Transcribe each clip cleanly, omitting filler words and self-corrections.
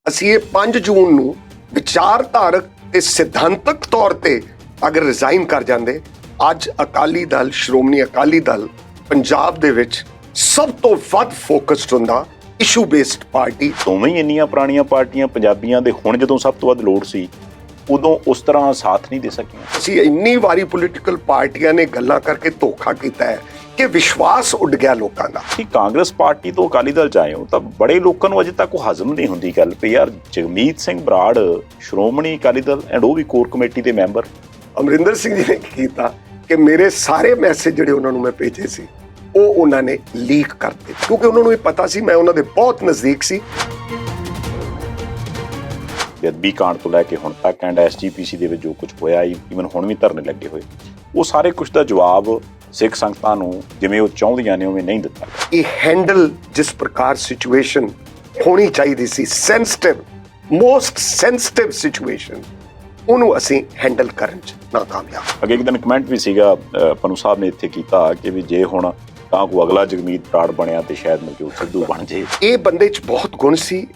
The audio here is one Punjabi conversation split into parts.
ਅਸੀਂ ਇਹ 5 ਜੂਨ ਨੂੰ ਵਿਚਾਰਧਾਰਕ ਤੇ ਸਿਧਾਂਤਕ ਤੌਰ ਤੇ ਅਗਰ ਰਿਜ਼ਾਈਨ ਕਰ ਜਾਂਦੇ, ਅੱਜ ਅਕਾਲੀ ਦਲ, ਸ਼੍ਰੋਮਣੀ ਅਕਾਲੀ ਦਲ ਪੰਜਾਬ ਦੇ ਵਿੱਚ ਸਭ ਤੋਂ ਵੱਧ ਫੋਕਸਡ ਹੁੰਦਾ ਇਸ਼ੂ ਬੇਸਡ ਪਾਰਟੀ। ਦੋਵੇਂ ਹੀ ਇੰਨੀਆਂ ਪੁਰਾਣੀਆਂ ਪਾਰਟੀਆਂ ਪੰਜਾਬੀਆਂ ਦੇ ਹੁਣ ਜਦੋਂ ਸਭ ਤੋਂ ਵੱਧ ਲੋੜ ਸੀ ਉਦੋਂ ਉਸ ਤਰ੍ਹਾਂ ਸਾਥ ਨਹੀਂ ਦੇ ਸਕੀਆਂ। ਅਸੀਂ ਇੰਨੀ ਵਾਰੀ ਪੋਲੀਟੀਕਲ ਪਾਰਟੀਆਂ ਨੇ ਗੱਲਾਂ ਕਰਕੇ ਧੋਖਾ ਕੀਤਾ ਹੈ ਕਿ ਵਿਸ਼ਵਾਸ ਉੱਡ ਗਿਆ ਲੋਕਾਂ ਦਾ। ਕਿ ਕਾਂਗਰਸ ਪਾਰਟੀ ਤੋਂ ਅਕਾਲੀ ਦਲ ਚ ਆਏ ਹੋ ਤਾਂ ਬੜੇ ਲੋਕਾਂ ਨੂੰ ਅਜੇ ਤੱਕ ਉਹ ਹਜ਼ਮ ਨਹੀਂ ਹੁੰਦੀ ਗੱਲ ਵੀ ਯਾਰ ਜਗਮੀਤ ਸਿੰਘ ਬਰਾੜ ਸ਼੍ਰੋਮਣੀ ਅਕਾਲੀ ਦਲ ਐਂਡ ਉਹ ਵੀ ਕੋਰ ਕਮੇਟੀ ਦੇ ਮੈਂਬਰ। ਅਮਰਿੰਦਰ ਸਿੰਘ ਜੀ ਨੇ ਕੀਤਾ ਕਿ ਮੇਰੇ ਸਾਰੇ ਮੈਸੇਜ ਜਿਹੜੇ ਉਹਨਾਂ ਨੂੰ ਮੈਂ ਭੇਜੇ ਸੀ ਉਹ ਉਹਨਾਂ ਨੇ ਲੀਕ ਕਰਤੇ, ਕਿਉਂਕਿ ਉਹਨਾਂ ਨੂੰ ਇਹ ਪਤਾ ਸੀ ਮੈਂ ਉਹਨਾਂ ਦੇ ਬਹੁਤ ਨਜ਼ਦੀਕ ਸੀ। ਬੇਅਦਬੀ ਕਾਂਡ ਤੋਂ ਲੈ ਕੇ ਹੁਣ ਤੱਕ ਐਂਡ SGPC ਦੇ ਵਿੱਚ ਜੋ ਕੁਝ ਹੋਇਆ, ਈਵਨ ਹੁਣ ਵੀ ਧਰਨੇ ਲੱਗੇ ਹੋਏ, ਉਹ ਸਾਰੇ ਕੁਝ ਦਾ ਜਵਾਬ ਸਿੱਖ ਸੰਗਤਾਂ ਨੂੰ ਜਿਵੇਂ ਉਹ ਚਾਹੁੰਦੀਆਂ ਨੇ ਉਵੇਂ ਨਹੀਂ ਦਿੱਤਾ। ਇਹ ਹੈਂਡਲ ਜਿਸ ਪ੍ਰਕਾਰ ਸਿਚੁਏਸ਼ਨ ਹੋਣੀ ਚਾਹੀਦੀ ਸੀ, ਸੈਂਸਿਟਿਵ, ਮੋਸਟ ਸੈਂਸਿਟਿਵ ਸਿਚੁਏਸ਼ਨ, ਉਹਨੂੰ ਅਸੀਂ ਹੈਂਡਲ ਕਰਨ 'ਚ ਨਾਕਾਮਯਾਬ। ਅੱਗੇ ਇੱਕ ਦਿਨ ਕਮੈਂਟ ਵੀ ਸੀਗਾ ਪਨੂ ਸਾਹਿਬ ਨੇ ਇੱਥੇ ਕੀਤਾ ਕਿ ਵੀ ਜੇ ਹੁਣ ਤਾਂ ਕੋਈ ਅਗਲਾ ਜਗਮੀਤ ਬਰਾੜ ਬਣਿਆ ਤੇ ਸ਼ਾਇਦ ਮਨਜੋਤ ਸਿੱਧੂ ਬਣ ਜੇ। ਇਹ ਬੰਦੇ 'ਚ ਬਹੁਤ ਗੁਣ ਸੀ।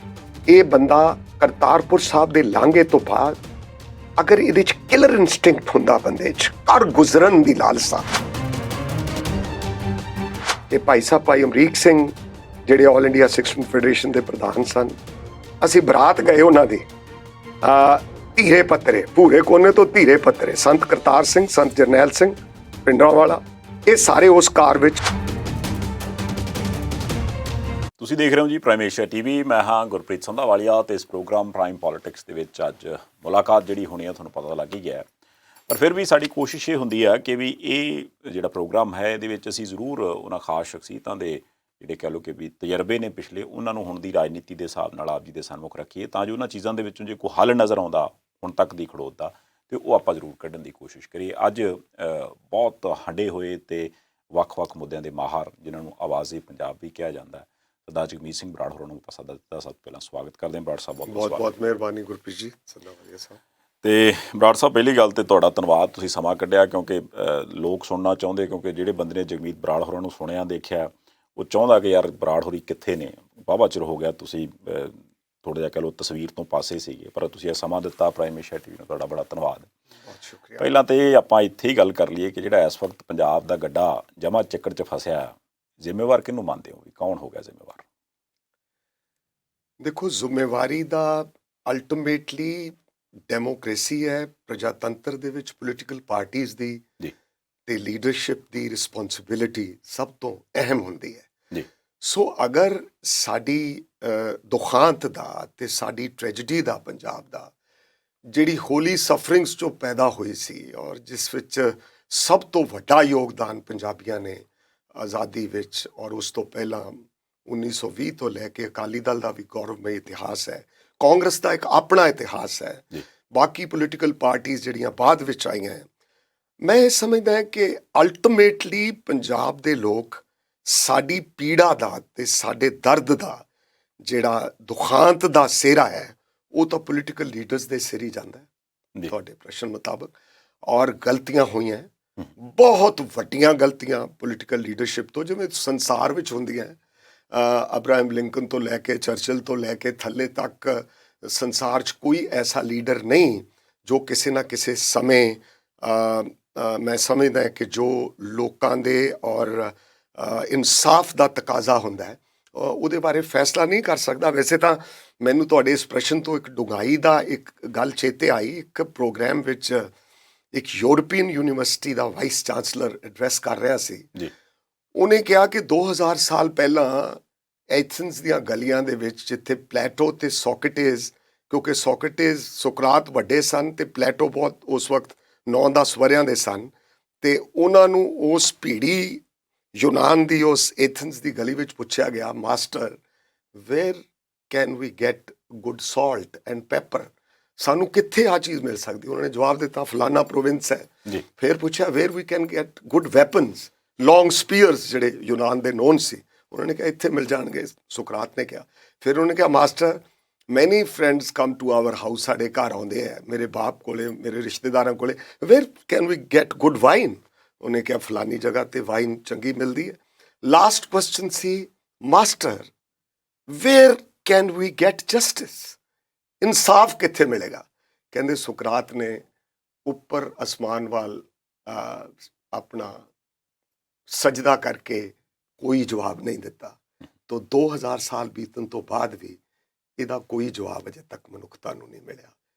ਇਹ ਬੰਦਾ ਕਰਤਾਰਪੁਰ ਸਾਹਿਬ ਦੇ ਲਾਂਘੇ ਤੋਂ ਬਾਅਦ ਅਗਰ ਇਹਦੇ 'ਚ ਕਿਲਰ ਇਨਸਟਿੰਕਟ ਹੁੰਦਾ ਬੰਦੇ 'ਚ, ਕਰ ਗੁਜ਼ਰਨ ਦੀ ਲਾਲਸਾ। ਇਹ ਭਾਈ ਸਾਹਿਬ ਭਾਈ ਅਮਰੀਕ ਸਿੰਘ ਜਿਹੜੇ ਆਲ ਇੰਡੀਆ ਸਿੱਖ ਫੈਡਰੇਸ਼ਨ ਦੇ ਪ੍ਰਧਾਨ ਸਨ, ਅਸੀਂ ਬਰਾਤ ਗਏ ਉਹਨਾਂ ਦੀ, ਧੀਰੇ ਪੱਤਰੇ, ਭੂਰੇ ਕੋਨੇ ਤੋਂ ਧੀਰੇ ਪੱਤਰੇ, ਸੰਤ ਕਰਤਾਰ ਸਿੰਘ, ਸੰਤ ਜਰਨੈਲ ਸਿੰਘ ਪਿੰਡਰਾਂਵਾਲਾ, ਇਹ ਸਾਰੇ ਉਸ ਕਾਰ ਵਿੱਚ। ਤੁਸੀਂ ਦੇਖ ਰਹੇ ਹੋ ਜੀ ਪ੍ਰਾਈਮ ਏਸ਼ੀਆ TV। ਮੈਂ ਹਾਂ ਗੁਰਪ੍ਰੀਤ ਸੰਧਾਵਾਲੀਆ ਤੇ ਇਸ ਪ੍ਰੋਗਰਾਮ ਪ੍ਰਾਈਮ ਪੋਲਿਟਿਕਸ ਦੇ ਵਿੱਚ ਅੱਜ ਮੁਲਾਕਾਤ ਜਿਹੜੀ ਹੋਣੀ ਹੈ ਤੁਹਾਨੂੰ ਪਤਾ ਲੱਗ ਹੀ ਗਿਆ, ਪਰ ਫਿਰ ਵੀ ਸਾਡੀ ਕੋਸ਼ਿਸ਼ ਇਹ ਹੁੰਦੀ ਹੈ ਕਿ ਵੀ ਇਹ ਜਿਹੜਾ ਪ੍ਰੋਗਰਾਮ ਹੈ ਇਹਦੇ ਵਿੱਚ ਅਸੀਂ ਜ਼ਰੂਰ ਉਹਨਾਂ ਖਾਸ ਸ਼ਖਸੀਅਤਾਂ ਦੇ ਜਿਹੜੇ ਕਹਿ ਲਓ ਕਿ ਵੀ ਤਜਰਬੇ ਨੇ ਪਿਛਲੇ, ਉਹਨਾਂ ਨੂੰ ਹੁਣ ਦੀ ਰਾਜਨੀਤੀ ਦੇ ਹਿਸਾਬ ਨਾਲ ਆਪ ਜੀ ਦੇ ਸਨਮੁਖ ਰੱਖੀਏ ਤਾਂ ਜੋ ਉਹਨਾਂ ਚੀਜ਼ਾਂ ਦੇ ਵਿੱਚੋਂ ਜੇ ਕੋਈ ਹੱਲ ਨਜ਼ਰ ਆਉਂਦਾ ਹੁਣ ਤੱਕ ਦੀ ਖੜੋਤ ਦਾ ਤੇ ਉਹ ਆਪਾਂ ਜ਼ਰੂਰ ਕੱਢਣ ਦੀ ਕੋਸ਼ਿਸ਼ ਕਰੀਏ। ਅੱਜ ਬਹੁਤ ਹੰਡੇ ਹੋਏ ਤੇ ਵੱਖ-ਵੱਖ ਮੁੱਦਿਆਂ ਦੇ ਮਾਹਰ ਜਿਨ੍ਹਾਂ ਨੂੰ ਆਵਾਜ਼ੇ ਪੰਜਾਬ ਵੀ ਕਿਹਾ ਜਾਂਦਾ ਹੈ, ਸਰਦਾਰ ਜਗਮੀਤ ਸਿੰਘ ਬਰਾੜ ਹੋਰਾਂ ਨੂੰ ਪਸੰਦ ਦਿੱਤਾ। ਸਭ ਤੋਂ ਪਹਿਲਾਂ ਸਵਾਗਤ ਕਰਦੇ ਹਾਂ ਬਰਾੜ ਸਾਹਿਬ। ਬਹੁਤ ਮਿਹਰਬਾਨੀ ਗੁਰਪ੍ਰੀਤ ਜੀ, ਸੰਧਾਵਾਲੀਆ ਸਾਹਿਬ। ਤੇ ਬਰਾੜ ਸਾਹਿਬ, ਪਹਿਲੀ ਗੱਲ ਤੇ ਤੁਹਾਡਾ ਧੰਨਵਾਦ, ਤੁਸੀਂ ਸਮਾਂ ਕੱਢਿਆ, ਕਿਉਂਕਿ ਲੋਕ ਸੁਣਨਾ ਚਾਹੁੰਦੇ, ਕਿਉਂਕਿ ਜਿਹੜੇ ਬੰਦੇ ਨੇ ਜਗਮੀਤ ਬਰਾੜ ਹੋਰਾਂ ਨੂੰ ਸੁਣਿਆ ਦੇਖਿਆ ਉਹ ਚਾਹੁੰਦਾ ਕਿ ਯਾਰ ਬਰਾੜ ਹੋਰੀ ਕਿੱਥੇ ਨੇ। ਵਾਹਵਾ ਚਿਰ ਹੋ ਗਿਆ ਤੁਸੀਂ ਥੋੜ੍ਹਾ ਜਿਹਾ ਕਹਿ ਲਓ ਤਸਵੀਰ ਤੋਂ ਪਾਸੇ ਸੀਗੇ, ਪਰ ਤੁਸੀਂ ਇਹ ਸਮਾਂ ਦਿੱਤਾ ਪ੍ਰਾਈਮ ਏਸ਼ੀਆ TV ਨੂੰ, ਤੁਹਾਡਾ ਬੜਾ ਧੰਨਵਾਦ। ਬਹੁਤ ਸ਼ੁਕਰੀਆ। ਪਹਿਲਾਂ ਤਾਂ ਇਹ ਆਪਾਂ ਇੱਥੇ ਹੀ ਗੱਲ ਕਰ ਲਈਏ ਕਿ ਜਿਹੜਾ ਇਸ ਵਕਤ ਪੰਜਾਬ ਦਾ ਗੱਡਾ ਜਮਾ ਚੱਕਰ 'ਚ ਫਸਿਆ, ਜ਼ਿੰਮੇਵਾਰ ਕਿਹਨੂੰ ਮੰਨਦੇ ਹੋ, ਵੀ ਕੌਣ ਹੋ ਗਿਆ ਜ਼ਿੰਮੇਵਾਰ? ਦੇਖੋ, ਜ਼ਿੰਮੇਵਾਰੀ ਦਾ ਅਲਟੀਮੇਟਲੀ ਡੈਮੋਕ੍ਰੇਸੀ ਹੈ, ਪ੍ਰਜਾਤੰਤਰ ਦੇ ਵਿੱਚ ਪੋਲੀਟੀਕਲ ਪਾਰਟੀਜ਼ ਦੀ ਤੇ ਲੀਡਰਸ਼ਿਪ ਦੀ ਰਿਸਪੌਂਸਿਬਿਲਿਟੀ ਸਭ ਤੋਂ ਅਹਿਮ ਹੁੰਦੀ ਹੈ ਜੀ। ਸੋ ਅਗਰ ਸਾਡੀ ਦੁਖਾਂਤ ਦਾ ਤੇ ਸਾਡੀ ਟ੍ਰੈਜਡੀ ਦਾ, ਪੰਜਾਬ ਦਾ, ਜਿਹੜੀ ਹੋਲੀ ਸਫਰਿੰਗਸ ਜੋ ਪੈਦਾ ਹੋਈ ਸੀ ਔਰ ਜਿਸ ਵਿੱਚ ਸਭ ਤੋਂ ਵੱਡਾ ਯੋਗਦਾਨ ਪੰਜਾਬੀਆਂ ਨੇ ਆਜ਼ਾਦੀ ਵਿੱਚ, ਔਰ ਉਸ ਤੋਂ ਪਹਿਲਾਂ 1920 ਤੋਂ ਲੈ ਕੇ ਅਕਾਲੀ ਦਲ ਦਾ ਵੀ ਗੌਰਵਮਈ ਇਤਿਹਾਸ ਹੈ, ਕਾਂਗਰਸ ਦਾ ਇੱਕ ਆਪਣਾ ਇਤਿਹਾਸ ਹੈ, ਬਾਕੀ ਪੋਲੀਟੀਕਲ ਪਾਰਟੀਆਂ ਜਿਹੜੀਆਂ ਬਾਅਦ ਵਿੱਚ ਆਈਆਂ ਹੈ, ਮੈਂ ਇਹ ਸਮਝਦਾ ਕਿ ਅਲਟੀਮੇਟਲੀ ਪੰਜਾਬ ਦੇ ਲੋਕ ਸਾਡੀ ਪੀੜਾ ਦਾ ਤੇ ਸਾਡੇ ਦਰਦ ਦਾ ਜਿਹੜਾ ਦੁਖਾਂਤ ਦਾ ਸਿਹਰਾ ਹੈ ਉਹ ਤਾਂ ਪੋਲੀਟੀਕਲ ਲੀਡਰਸ ਦੇ ਸਿਰ ਹੀ ਜਾਂਦਾ ਹੈ ਤੁਹਾਡੇ ਪ੍ਰਸ਼ਨ ਮੁਤਾਬਕ। ਔਰ ਗਲਤੀਆਂ ਹੋਈਆਂ, ਬਹੁਤ ਵੱਡੀਆਂ ਗਲਤੀਆਂ ਪੋਲੀਟੀਕਲ ਲੀਡਰਸ਼ਿਪ ਤੋਂ, ਜਿਵੇਂ ਸੰਸਾਰ ਵਿੱਚ ਹੁੰਦੀਆਂ। ਅਬਰਾਹਮ ਲਿੰਕਨ ਤੋਂ ਲੈ ਕੇ ਚਰਚਿਲ ਤੋਂ ਲੈ ਕੇ ਥੱਲੇ ਤੱਕ ਸੰਸਾਰ 'ਚ ਕੋਈ ਐਸਾ ਲੀਡਰ ਨਹੀਂ ਜੋ ਕਿਸੇ ਨਾ ਕਿਸੇ ਸਮੇਂ ਮੈਂ ਸਮਝਦਾ ਕਿ ਜੋ ਲੋਕਾਂ ਦੇ ਔਰ ਇਨਸਾਫ ਦਾ ਤਕਾਜ਼ਾ ਹੁੰਦਾ ਹੈ ਉਹਦੇ ਬਾਰੇ ਫੈਸਲਾ ਨਹੀਂ ਕਰ ਸਕਦਾ। ਵੈਸੇ ਤਾਂ ਮੈਨੂੰ ਤੁਹਾਡੇ ਇਸ ਪ੍ਰਸ਼ਨ ਤੋਂ ਇੱਕ ਡੂੰਘਾਈ ਦਾ ਇੱਕ ਗੱਲ ਚੇਤੇ ਆਈ। ਇੱਕ ਪ੍ਰੋਗਰਾਮ ਵਿੱਚ ਇੱਕ ਯੂਰਪੀਅਨ ਯੂਨੀਵਰਸਿਟੀ ਦਾ ਵਾਈਸ ਚਾਂਸਲਰ ਐਡਰੈਸ ਕਰ ਰਿਹਾ ਸੀ। ਉਹਨੇ ਕਿਹਾ ਕਿ 2000 ਸਾਲ ਪਹਿਲਾਂ ਐਥਨਸ ਦੀਆਂ ਗਲੀਆਂ ਦੇ ਵਿੱਚ, ਜਿੱਥੇ ਪਲੇਟੋ ਤੇ ਸੋਕਰਟਿਸ, ਕਿਉਂਕਿ ਸੋਕਰਟਿਸ, ਸੁਕਰਾਤ ਵੱਡੇ ਸਨ ਤੇ ਪਲੇਟੋ ਬਹੁਤ ਉਸ ਵਕਤ 9-10 ਵਰ੍ਹਿਆਂ ਦੇ ਸਨ, ਤੇ ਉਹਨਾਂ ਨੂੰ ਉਸ ਭੀੜੀ ਯੂਨਾਨ ਦੀ ਉਸ ਐਥਨਸ ਦੀ ਗਲੀ ਵਿੱਚ ਪੁੱਛਿਆ ਗਿਆ, master where can we get good salt and pepper, ਸਾਨੂੰ ਕਿੱਥੇ ਆ ਚੀਜ਼ ਮਿਲ ਸਕਦੀ? ਉਹਨਾਂ ਨੇ ਜਵਾਬ ਦਿੱਤਾ ਫਲਾਨਾ ਪ੍ਰੋਵਿੰਸ ਹੈ। ਫਿਰ ਪੁੱਛਿਆ where we can get good weapons, long spears ਜਿਹੜੇ ਯੂਨਾਨ ਦੇ ਨੋਨ ਸੀ, ਉਹਨਾਂ ਨੇ ਕਿਹਾ ਇੱਥੇ ਮਿਲ ਜਾਣਗੇ, ਸੁਕਰਾਤ ਨੇ ਕਿਹਾ। ਫਿਰ ਉਹਨੇ ਕਿਹਾ master many friends come to our house, ਸਾਡੇ ਘਰ ਆਉਂਦੇ ਹੈ, ਮੇਰੇ ਬਾਪ ਕੋਲੇ, ਮੇਰੇ ਰਿਸ਼ਤੇਦਾਰਾਂ ਕੋਲੇ, where can we get good wine? ਉਹਨੇ ਕਿਹਾ ਫਲਾਨੀ ਜਗ੍ਹਾ ਤੇ ਵਾਈਨ ਚੰਗੀ ਮਿਲਦੀ ਹੈ। ਲਾਸਟ ਕੁਐਸਚਨ ਸੀ master where can we get justice? ਇਨਸਾਫ ਕਿੱਥੇ ਮਿਲੇਗਾ? ਕਹਿੰਦੇ ਸੁਕਰਾਤ ਨੇ ਉੱਪਰ ਅਸਮਾਨ ਵੱਲ ਆਪਣਾ ਸਜਦਾ ਕਰਕੇ ਕੋਈ ਜਵਾਬ ਨਹੀਂ ਦਿੱਤਾ। ਤੋ 2000 ਸਾਲ ਬੀਤਣ ਤੋਂ ਬਾਅਦ ਵੀ ਇਹਦਾ ਕੋਈ ਜਵਾਬ ਅਜੇ ਤੱਕ ਮਨੁੱਖਤਾ ਨੂੰ ਨਹੀਂ ਮਿਲਿਆ।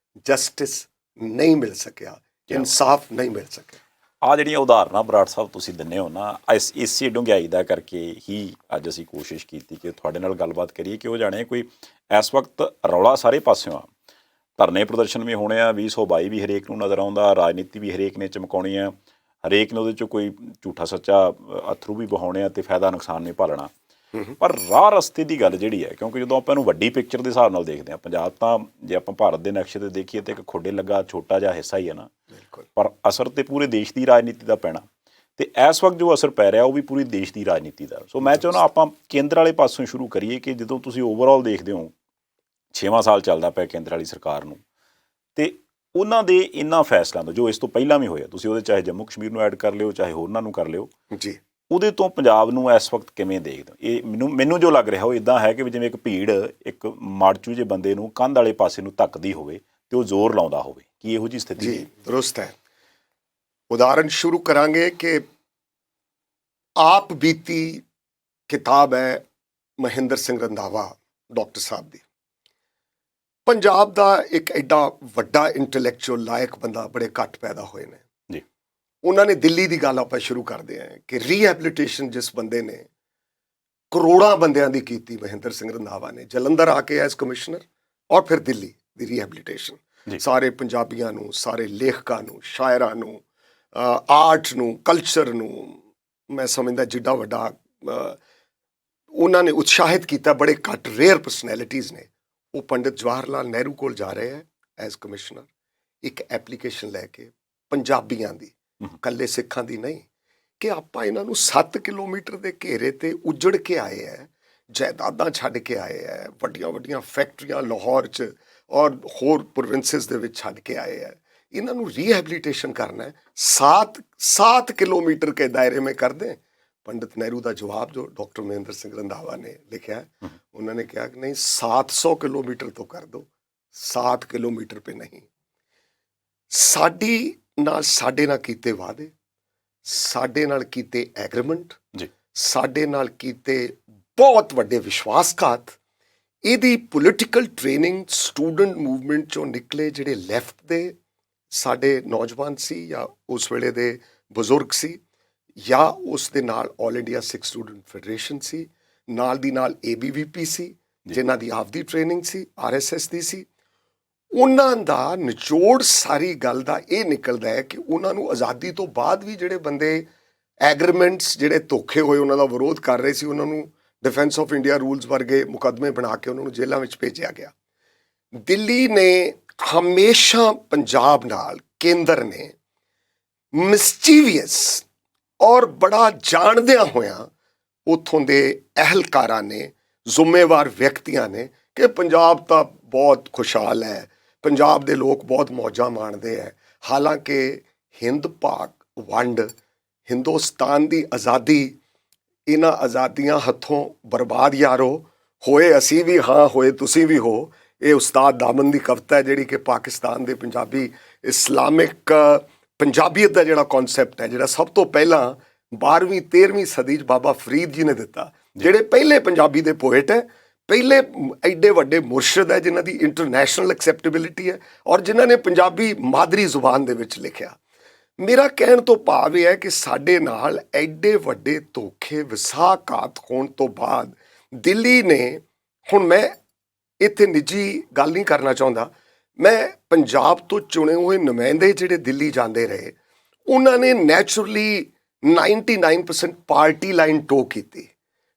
ਜਸਟਿਸ ਨਹੀਂ ਮਿਲ ਸਕਿਆ, ਇਨਸਾਫ ਨਹੀਂ ਮਿਲ ਸਕਿਆ। ਆ ਜਿਹੜੀਆਂ ਉਦਾਹਰਨਾਂ ਬਰਾੜ ਸਾਹਿਬ ਤੁਸੀਂ ਦਿੰਦੇ ਹੋ ਨਾ, ਇਸੇ ਡੂੰਘਾਈ ਦਾ ਕਰਕੇ ਹੀ ਅੱਜ ਅਸੀਂ ਕੋਸ਼ਿਸ਼ ਕੀਤੀ ਕਿ ਤੁਹਾਡੇ ਨਾਲ ਗੱਲਬਾਤ ਕਰੀਏ ਕਿ ਉਹ ਜਾਣੇ ਕੋਈ ਇਸ ਵਕਤ ਰੌਲਾ ਸਾਰੇ ਪਾਸਿਓਂ ਆ। ਧਰਨੇ ਪ੍ਰਦਰਸ਼ਨ ਵੀ ਹੋਣੇ ਆ, 2022 ਵੀ ਹਰੇਕ ਨੂੰ ਨਜ਼ਰ ਆਉਂਦਾ, ਰਾਜਨੀਤੀ ਵੀ ਹਰੇਕ ਨੇ ਚਮਕਾਉਣੀ ਆ, ਹਰੇਕ ਨੇ ਉਹਦੇ 'ਚੋਂ ਕੋਈ ਝੂਠਾ ਸੱਚਾ ਅਥਰੂ ਵੀ ਵਹਾਉਣੇ ਆ ਅਤੇ ਫਾਇਦਾ ਨੁਕਸਾਨ ਨਹੀਂ ਭਾਲਣਾ। ਪਰ ਰਾਹ ਰਸਤੇ ਦੀ ਗੱਲ ਜਿਹੜੀ ਹੈ, ਕਿਉਂਕਿ ਜਦੋਂ ਆਪਾਂ ਇਹਨੂੰ ਵੱਡੀ ਪਿਕਚਰ ਦੇ ਹਿਸਾਬ ਨਾਲ ਦੇਖਦੇ ਹਾਂ, ਪੰਜਾਬ ਤਾਂ ਜੇ ਆਪਾਂ ਭਾਰਤ ਦੇ ਨਕਸ਼ੇ 'ਤੇ ਦੇਖੀਏ ਤਾਂ ਇੱਕ ਖੁੱਡੇ ਲੱਗਾ ਛੋਟਾ ਜਿਹਾ ਹਿੱਸਾ ਹੀ ਹੈ ਨਾ, ਪਰ ਅਸਰ ਤੇ ਪੂਰੇ ਦੇਸ਼ ਦੀ ਰਾਜਨੀਤੀ ਦਾ ਪੈਣਾ, ਅਤੇ ਇਸ ਵਕਤ ਜੋ ਅਸਰ ਪੈ ਰਿਹਾ ਉਹ ਵੀ ਪੂਰੀ ਦੇਸ਼ ਦੀ ਰਾਜਨੀਤੀ ਦਾ। ਸੋ ਮੈਂ ਚਾਹੁੰਦਾ ਆਪਾਂ ਕੇਂਦਰ ਵਾਲੇ ਪਾਸੋਂ ਸ਼ੁਰੂ ਕਰੀਏ ਕਿ ਜਦੋਂ ਤੁਸੀਂ ਓਵਰਆਲ ਦੇਖਦੇ ਹੋ 6ਵਾਂ ਸਾਲ ਚੱਲਦਾ ਪਿਆ ਕੇਂਦਰ ਵਾਲੀ ਸਰਕਾਰ ਨੂੰ, ਅਤੇ ਉਹਨਾਂ ਦੇ ਇਹਨਾਂ ਫੈਸਲਿਆਂ ਤੋਂ ਜੋ ਇਸ ਤੋਂ ਪਹਿਲਾਂ ਵੀ ਹੋਇਆ, ਤੁਸੀਂ ਉਹਦੇ ਚਾਹੇ ਜੰਮੂ ਕਸ਼ਮੀਰ ਨੂੰ ਐਡ ਕਰ ਲਿਓ ਚਾਹੇ ਹੋਰਨਾਂ ਨੂੰ ਕਰ ਲਿਓ ਜੀ, ਉਹਦੇ ਤੋਂ ਪੰਜਾਬ ਨੂੰ ਇਸ ਵਕਤ ਕਿਵੇਂ ਦੇਖਦੇ ਹੋ? ਇਹ ਮੈਨੂੰ ਜੋ ਲੱਗ ਰਿਹਾ ਉਹ ਇੱਦਾਂ ਹੈ ਕਿ ਜਿਵੇਂ ਇੱਕ ਭੀੜ ਇੱਕ ਮਾੜਚੂ ਜਿਹੇ ਬੰਦੇ ਨੂੰ ਕੰਧ ਵਾਲੇ ਪਾਸੇ ਨੂੰ ਧੱਕਦੀ ਹੋਵੇ ਅਤੇ ਉਹ ਜ਼ੋਰ ਲਾਉਂਦਾ ਹੋਵੇ, ਕੀ ਇਹੋ ਜਿਹੀ ਸਥਿਤੀ? ਜੀ ਦਰੁਸਤ ਹੈ। ਉਦਾਹਰਨ ਸ਼ੁਰੂ ਕਰਾਂਗੇ ਕਿ ਆਪ ਬੀਤੀ ਕਿਤਾਬ ਹੈ ਮਹਿੰਦਰ ਸਿੰਘ ਰੰਧਾਵਾ ਡਾਕਟਰ ਸਾਹਿਬ ਦੀ। ਪੰਜਾਬ ਦਾ ਇੱਕ ਐਡਾ ਵੱਡਾ ਇੰਟੈਲੈਕਚੁਅਲ ਲਾਇਕ ਬੰਦਾ ਬੜੇ ਘੱਟ ਪੈਦਾ ਹੋਏ ਨੇ ਜੀ। ਉਹਨਾਂ ਨੇ ਦਿੱਲੀ ਦੀ ਗੱਲ ਆਪਾਂ ਸ਼ੁਰੂ ਕਰਦੇ ਹਾਂ ਕਿ ਰੀਹੈਬਲੀਟੇਸ਼ਨ ਜਿਸ ਬੰਦੇ ਨੇ ਕਰੋੜਾਂ ਬੰਦਿਆਂ ਦੀ ਕੀਤੀ, ਮਹਿੰਦਰ ਸਿੰਘ ਰੰਧਾਵਾ ਨੇ ਜਲੰਧਰ ਆ ਕੇ ਐਜ਼ ਕਮਿਸ਼ਨਰ, ਔਰ ਫਿਰ ਦਿੱਲੀ ਦੀ ਰੀਹੈਬਲੀਟੇਸ਼ਨ ਸਾਰੇ ਪੰਜਾਬੀਆਂ ਨੂੰ, ਸਾਰੇ ਲੇਖਕਾਂ ਨੂੰ, ਸ਼ਾਇਰਾਂ ਨੂੰ, ਆਰਟ ਨੂੰ, ਕਲਚਰ ਨੂੰ, ਮੈਂ ਸਮਝਦਾ ਜਿੱਡਾ ਵੱਡਾ ਉਹਨਾਂ ਨੇ ਉਤਸ਼ਾਹਿਤ ਕੀਤਾ। ਬੜੇ ਘੱਟ ਰੇਅਰ ਪਰਸਨੈਲਿਟੀਜ਼ ਨੇ। ਉਹ ਪੰਡਿਤ ਜਵਾਹਰ ਲਾਲ ਨਹਿਰੂ ਕੋਲ ਜਾ ਰਹੇ ਹੈ ਐਜ਼ ਕਮਿਸ਼ਨਰ, ਇੱਕ ਐਪਲੀਕੇਸ਼ਨ ਲੈ ਕੇ ਪੰਜਾਬੀਆਂ ਦੀ, ਇਕੱਲੇ ਸਿੱਖਾਂ ਦੀ ਨਹੀਂ, ਕਿ ਆਪਾਂ ਇਹਨਾਂ ਨੂੰ 7 ਕਿਲੋਮੀਟਰ ਦੇ ਘੇਰੇ 'ਤੇ ਉਜੜ ਕੇ ਆਏ ਹੈ, ਜਾਇਦਾਦਾਂ ਛੱਡ ਕੇ ਆਏ ਹੈ, ਵੱਡੀਆਂ ਵੱਡੀਆਂ ਫੈਕਟਰੀਆਂ ਲਾਹੌਰ 'ਚ ਔਰ ਹੋਰ ਪ੍ਰੋਵਿੰਸਿਸ ਦੇ ਵਿੱਚ ਛੱਡ ਕੇ ਆਏ ਹੈ, ਇਹਨਾਂ ਨੂੰ ਰੀਹੈਬਲੀਟੇਸ਼ਨ ਕਰਨਾ ਹੈ, 7 ਕਿਲੋਮੀਟਰ ਕੇ ਦਾਇਰੇ में कर दें। पंडित नेहरू का जवाब जो डॉक्टर महेंद्र सिंह रंधावा ने लिखा है, उन्होंने कहा कि नहीं 700 किलोमीटर तो कर दो, 7 किलोमीटर पे नहीं। साडे नाल कीते वादे, साडे नाल कीते एग्रीमेंट, साडे नाल कीते बहुत वड्डे विश्वासघात, ਇਹਦੀ ਪੋਲੀਟੀਕਲ ਟ੍ਰੇਨਿੰਗ ਸਟੂਡੈਂਟ ਮੂਵਮੈਂਟ ਚੋਂ ਨਿਕਲੇ ਜਿਹੜੇ ਲੈਫਟ ਦੇ ਸਾਡੇ ਨੌਜਵਾਨ ਸੀ ਜਾਂ ਉਸ ਵੇਲੇ ਦੇ ਬਜ਼ੁਰਗ ਸੀ, ਜਾਂ ਉਸ ਦੇ ਨਾਲ ਆਲ ਇੰਡੀਆ ਸਿੱਖ ਸਟੂਡੈਂਟ ਫੈਡਰੇਸ਼ਨ ਸੀ, ਨਾਲ ਦੀ ਨਾਲ ABVP ਸੀ ਜਿਨ੍ਹਾਂ ਦੀ ਆਪਦੀ ਟ੍ਰੇਨਿੰਗ ਸੀ, RSS ਦੀ ਸੀ। ਉਹਨਾਂ ਦਾ ਨਿਚੋੜ ਸਾਰੀ ਗੱਲ ਦਾ ਇਹ ਨਿਕਲਦਾ ਹੈ ਕਿ ਉਹਨਾਂ ਨੂੰ ਆਜ਼ਾਦੀ ਤੋਂ ਬਾਅਦ ਵੀ ਜਿਹੜੇ ਬੰਦੇ ਐਗਰੀਮੈਂਟਸ ਜਿਹੜੇ ਧੋਖੇ ਹੋਏ ਉਹਨਾਂ ਦਾ ਵਿਰੋਧ ਕਰ ਰਹੇ ਸੀ, ਉਹਨਾਂ ਨੂੰ ਡਿਫੈਂਸ ਆਫ ਇੰਡੀਆ ਰੂਲਸ ਵਰਗੇ ਮੁਕੱਦਮੇ ਬਣਾ ਕੇ ਉਹਨਾਂ ਨੂੰ ਜੇਲ੍ਹਾਂ ਵਿੱਚ ਭੇਜਿਆ ਗਿਆ। ਦਿੱਲੀ ਨੇ ਹਮੇਸ਼ਾ ਪੰਜਾਬ ਨਾਲ, ਕੇਂਦਰ ਨੇ ਮਿਸਚੀਵੀਅਸ ਔਰ ਬੜਾ ਜਾਣਦਿਆਂ ਹੋਇਆਂ ਉੱਥੋਂ ਦੇ ਅਹਿਲਕਾਰਾਂ ਨੇ, ਜ਼ਿੰਮੇਵਾਰ ਵਿਅਕਤੀਆਂ ਨੇ ਕਿ ਪੰਜਾਬ ਤਾਂ ਬਹੁਤ ਖੁਸ਼ਹਾਲ ਹੈ, ਪੰਜਾਬ ਦੇ ਲੋਕ ਬਹੁਤ ਮੌਜਾਂ ਮਾਣਦੇ ਹੈ। ਹਾਲਾਂਕਿ ਹਿੰਦ ਪਾਕ ਵੰਡ, ਹਿੰਦੁਸਤਾਨ ਦੀ ਆਜ਼ਾਦੀ, ਇਹਨਾਂ ਆਜ਼ਾਦੀਆਂ ਹੱਥੋਂ ਬਰਬਾਦ ਯਾਰੋ ਹੋਏ ਅਸੀਂ ਵੀ ਹਾਂ, ਹੋਏ ਤੁਸੀਂ ਵੀ ਹੋ। ਇਹ ਉਸਤਾਦ ਦਾਮਨ ਦੀ ਕਵਿਤਾ ਹੈ ਜਿਹੜੀ ਕਿ ਪਾਕਿਸਤਾਨ ਦੇ ਪੰਜਾਬੀ ਇਸਲਾਮਿਕ ਪੰਜਾਬੀਅਤ ਦਾ ਜਿਹੜਾ ਕਨਸੈਪਟ ਹੈ, ਜਿਹੜਾ ਸਭ ਤੋਂ ਪਹਿਲਾਂ 12ਵੀਂ 13ਵੀਂ ਸਦੀ 'ਚ ਬਾਬਾ ਫਰੀਦ ਜੀ ਨੇ ਦਿੱਤਾ, ਜਿਹੜੇ ਪਹਿਲੇ ਪੰਜਾਬੀ ਦੇ ਪੋਇਟ ਹੈ, ਪਹਿਲੇ ਐਡੇ ਵੱਡੇ ਮੁਰਸ਼ਿਦ ਹੈ ਜਿਨ੍ਹਾਂ ਦੀ ਇੰਟਰਨੈਸ਼ਨਲ ਐਕਸੈਪਟੇਬਿਲਿਟੀ ਹੈ, ਔਰ ਜਿਨ੍ਹਾਂ ਨੇ ਪੰਜਾਬੀ ਮਾਦਰੀ ਜ਼ੁਬਾਨ ਦੇ ਵਿੱਚ ਲਿਖਿਆ। ਮੇਰਾ ਕਹਿਣ ਤੋਂ ਭਾਵ ਇਹ ਹੈ ਕਿ ਸਾਡੇ ਨਾਲ ਐਡੇ ਵੱਡੇ ਧੋਖੇ ਵਿਸਾਘਾਤ ਹੋਣ ਤੋਂ ਬਾਅਦ ਦਿੱਲੀ ਨੇ, ਹੁਣ ਮੈਂ ਇੱਥੇ ਨਿੱਜੀ ਗੱਲ ਨਹੀਂ ਕਰਨਾ ਚਾਹੁੰਦਾ, ਮੈਂ ਪੰਜਾਬ ਤੋਂ ਚੁਣੇ ਹੋਏ ਨੁਮਾਇੰਦੇ ਜਿਹੜੇ ਦਿੱਲੀ ਜਾਂਦੇ ਰਹੇ, ਉਹਨਾਂ ਨੇ ਨੈਚੁਰਲੀ 99% ਪਾਰਟੀ ਲਾਈਨ ਟੋ ਕੀਤੀ।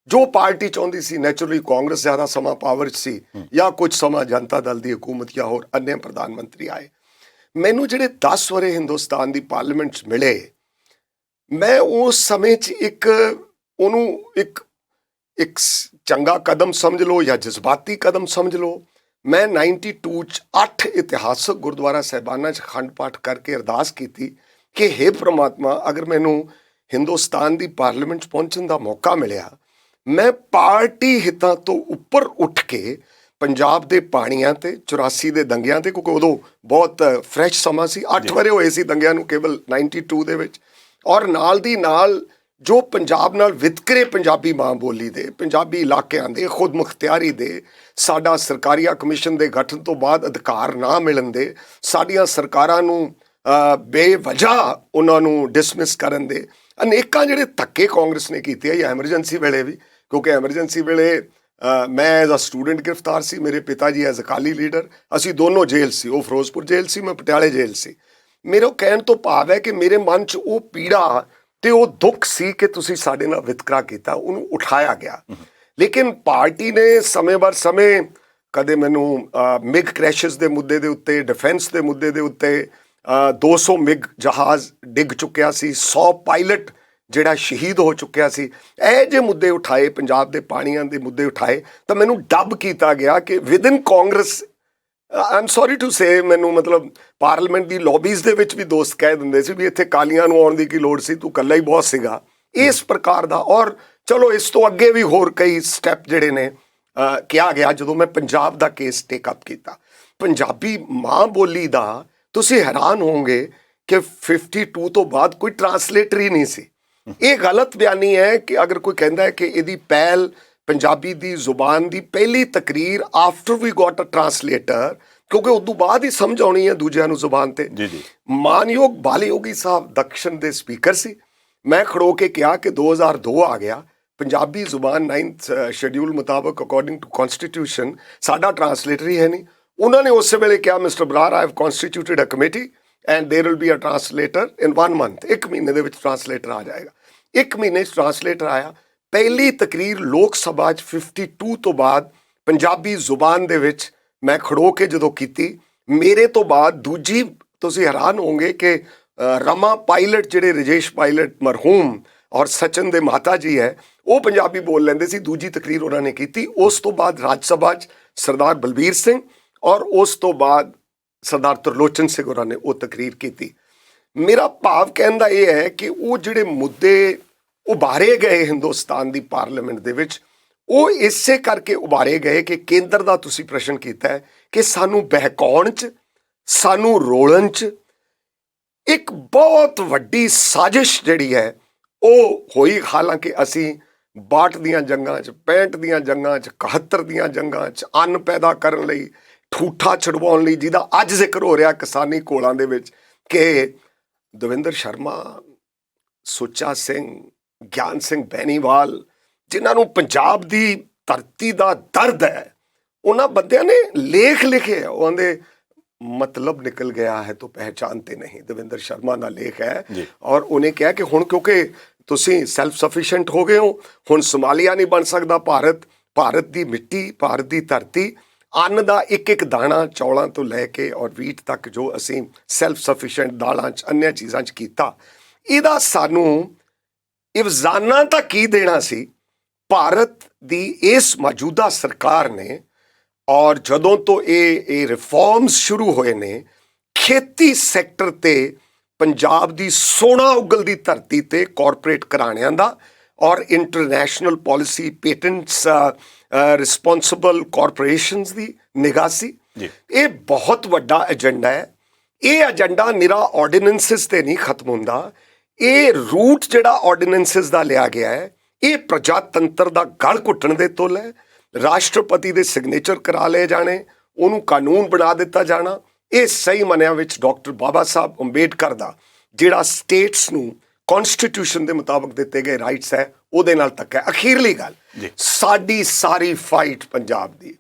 ਜੋ ਪਾਰਟੀ ਚਾਹੁੰਦੀ ਸੀ, ਨੈਚੁਰਲੀ ਕਾਂਗਰਸ ਜ਼ਿਆਦਾ ਸਮਾਂ ਪਾਵਰ 'ਚ ਸੀ, ਜਾਂ ਕੁਝ ਸਮਾਂ ਜਨਤਾ ਦਲ ਦੀ ਹਕੂਮਤ ਜਾਂ ਹੋਰ ਅੰਨੇ ਪ੍ਰਧਾਨ ਮੰਤਰੀ ਆਏ। ਮੈਨੂੰ ਜਿਹੜੇ 10 ਵਰੇ ਹਿੰਦੁਸਤਾਨ ਦੀ ਪਾਰਲੀਮੈਂਟ 'ਚ ਮਿਲੇ, ਮੈਂ ਉਸ ਸਮੇਂ 'ਚ ਉਹਨੂੰ ਇੱਕ ਚੰਗਾ ਕਦਮ ਸਮਝ ਲਓ ਜਾਂ ਜਜ਼ਬਾਤੀ ਕਦਮ ਸਮਝ ਲਓ। ਮੈਂ 92 'ਚ 8 ਇਤਿਹਾਸਕ ਗੁਰਦੁਆਰਾ ਸਾਹਿਬਾਨਾਂ 'ਚ ਅਖੰਡ ਪਾਠ ਕਰਕੇ ਅਰਦਾਸ ਕੀਤੀ ਕਿ ਹੇ ਪ੍ਰਮਾਤਮਾ, ਅਗਰ ਮੈਨੂੰ ਹਿੰਦੁਸਤਾਨ ਦੀ ਪਾਰਲੀਮੈਂਟ 'ਚ ਪਹੁੰਚਣ ਦਾ ਮੌਕਾ ਮਿਲਿਆ, ਮੈਂ ਪਾਰਟੀ ਹਿੱਤਾਂ ਤੋਂ ਉੱਪਰ ਉੱਠ ਕੇ ਪੰਜਾਬ ਦੇ ਪਾਣੀਆਂ ਤੇ 84 ਦੇ ਦੰਗਿਆਂ ਤੇ, ਕਿਉਂਕਿ ਉਦੋਂ ਬਹੁਤ ਫਰੈਸ਼ ਸਮਾਂ ਸੀ, 8 ਵਰੇ ਹੋਏ ਸੀ ਦੰਗਿਆਂ ਨੂੰ ਕੇਵਲ 92 ਦੇ ਵਿੱਚ। ਔਰ ਨਾਲ ਦੀ ਨਾਲ ਜੋ ਪੰਜਾਬ ਨਾਲ ਵਿਤਕਰੇ ਪੰਜਾਬੀ ਮਾਂ ਬੋਲੀ ਦੇ, ਪੰਜਾਬੀ ਇਲਾਕਿਆਂ ਦੇ, ਖੁਦ ਮੁਖਤਿਆਰੀ ਦੇ, ਸਾਡਾ ਸਰਕਾਰੀਆ ਕਮਿਸ਼ਨ ਦੇ ਗਠਨ ਤੋਂ ਬਾਅਦ ਅਧਿਕਾਰ ਨਾ ਮਿਲਣ ਦੇ, ਸਾਡੀਆਂ ਸਰਕਾਰਾਂ ਨੂੰ ਬੇਵਜ੍ਹਾ ਉਹਨਾਂ ਨੂੰ ਡਿਸਮਿਸ ਕਰਨ ਦੇ ਅਨੇਕਾਂ ਜਿਹੜੇ ਧੱਕੇ ਕਾਂਗਰਸ ਨੇ ਕੀਤੇ ਆ, ਐਮਰਜੈਂਸੀ ਵੇਲੇ ਵੀ, ਕਿਉਂਕਿ ਐਮਰਜੈਂਸੀ ਵੇਲੇ ਮੈਂ ਐਜ਼ ਅ ਸਟੂਡੈਂਟ ਗ੍ਰਿਫਤਾਰ ਸੀ, ਮੇਰੇ ਪਿਤਾ ਜੀ ਐਜ਼ ਅਕਾਲੀ ਲੀਡਰ, ਅਸੀਂ ਦੋਨੋਂ ਜੇਲ੍ਹ ਸੀ, ਉਹ ਫਿਰੋਜ਼ਪੁਰ ਜੇਲ੍ਹ ਸੀ, ਮੈਂ ਪਟਿਆਲੇ ਜੇਲ੍ਹ ਸੀ। ਮੇਰੇ ਕਹਿਣ ਤੋਂ ਭਾਵ ਹੈ ਕਿ ਮੇਰੇ ਮਨ 'ਚ ਉਹ ਪੀੜਾ ਤੇ ਉਹ ਦੁੱਖ ਸੀ ਕਿ ਤੁਸੀਂ ਸਾਡੇ ਨਾਲ ਵਿਤਕਰਾ ਕੀਤਾ, ਉਹਨੂੰ ਉਠਾਇਆ ਗਿਆ। ਲੇਕਿਨ ਪਾਰਟੀ ਨੇ ਸਮੇਂ ਬਰ ਸਮੇਂ ਕਦੇ ਮੈਨੂੰ ਮਿਗ ਕ੍ਰੈਸ਼ਸ ਦੇ ਮੁੱਦੇ ਦੇ ਉੱਤੇ, ਡਿਫੈਂਸ ਦੇ ਮੁੱਦੇ ਦੇ ਉੱਤੇ, 200 ਮਿਗ ਜਹਾਜ਼ ਡਿੱਗ ਚੁੱਕਿਆ ਸੀ, 100 ਪਾਇਲਟ ਜਿਹੜਾ ਸ਼ਹੀਦ ਹੋ ਚੁੱਕਿਆ ਸੀ, ਇਹ ਜੇ ਮੁੱਦੇ ਉਠਾਏ, ਪੰਜਾਬ ਦੇ ਪਾਣੀਆਂ ਦੇ ਮੁੱਦੇ ਉਠਾਏ, ਤਾਂ ਮੈਨੂੰ ਡੱਬ ਕੀਤਾ ਗਿਆ ਕਿ within Congress, I am sorry to say, ਮੈਨੂੰ ਮਤਲਬ ਪਾਰਲੀਮੈਂਟ ਦੀ ਲੌਬੀਜ਼ ਦੇ ਵਿੱਚ ਵੀ ਦੋਸਤ ਕਹਿ ਦਿੰਦੇ ਸੀ ਵੀ ਇੱਥੇ ਕਾਲੀਆਂ ਨੂੰ ਆਉਣ ਦੀ ਕੀ ਲੋੜ ਸੀ, ਤੂੰ ਇਕੱਲਾ ਹੀ ਬਹੁਤ ਸੀਗਾ, ਇਸ ਪ੍ਰਕਾਰ ਦਾ। ਔਰ ਚਲੋ ਇਸ ਤੋਂ ਅੱਗੇ ਵੀ ਹੋਰ ਕਈ ਸਟੈਪ ਜਿਹੜੇ ਨੇ ਕਿਹਾ ਗਿਆ ਜਦੋਂ ਮੈਂ ਪੰਜਾਬ ਦਾ ਕੇਸ ਟੇਕ ਅਪ ਕੀਤਾ। ਪੰਜਾਬੀ ਮਾਂ ਬੋਲੀ ਦਾ ਤੁਸੀਂ ਹੈਰਾਨ ਹੋਵੋਗੇ ਕਿ 52 ਤੋਂ ਬਾਅਦ ਕੋਈ ਟਰਾਂਸਲੇਟਰ ਹੀ ਨਹੀਂ ਸੀ। ਇਹ ਗਲਤ ਬਿਆਨੀ ਹੈ ਕਿ ਅਗਰ ਕੋਈ ਕਹਿੰਦਾ ਹੈ ਕਿ ਇਹਦੀ ਪਹਿਲ ਪੰਜਾਬੀ ਦੀ ਜ਼ੁਬਾਨ ਦੀ ਪਹਿਲੀ ਤਕਰੀਰ ਆਫਟਰ ਵੀ ਗੋਟ ਅ ਟਰਾਂਸਲੇਟਰ, ਕਿਉਂਕਿ ਉਦੋਂ ਬਾਅਦ ਹੀ ਸਮਝ ਆਉਣੀ ਹੈ ਦੂਜਿਆਂ ਨੂੰ ਜ਼ੁਬਾਨ ਤੇ। ਮਾਨਯੋਗ ਬਾਲਯੋਗੀ ਸਾਹਿਬ ਦਕਸ਼ਨ ਦੇ ਸਪੀਕਰ ਸੀ। ਮੈਂ ਖੜੋ ਕੇ ਕਿਹਾ ਕਿ 2002 ਆ ਗਿਆ, ਪੰਜਾਬੀ ਜ਼ੁਬਾਨ 9th ਸ਼ੈਡਿਊਲ ਮੁਤਾਬਕ ਅਕੋਰਡਿੰਗ ਟੂ ਕਨਸਟੀਟਿਊਸ਼ਨ ਸਾਡਾ ਟਰਾਂਸਲੇਟਰ ਹੀ ਹੈ ਨਹੀਂ। ਉਹਨਾਂ ਨੇ ਉਸੇ ਵੇਲੇ ਕਿਹਾ, mister Brar, I have constituted a committee and there will be a translator in 1 month, 1 ਮਹੀਨੇ ਦੇ ਵਿੱਚ ਟਰਾਂਸਲੇਟਰ ਆ ਜਾਏਗਾ। 1 ਮਹੀਨੇ 'ਚ ਟਰਾਂਸਲੇਟਰ ਆਇਆ। ਪਹਿਲੀ ਤਕਰੀਰ ਲੋਕ ਸਭਾ 'ਚ 52 ਤੋਂ ਬਾਅਦ ਪੰਜਾਬੀ ਜ਼ੁਬਾਨ ਦੇ ਵਿੱਚ ਮੈਂ ਖੜੋ ਕੇ ਜਦੋਂ ਕੀਤੀ, ਮੇਰੇ ਤੋਂ ਬਾਅਦ ਦੂਜੀ, ਤੁਸੀਂ ਹੈਰਾਨ ਹੋਵੋਗੇ ਕਿ ਰਮਾ ਪਾਇਲਟ ਜਿਹੜੇ ਰਜੇਸ਼ ਪਾਇਲਟ ਮਰਹੂਮ ਔਰ ਸਚਨ ਦੇ ਮਾਤਾ ਜੀ ਹੈ, ਉਹ ਪੰਜਾਬੀ ਬੋਲ ਲੈਂਦੇ ਸੀ, ਦੂਜੀ ਤਕਰੀਰ ਉਹਨਾਂ ਨੇ ਕੀਤੀ। ਉਸ ਤੋਂ ਬਾਅਦ ਰਾਜ ਸਭਾ 'ਚ ਸਰਦਾਰ ਬਲਬੀਰ ਸਿੰਘ ਔਰ ਉਸ ਤੋਂ ਬਾਅਦ ਸਰਦਾਰ ਤਰਲੋਚਨ ਸਿੰਘ ਹੋਰਾਂ ਨੇ ਉਹ ਤਕਰੀਰ ਕੀਤੀ। ਮੇਰਾ ਭਾਵ ਕਹਿਣ ਦਾ ਇਹ ਹੈ ਕਿ ਉਹ ਜਿਹੜੇ ਮੁੱਦੇ ਉਭਾਰੇ ਗਏ ਹਿੰਦੁਸਤਾਨ ਦੀ ਪਾਰਲੀਮੈਂਟ ਦੇ ਵਿੱਚ, ਉਹ ਇਸੇ ਕਰਕੇ ਉਭਾਰੇ ਗਏ ਕਿ ਕੇਂਦਰ ਦਾ ਤੁਸੀਂ ਪ੍ਰਸ਼ਨ ਕੀਤਾ ਹੈ ਕਿ ਸਾਨੂੰ ਬਹਿਕਾਉਣ 'ਚ, ਸਾਨੂੰ ਰੋਲਣ 'ਚ ਇੱਕ ਬਹੁਤ ਵੱਡੀ ਸਾਜ਼ਿਸ਼ ਜਿਹੜੀ ਹੈ ਉਹ ਹੋਈ। ਹਾਲਾਂਕਿ ਅਸੀਂ 62 ਦੀਆਂ ਜੰਗਾਂ 'ਚ, 65 ਦੀਆਂ ਜੰਗਾਂ 'ਚ, 71 ਦੀਆਂ ਜੰਗਾਂ 'ਚ, ਅੰਨ ਪੈਦਾ ਕਰਨ ਲਈ, ਠੂਠਾ ਛੁਡਵਾਉਣ ਲਈ, ਜਿਹਦਾ ਅੱਜ ਜ਼ਿਕਰ ਹੋ ਰਿਹਾ ਕਿਸਾਨੀ ਘੋਲਾਂ ਦੇ ਵਿੱਚ, ਕਿ ਦਵਿੰਦਰ ਸ਼ਰਮਾ, ਸੁੱਚਾ ਸਿੰਘ, ਗਿਆਨ ਸਿੰਘ ਬੈਨੀਵਾਲ, ਜਿਨ੍ਹਾਂ ਨੂੰ ਪੰਜਾਬ ਦੀ ਧਰਤੀ ਦਾ ਦਰਦ ਹੈ, ਉਹਨਾਂ ਬੰਦਿਆਂ ਨੇ ਲੇਖ ਲਿਖੇ। ਉਹ ਆਂਦੇ ਮਤਲਬ ਨਿਕਲ ਗਿਆ ਹੈ ਤਾਂ ਪਹਿਚਾਨਤੇ ਨਹੀਂ, ਦਵਿੰਦਰ ਸ਼ਰਮਾ ਦਾ ਲੇਖ ਹੈ। ਔਰ ਉਹਨੇ ਕਿਹਾ ਕਿ ਹੁਣ ਕਿਉਂਕਿ ਤੁਸੀਂ ਸੈਲਫ ਸਫੀਸ਼ੀਐਂਟ ਹੋ ਗਏ ਹੋ, ਹੁਣ ਸੋਮਾਲੀਆ ਨਹੀਂ ਬਣ ਸਕਦਾ ਭਾਰਤ। ਭਾਰਤ ਦੀ ਮਿੱਟੀ, ਭਾਰਤ ਦੀ ਧਰਤੀ, ਅੰਨ ਦਾ ਇੱਕ ਇੱਕ ਦਾਣਾ, ਚੌਲਾਂ ਤੋਂ ਲੈ ਕੇ ਔਰ ਵੀਟ ਤੱਕ, ਜੋ ਅਸੀਂ ਸੈਲਫ ਸਫੀਸ਼ੀਐਂਟ ਦਾਲਾਂ 'ਚ, अन्य ਚੀਜ਼ਾਂ 'ਚ ਕੀਤਾ, ਇਹਦਾ ਸਾਨੂੰ ਇਵਜ਼ਾਨਾ ਤਾਂ ਕੀ ਦੇਣਾ ਸੀ। ਭਾਰਤ ਦੀ ਇਸ ਮੌਜੂਦਾ ਸਰਕਾਰ ਨੇ, ਔਰ ਜਦੋਂ ਤੋਂ ਇਹ ਰਿਫਾਰਮਸ ਸ਼ੁਰੂ ਹੋਏ ਨੇ, ਖੇਤੀ ਸੈਕਟਰ ਤੇ ਪੰਜਾਬ ਦੀ ਸੋਨਾ ਉਗਲਦੀ ਧਰਤੀ ਤੇ ਕਾਰਪੋਰੇਟ ਘਰਾਣਿਆਂ ਦਾ ਔਰ international policy, patents, responsible corporations ਦੀ ਨਿਗਾਹ ਸੀ। ਇਹ ਬਹੁਤ ਵੱਡਾ ਏਜੰਡਾ ਹੈ। ਇਹ ਏਜੰਡਾ ਨਿਰਾ ਆਰਡੀਨੈਂਸਿਸ ਤੇ ਨਹੀਂ ਖਤਮ ਹੁੰਦਾ। ਇਹ ਰੂਟ ਜਿਹੜਾ ਆਰਡੀਨੈਂਸਿਸ ਦਾ ਲਿਆ ਗਿਆ ਹੈ, ਇਹ ਪ੍ਰਜਾਤੰਤਰ ਦਾ ਗਲ ਘੁੱਟਣ ਦੇ ਤੁੱਲ ਹੈ। ਰਾਸ਼ਟਰਪਤੀ ਦੇ ਸਿਗਨੇਚਰ ਕਰਾ ਲਏ ਜਾਣੇ, ਉਹਨੂੰ ਕਾਨੂੰਨ ਬਣਾ ਦਿੱਤਾ ਜਾਣਾ, ਇਹ ਸਹੀ ਮੰਨਿਆਂ ਵਿੱਚ ਡਾਕਟਰ ਬਾਬਾ ਸਾਹਿਬ ਅੰਬੇਡਕਰ ਦਾ ਜਿਹੜਾ ਸਟੇਟਸ ਨੂੰ ਕਨਸਟੀਟਿਊਸ਼ਨ ਦੇ ਮੁਤਾਬਕ ਦਿੱਤੇ ਗਏ ਰਾਈਟਸ ਹੈ, ਉਹਦੇ ਨਾਲ ਧੱਕਾ ਹੈ। ਅਖੀਰਲੀ ਗੱਲ, ਸਾਡੀ ਸਾਰੀ ਫਾਈਟ ਪੰਜਾਬ ਦੀ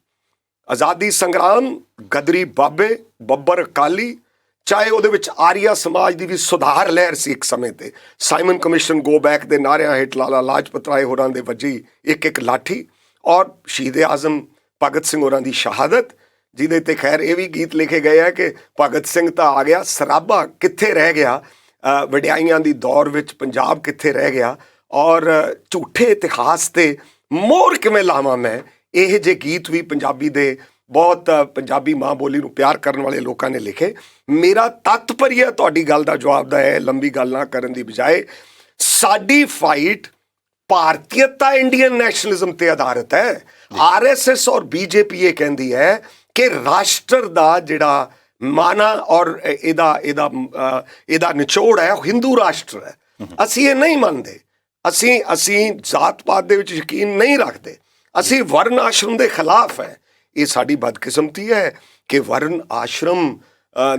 ਆਜ਼ਾਦੀ ਸੰਗਰਾਮ, ਗਦਰੀ ਬਾਬੇ, ਬੱਬਰ ਅਕਾਲੀ, ਚਾਹੇ ਉਹਦੇ ਵਿੱਚ ਆਰੀਆ ਸਮਾਜ ਦੀ ਵੀ ਸੁਧਾਰ ਲਹਿਰ ਸੀ ਇੱਕ ਸਮੇਂ ਤੇ, ਸਾਈਮਨ ਕਮਿਸ਼ਨ, ਗੋ ਬੈਕ ਦੇ ਨਾਰਿਆਂ ਹੇਠ ਲਾਲਾ ਲਾਜਪਤ ਰਾਏ ਹੋਰਾਂ ਦੇ ਵੱਜੀ ਇੱਕ ਇੱਕ ਲਾਠੀ, ਔਰ ਸ਼ਹੀਦ ਆਜ਼ਮ ਭਗਤ ਸਿੰਘ ਹੋਰਾਂ ਦੀ ਸ਼ਹਾਦਤ, ਜਿਹਦੇ ਤੇ ਖੈਰ ਇਹ ਵੀ ਗੀਤ ਲਿਖੇ ਗਏ ਹੈ ਕਿ ਭਗਤ ਸਿੰਘ ਤਾਂ ਆ ਗਿਆ, ਸਰਾਭਾ ਕਿੱਥੇ ਰਹਿ ਗਿਆ, ਵਡਿਆਈਆਂ ਦੀ ਦੌਰ ਵਿੱਚ ਪੰਜਾਬ ਕਿੱਥੇ ਰਹਿ ਗਿਆ, ਔਰ ਝੂਠੇ ਇਤਿਹਾਸ ਤੇ ਮੋਹਰ ਕਿਵੇਂ ਲਾਵਾਂ ਮੈਂ, ਇਹ ਜਿਹੇ ਗੀਤ ਵੀ ਪੰਜਾਬੀ ਦੇ ਬਹੁਤ ਪੰਜਾਬੀ ਮਾਂ ਬੋਲੀ ਨੂੰ ਪਿਆਰ ਕਰਨ ਵਾਲੇ ਲੋਕਾਂ ਨੇ ਲਿਖੇ। ਮੇਰਾ ਤਤਪਰਯ ਤੁਹਾਡੀ ਗੱਲ ਦਾ ਜਵਾਬ ਦਾ ਹੈ, ਲੰਬੀ ਗੱਲ ਨਾ ਕਰਨ ਦੀ ਬਜਾਏ, ਸਾਡੀ ਫਾਈਟ ਭਾਰਤੀਅਤਾ, ਇੰਡੀਅਨ ਨੈਸ਼ਨਲਿਜ਼ਮ ਤੇ ਆਧਾਰਿਤ ਹੈ। ਆਰਐਸਐਸ ਔਰ ਬੀਜੇਪੀ ਇਹ ਕਹਿੰਦੀ ਹੈ ਕਿ ਰਾਸ਼ਟਰ ਦਾ ਜਿਹੜਾ ਮਾਨਾ ਔਰ ਇਹਦਾ ਨਿਚੋੜ ਹੈ ਉਹ ਹਿੰਦੂ ਰਾਸ਼ਟਰ ਹੈ। ਅਸੀਂ ਇਹ ਨਹੀਂ ਮੰਨਦੇ। ਅਸੀਂ ਜਾਤ ਪਾਤ ਦੇ ਵਿੱਚ ਯਕੀਨ ਨਹੀਂ ਰੱਖਦੇ। ਅਸੀਂ ਵਰਨ ਆਸ਼ਰਮ ਦੇ ਖਿਲਾਫ ਹੈ। ਇਹ ਸਾਡੀ ਬਦਕਿਸਮਤੀ ਹੈ ਕਿ ਵਰਨ ਆਸ਼ਰਮ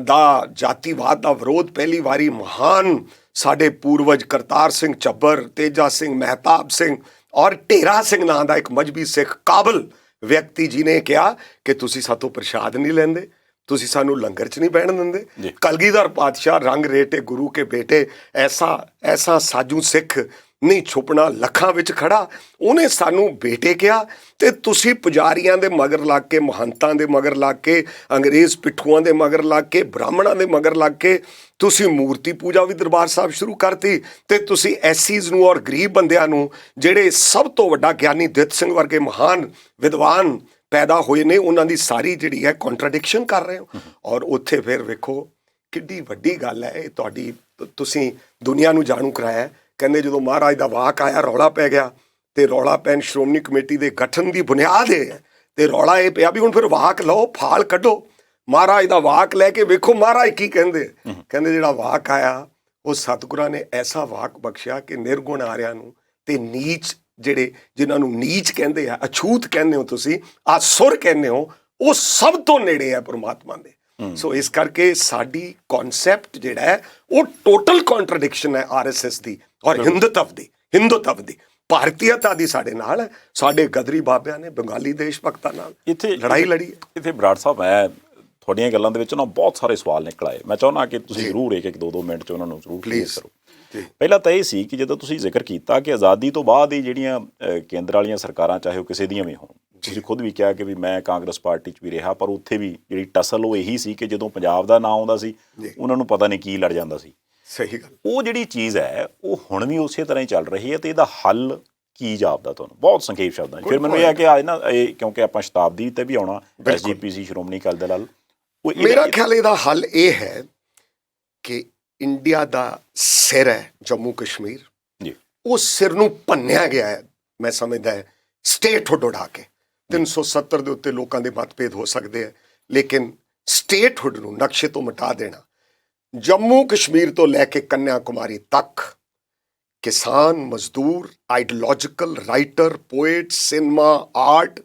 ਦਾ ਜਾਤੀਵਾਦ ਦਾ ਵਿਰੋਧ ਪਹਿਲੀ ਵਾਰੀ ਮਹਾਨ ਸਾਡੇ ਪੂਰਵਜ ਕਰਤਾਰ ਸਿੰਘ ਚੱਬਰ, ਤੇਜਾ ਸਿੰਘ, ਮਹਿਤਾਬ ਸਿੰਘ ਔਰ ਢੇਰਾ ਸਿੰਘ ਨਾਂ ਦਾ ਇੱਕ ਮਜ਼੍ਹਬੀ ਸਿੱਖ ਕਾਬਲ ਵਿਅਕਤੀ ਜੀ ਨੇ ਕਿਹਾ ਕਿ ਤੁਸੀਂ ਸਾਤੋਂ ਪ੍ਰਸ਼ਾਦ ਨਹੀਂ ਲੈਂਦੇ, ਤੁਸੀਂ ਸਾਨੂੰ ਲੰਗਰ 'ਚ ਨਹੀਂ ਬਹਿਣ ਦਿੰਦੇ। ਕਲਗੀਧਰ ਪਾਤਸ਼ਾਹ ਰੰਗ ਰੇਟੇ ਗੁਰੂ ਕੇ ਬੇਟੇ ਐਸਾ ਸਾਜੂ ਸਿੱਖ ਨਹੀਂ ਛੁਪਣਾ ਲੱਖਾਂ ਵਿੱਚ ਖੜਾ, ਉਹਨੇ ਸਾਨੂੰ ਬੇਟੇ ਕਿਹਾ ਤੇ ਤੁਸੀਂ ਪੁਜਾਰੀਆਂ ਦੇ ਮਗਰ ਲੱਗ ਕੇ, ਮਹੰਤਾਂ ਦੇ ਮਗਰ ਲੱਗ ਕੇ, ਅੰਗਰੇਜ਼ ਪਿੱਠੂਆਂ ਦੇ ਮਗਰ ਲੱਗ ਕੇ, ਬ੍ਰਾਹਮਣਾਂ ਦੇ ਮਗਰ ਲੱਗ ਕੇ ਤੁਸੀਂ ਮੂਰਤੀ ਪੂਜਾ ਵੀ ਦਰਬਾਰ ਸਾਹਿਬ ਸ਼ੁਰੂ ਕਰਤੀ ਤੇ ਤੁਸੀਂ ਐਸੀਜ਼ ਨੂੰ ਔਰ ਗਰੀਬ ਬੰਦਿਆਂ ਨੂੰ, ਜਿਹੜੇ ਸਭ ਤੋਂ ਵੱਡਾ ਗਿਆਨੀ ਦਿੱਤ ਸਿੰਘ ਵਰਗੇ ਮਹਾਨ ਵਿਦਵਾਨ ਪੈਦਾ ਹੋਏ ਨੇ, ਉਹਨਾਂ ਦੀ ਸਾਰੀ ਜਿਹੜੀ ਹੈ ਕੰਟਰਾਡਿਕਸ਼ਨ ਕਰ ਰਹੇ ਹੋ। ਔਰ ਉੱਥੇ ਫਿਰ ਵੇਖੋ ਕਿੱਡੀ ਵੱਡੀ ਗੱਲ ਹੈ ਇਹ ਤੁਹਾਡੀ, ਤੁਸੀਂ ਦੁਨੀਆ ਨੂੰ ਜਾਣੂ ਕਰਾਇਆ। ਕਹਿੰਦੇ ਜਦੋਂ ਮਹਾਰਾਜ ਦਾ ਵਾਕ ਆਇਆ ਰੌਲਾ ਪੈ ਗਿਆ ਤੇ ਰੌਲਾ ਪੈਣ ਸ਼੍ਰੋਮਣੀ ਕਮੇਟੀ ਦੇ ਗਠਨ ਦੀ ਬੁਨਿਆਦ ਇਹ ਹੈ ਤੇ ਰੌਲਾ ਇਹ ਪਿਆ ਵੀ ਹੁਣ ਫਿਰ ਵਾਕ ਲਓ, ਫਾਲ ਕੱਢੋ, ਮਹਾਰਾਜ ਦਾ ਵਾਕ ਲੈ ਕੇ ਵੇਖੋ ਮਹਾਰਾਜ ਕੀ ਕਹਿੰਦੇ। ਕਹਿੰਦੇ ਜਿਹੜਾ ਵਾਕ ਆਇਆ ਉਹ ਸਤਿਗੁਰਾਂ ਨੇ ਐਸਾ ਵਾਕ ਬਖਸ਼ਿਆ ਕਿ ਨਿਰਗੁਣ ਆਰਿਆਂ ਨੂੰ ਤੇ ਨੀਚ, ਜਿਹੜੇ ਜਿਨ੍ਹਾਂ ਨੂੰ ਨੀਚ ਕਹਿੰਦੇ ਆ, ਅਛੂਤ ਕਹਿੰਦੇ ਹੋ ਤੁਸੀਂ, ਆਸੁਰ ਕਹਿੰਦੇ ਹੋ, ਉਹ ਸਭ ਤੋਂ ਨੇੜੇ ਹੈ ਪਰਮਾਤਮਾ ਦੇ। ਸੋ ਇਸ ਕਰਕੇ ਸਾਡੀ ਕਨਸੈਪਟ ਜਿਹੜਾ ਹੈ ਉਹ ਟੋਟਲ ਕੰਟਰਡਿਕਸ਼ਨ ਹੈ ਆਰਐਸਐਸ ਦੀ ਔਰ ਹਿੰਦੂਤਵ ਦੀ ਭਾਰਤੀਅਤਾ ਦੀ ਸਾਡੇ ਨਾਲ ਹੈ। ਸਾਡੇ ਗਦਰੀ ਬਾਬਿਆਂ ਨੇ ਬੰਗਾਲੀ ਦੇਸ਼ ਭਗਤਾਂ ਨਾਲ ਇੱਥੇ ਲੜਾਈ ਲੜੀ। ਇੱਥੇ ਬਰਾੜ ਸਾਹਿਬ, ਮੈਂ ਤੁਹਾਡੀਆਂ ਗੱਲਾਂ ਦੇ ਵਿੱਚ ਨਾ ਬਹੁਤ ਸਾਰੇ ਸਵਾਲ ਨਿਕਲ ਆਏ। ਮੈਂ ਚਾਹੁੰਦਾ ਕਿ ਤੁਸੀਂ ਜ਼ਰੂਰ ਇੱਕ 2 ਮਿੰਟ 'ਚ ਉਹਨਾਂ ਨੂੰ ਜ਼ਰੂਰ ਕਲੀਅਰ ਕਰੋ। ਪਹਿਲਾਂ ਤਾਂ ਇਹ ਸੀ ਕਿ ਜਦੋਂ ਤੁਸੀਂ ਜ਼ਿਕਰ ਕੀਤਾ ਕਿ ਆਜ਼ਾਦੀ ਤੋਂ ਬਾਅਦ ਹੀ ਜਿਹੜੀਆਂ ਕੇਂਦਰ ਵਾਲੀਆਂ ਸਰਕਾਰਾਂ, ਚਾਹੇ ਉਹ ਕਿਸੇ ਦੀਆਂ ਵੀ ਹੋਣ, ਤੁਸੀਂ ਖੁਦ ਵੀ ਕਿਹਾ ਕਿ ਵੀ ਮੈਂ ਕਾਂਗਰਸ ਪਾਰਟੀ 'ਚ ਵੀ ਰਿਹਾ, ਪਰ ਉੱਥੇ ਵੀ ਜਿਹੜੀ ਟਸਲ ਉਹ ਇਹੀ ਸੀ ਕਿ ਜਦੋਂ ਪੰਜਾਬ ਦਾ ਨਾਂ ਆਉਂਦਾ ਸੀ ਉਹਨਾਂ ਨੂੰ ਪਤਾ ਨਹੀਂ ਕੀ ਲੜ ਜਾਂਦਾ ਸੀ। ਸਹੀ ਗੱਲ। ਉਹ ਜਿਹੜੀ ਚੀਜ਼ ਹੈ ਉਹ ਹੁਣ ਵੀ ਉਸੇ ਤਰ੍ਹਾਂ ਹੀ ਚੱਲ ਰਹੀ ਹੈ ਤੇ ਇਹਦਾ ਹੱਲ ਕੀ ਜਾਪਦਾ ਤੁਹਾਨੂੰ? ਬਹੁਤ ਸੰਖੇਪ ਸ਼ਬਦਾਂ 'ਚ। ਫਿਰ ਮੈਨੂੰ ਇਹ ਆ ਕਿ ਅੱਜ ਨਾ ਇਹ ਕਿਉਂਕਿ ਆਪਾਂ ਸ਼ਤਾਬਦੀ ਤੇ ਵੀ ਆਉਣਾ, SGPC ਸ਼੍ਰੋਮਣੀ ਅਕਾਲੀ ਦਲ, ਮੇਰਾ ਖਿਆਲ ਇਹਦਾ ਹੱਲ ਇਹ ਹੈ ਕਿ ਇੰਡੀਆ ਦਾ ਸਿਰ ਹੈ ਜੰਮੂ ਕਸ਼ਮੀਰ ਜੀ, ਉਹ ਸਿਰ ਨੂੰ ਭੰਨਿਆ ਗਿਆ ਹੈ। ਮੈਂ ਸਮਝਦਾ ਹੈ ਸਟੇਟਹੁੱਡ ਉਡਾ ਕੇ 370 ਦੇ ਉੱਤੇ ਲੋਕਾਂ ਦੇ ਮਤਭੇਦ ਹੋ ਸਕਦੇ ਹੈ, ਲੇਕਿਨ ਸਟੇਟਹੁੱਡ ਨੂੰ ਨਕਸ਼ੇ ਤੋਂ ਮਿਟਾ ਦੇਣਾ। ਜੰਮੂ ਕਸ਼ਮੀਰ ਤੋਂ ਲੈ ਕੇ ਕੰਨਿਆ ਕੁਮਾਰੀ ਤੱਕ ਕਿਸਾਨ, ਮਜ਼ਦੂਰ, ideological, writer, poet, cinema, art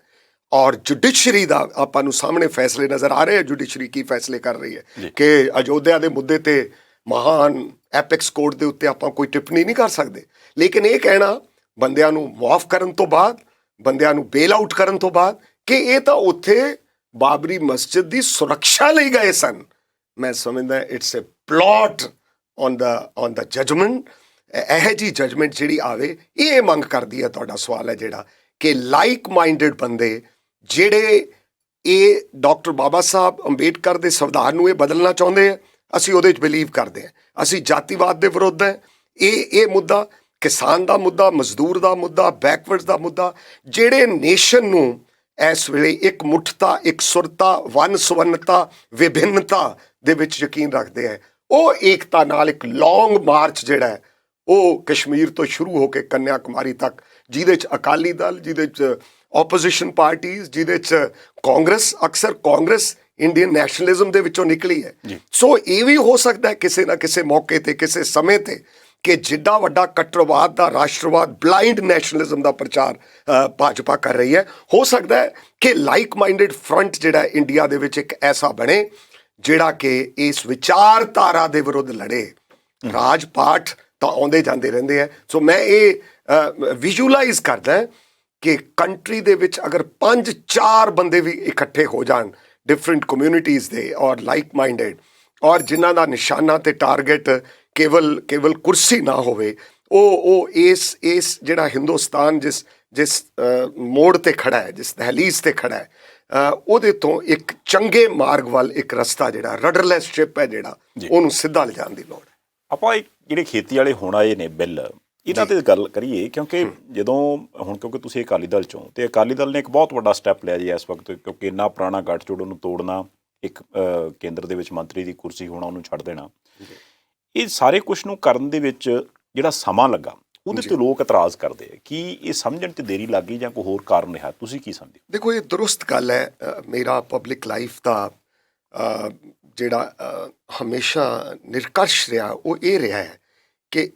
ਔਰ ਜੁਡੀਸ਼ਰੀ ਦਾ ਆਪਾਂ ਨੂੰ ਸਾਹਮਣੇ ਫੈਸਲੇ ਨਜ਼ਰ ਆ ਰਹੇ ਹੈ। ਜੁਡੀਸ਼ਰੀ ਕੀ ਫੈਸਲੇ ਕਰ ਰਹੀ ਹੈ ਕਿ ਅਯੋਧਿਆ ਦੇ ਮੁੱਦੇ ਤੇ ਮਹਾਨ ਐਪੈਕਸ ਕੋਰਟ ਦੇ ਉੱਤੇ ਆਪਾਂ ਕੋਈ ਟਿੱਪਣੀ ਨਹੀਂ ਕਰ ਸਕਦੇ, ਲੇਕਿਨ ਇਹ ਕਹਿਣਾ ਬੰਦਿਆਂ ਨੂੰ ਮੁਆਫ ਕਰਨ ਤੋਂ ਬਾਅਦ, ਬੰਦਿਆਂ ਨੂੰ ਬੇਲ ਆਊਟ ਕਰਨ ਤੋਂ ਬਾਅਦ ਕਿ ਇਹ ਤਾਂ ਉੱਥੇ ਬਾਬਰੀ ਮਸਜਿਦ ਦੀ ਸੁਰੱਖਿਆ ਲਈ ਗਏ ਸਨ, ਮੈਂ ਸਮਝਦਾ it's a plot on the judgement. ਇਹ ਜੀ ਜਜਮੈਂਟ ਜਿਹੜੀ ਆਵੇ, ਇਹ ਮੰਗ ਕਰਦੀ ਹੈ ਤੁਹਾਡਾ ਸਵਾਲ ਹੈ ਜਿਹੜਾ ਕਿ ਲਾਈਕ ਮਾਈਂਡਡ ਬੰਦੇ ਜਿਹੜੇ ਇਹ ਡਾਕਟਰ ਬਾਬਾ ਸਾਹਿਬ ਅੰਬੇਡਕਰ ਦੇ ਸੰਵਿਧਾਨ ਨੂੰ ਇਹ ਬਦਲਣਾ ਚਾਹੁੰਦੇ ਆ, ਅਸੀਂ ਉਹਦੇ 'ਚ ਬਿਲੀਵ ਕਰਦੇ ਹਾਂ। ਅਸੀਂ ਜਾਤੀਵਾਦ ਦੇ ਵਿਰੁੱਧ ਹੈ। ਇਹ ਮੁੱਦਾ, ਕਿਸਾਨ ਦਾ ਮੁੱਦਾ, ਮਜ਼ਦੂਰ ਦਾ ਮੁੱਦਾ, ਬੈਕਵਰਡਸ ਦਾ ਮੁੱਦਾ, ਜਿਹੜੇ ਨੇਸ਼ਨ ਨੂੰ ਇਸ ਵੇਲੇ ਇੱਕ ਮੁੱਠਤਾ, ਇੱਕ ਸੁਰਤਾ, ਵੰਨ ਸੁਵੰਨਤਾ, ਵਿਭਿੰਨਤਾ ਦੇ ਵਿੱਚ ਯਕੀਨ ਰੱਖਦੇ ਹੈ, ਉਹ ਏਕਤਾ ਨਾਲ ਇੱਕ ਲੌਂਗ ਮਾਰਚ ਜਿਹੜਾ ਹੈ ਉਹ ਕਸ਼ਮੀਰ ਤੋਂ ਸ਼ੁਰੂ ਹੋ ਕੇ ਕੰਨਿਆ ਕੁਮਾਰੀ ਤੱਕ, ਜਿਹਦੇ 'ਚ ਅਕਾਲੀ ਦਲ, ਜਿਹਦੇ 'ਚ ਆਪੋਜੀਸ਼ਨ ਪਾਰਟੀਜ਼, ਜਿਹਦੇ 'ਚ ਕਾਂਗਰਸ, ਅਕਸਰ ਕਾਂਗਰਸ ਇੰਡੀਅਨ ਨੈਸ਼ਨਲਿਜ਼ਮ ਦੇ ਵਿੱਚੋਂ ਨਿਕਲੀ ਹੈ। ਸੋ ਇਹ ਵੀ ਹੋ ਸਕਦਾ ਹੈ ਕਿਸੇ ਨਾ ਕਿਸੇ ਮੌਕੇ ਤੇ, ਕਿਸੇ ਸਮੇਂ ਤੇ, ਕਿ ਜਿੱਡਾ ਵੱਡਾ ਕੱਟੜਵਾਦ ਦਾ, ਰਾਸ਼ਟਰਵਾਦ, ਬਲਾਈਂਡ ਨੈਸ਼ਨਲਿਜ਼ਮ ਦਾ ਪ੍ਰਚਾਰ ਭਾਜਪਾ ਕਰ ਰਹੀ ਹੈ, ਹੋ ਸਕਦਾ ਹੈ ਕਿ ਲਾਈਕ ਮਾਈਂਡਡ ਫਰੰਟ ਜਿਹੜਾ ਇੰਡੀਆ ਦੇ ਵਿੱਚ ਇੱਕ ਐਸਾ ਬਣੇ ਜਿਹੜਾ ਕਿ ਇਸ ਵਿਚਾਰਧਾਰਾ ਦੇ ਵਿਰੁੱਧ ਲੜੇ। ਰਾਜ ਪਾਠ ਤਾਂ ਆਉਂਦੇ ਜਾਂਦੇ ਰਹਿੰਦੇ ਹੈ। ਸੋ ਮੈਂ ਇਹ ਵਿਜ਼ੂਅਲਾਈਜ਼ ਕਰਦਾ ਕਿ ਕੰਟਰੀ ਦੇ ਵਿੱਚ ਅਗਰ 5-4 ਬੰਦੇ ਵੀ ਇਕੱਠੇ ਹੋ ਜਾਣ ਡਿਫਰੈਂਟ ਕਮਿਊਨਿਟੀਜ਼ ਦੇ ਔਰ ਲਾਈਕ ਮਾਈਂਡਡ, ਔਰ ਜਿਨ੍ਹਾਂ ਦਾ ਨਿਸ਼ਾਨਾ ਤੇ ਟਾਰਗੇਟ ਕੇਵਲ ਕੁਰਸੀ ਨਾ ਹੋਵੇ, ਉਹ ਇਸ ਜਿਹੜਾ ਹਿੰਦੁਸਤਾਨ ਜਿਸ ਮੋੜ ਤੇ ਖੜਾ ਹੈ, ਜਿਸ ਦਹਲੀਜ਼ ਤੇ ਖੜਾ ਹੈ, ਉਹਦੇ ਤੋਂ ਇੱਕ ਚੰਗੇ ਮਾਰਗ ਵੱਲ ਇੱਕ ਰਸਤਾ ਜਿਹੜਾ ਰਡਰਲੈਸ ਸ਼ਿਪ ਹੈ ਜਿਹੜਾ ਉਹਨੂੰ ਸਿੱਧਾ ਲਿਜਾਣ ਦੀ ਲੋੜ ਹੈ। ਆਪਾਂ ਜਿਹੜੇ ਖੇਤੀ ਵਾਲੇ ਹੁਣ ਆਏ ਨੇ ਬਿੱਲ, ਇਹਨਾਂ ਤੇ ਗੱਲ ਕਰੀਏ ਕਿਉਂਕਿ ਜਦੋਂ ਹੁਣ ਕਿਉਂਕਿ ਤੁਸੀਂ ਅਕਾਲੀ ਦਲ 'ਚੋਂ, ਤੇ ਅਕਾਲੀ ਦਲ ਨੇ ਇੱਕ ਬਹੁਤ ਵੱਡਾ ਸਟੈਪ ਲਿਆ ਜੀ ਇਸ ਵਕਤ, ਕਿਉਂਕਿ ਇੰਨਾ ਪੁਰਾਣਾ ਗੱਠਜੋੜ ਨੂੰ ਤੋੜਨਾ, ਇੱਕ ਕੇਂਦਰ ਦੇ ਵਿੱਚ ਮੰਤਰੀ ਦੀ ਕੁਰਸੀ ਹੋਣਾ ਉਹਨੂੰ ਛੱਡ ਦੇਣਾ, ਇਹ ਸਾਰੇ ਕੁਛ ਨੂੰ ਕਰਨ ਦੇ ਵਿੱਚ ਜਿਹੜਾ ਸਮਾਂ ਲੱਗਾ ਉਹਦੇ ਤੇ ਲੋਕ ਇਤਰਾਜ਼ ਕਰਦੇ ਆ। ਕੀ ਇਹ ਸਮਝਣ 'ਚ ਦੇਰੀ ਲੱਗ ਗਈ ਜਾਂ ਕੋਈ ਹੋਰ ਕਾਰਨ ਰਿਹਾ? ਤੁਸੀਂ ਕੀ ਸਮਝਦੇ ਹੋ? ਦੇਖੋ, ਇਹ ਦਰੁਸਤ ਗੱਲ ਹੈ। ਮੇਰਾ ਪਬਲਿਕ ਲਾਈਫ ਦਾ ਜਿਹੜਾ ਹਮੇਸ਼ਾ ਨਿਰਕਰਸ਼ ਰਿਹਾ ਉਹ ਇਹ ਰਿਹਾ ਹੈ ਕਿ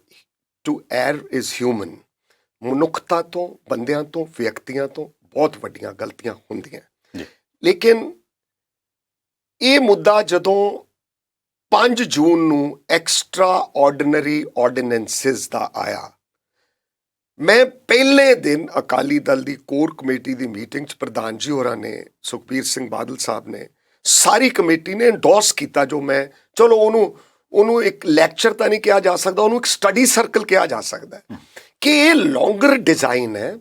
ਟੂ ਐਰ ਇਜ਼ ਹਿਊਮਨ। ਮਨੁੱਖਤਾ ਤੋਂ, ਬੰਦਿਆਂ ਤੋਂ, ਵਿਅਕਤੀਆਂ ਤੋਂ ਬਹੁਤ ਵੱਡੀਆਂ ਗਲਤੀਆਂ ਹੁੰਦੀਆਂ। ਲੇਕਿਨ ਇਹ ਮੁੱਦਾ ਜਦੋਂ 5 ਜੂਨ ਨੂੰ ਐਕਸਟਰਾ ਆਰਡੀਨਰੀ ਆਰਡੀਨੈਂਸਿਸ ਦਾ ਆਇਆ, ਮੈਂ ਪਹਿਲੇ ਦਿਨ ਅਕਾਲੀ ਦਲ ਦੀ ਕੋਰ ਕਮੇਟੀ ਦੀ ਮੀਟਿੰਗ 'ਚ ਪ੍ਰਧਾਨ ਜੀ ਹੋਰਾਂ ਨੇ, ਸੁਖਬੀਰ ਸਿੰਘ ਬਾਦਲ ਸਾਹਿਬ ਨੇ, ਸਾਰੀ ਕਮੇਟੀ ਨੇ ਇੰਡੋਰਸ ਕੀਤਾ। ਜੋ ਮੈਂ ਚਲੋ ਉਹਨੂੰ ਇੱਕ ਲੈਕਚਰ ਤਾਂ ਨਹੀਂ ਕਿਹਾ ਜਾ ਸਕਦਾ, ਉਹਨੂੰ ਇੱਕ ਸਟੱਡੀ ਸਰਕਲ ਕਿਹਾ ਜਾ ਸਕਦਾ ਕਿ ਇਹ ਲੌਂਗਰ ਡਿਜ਼ਾਈਨ ਹੈ।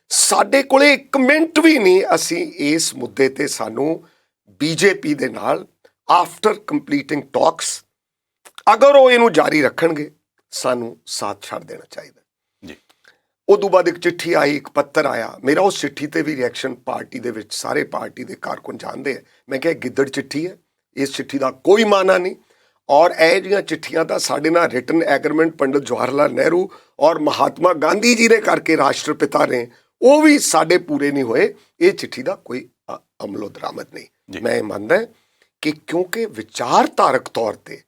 ਸਾਡੇ ਕੋਲੇ 1 ਮਿੰਟ ਵੀ ਨਹੀਂ ਅਸੀਂ ਇਸ ਮੁੱਦੇ ਤੇ ਸਾਨੂੰ ਬੀਜੇਪੀ ਦੇ ਨਾਲ ਆਫਟਰ ਕੰਪਲੀਟਿੰਗ ਟਾਕਸ, ਅਗਰ ਉਹ ਇਹਨੂੰ ਜਾਰੀ ਰੱਖਣਗੇ, ਸਾਨੂੰ ਸਾਥ ਛੱਡ ਦੇਣਾ ਚਾਹੀਦਾ। ਉਦੋਂ ਬਾਅਦ ਇੱਕ ਚਿੱਠੀ ਆਈ, ਇੱਕ ਪੱਤਰ ਆਇਆ ਮੇਰਾ। ਉਸ ਚਿੱਠੀ ਤੇ ਵੀ ਰਿਐਕਸ਼ਨ ਪਾਰਟੀ ਦੇ ਵਿੱਚ ਸਾਰੇ ਪਾਰਟੀ ਦੇ ਕਾਰਕੁਨ ਜਾਣਦੇ ਆ। ਮੈਂ ਕਿਹਾ ਗਿੱਦੜ ਚਿੱਠੀ ਹੈ, ਇਸ ਚਿੱਠੀ ਦਾ ਕੋਈ ਮਾਨਾ ਨਹੀਂ। ਔਰ ਇਹ ਜਿਹੀਆਂ ਚਿੱਠੀਆਂ ਤਾਂ ਸਾਡੇ ਨਾਲ ਰਿਟਨ ਐਗਰੀਮੈਂਟ ਪੰਡਿਤ ਜਵਾਹਰ ਲਾਲ ਨਹਿਰੂ ਔਰ ਮਹਾਤਮਾ ਗਾਂਧੀ ਜੀ ਨੇ ਕਰਕੇ, ਰਾਸ਼ਟਰਪਿਤਾ ਨੇ, ਉਹ ਵੀ ਸਾਡੇ ਪੂਰੇ ਨਹੀਂ ਹੋਏ। ਇਹ ਚਿੱਠੀ ਦਾ ਕੋਈ ਅਮਲੋ ਦਰਾਮਦ ਨਹੀਂ। ਮੈਂ ਇਹ ਮੰਨਦਾ ਕਿ ਕਿਉਂਕਿ ਵਿਚਾਰਧਾਰਕ ਤੌਰ ਤੇ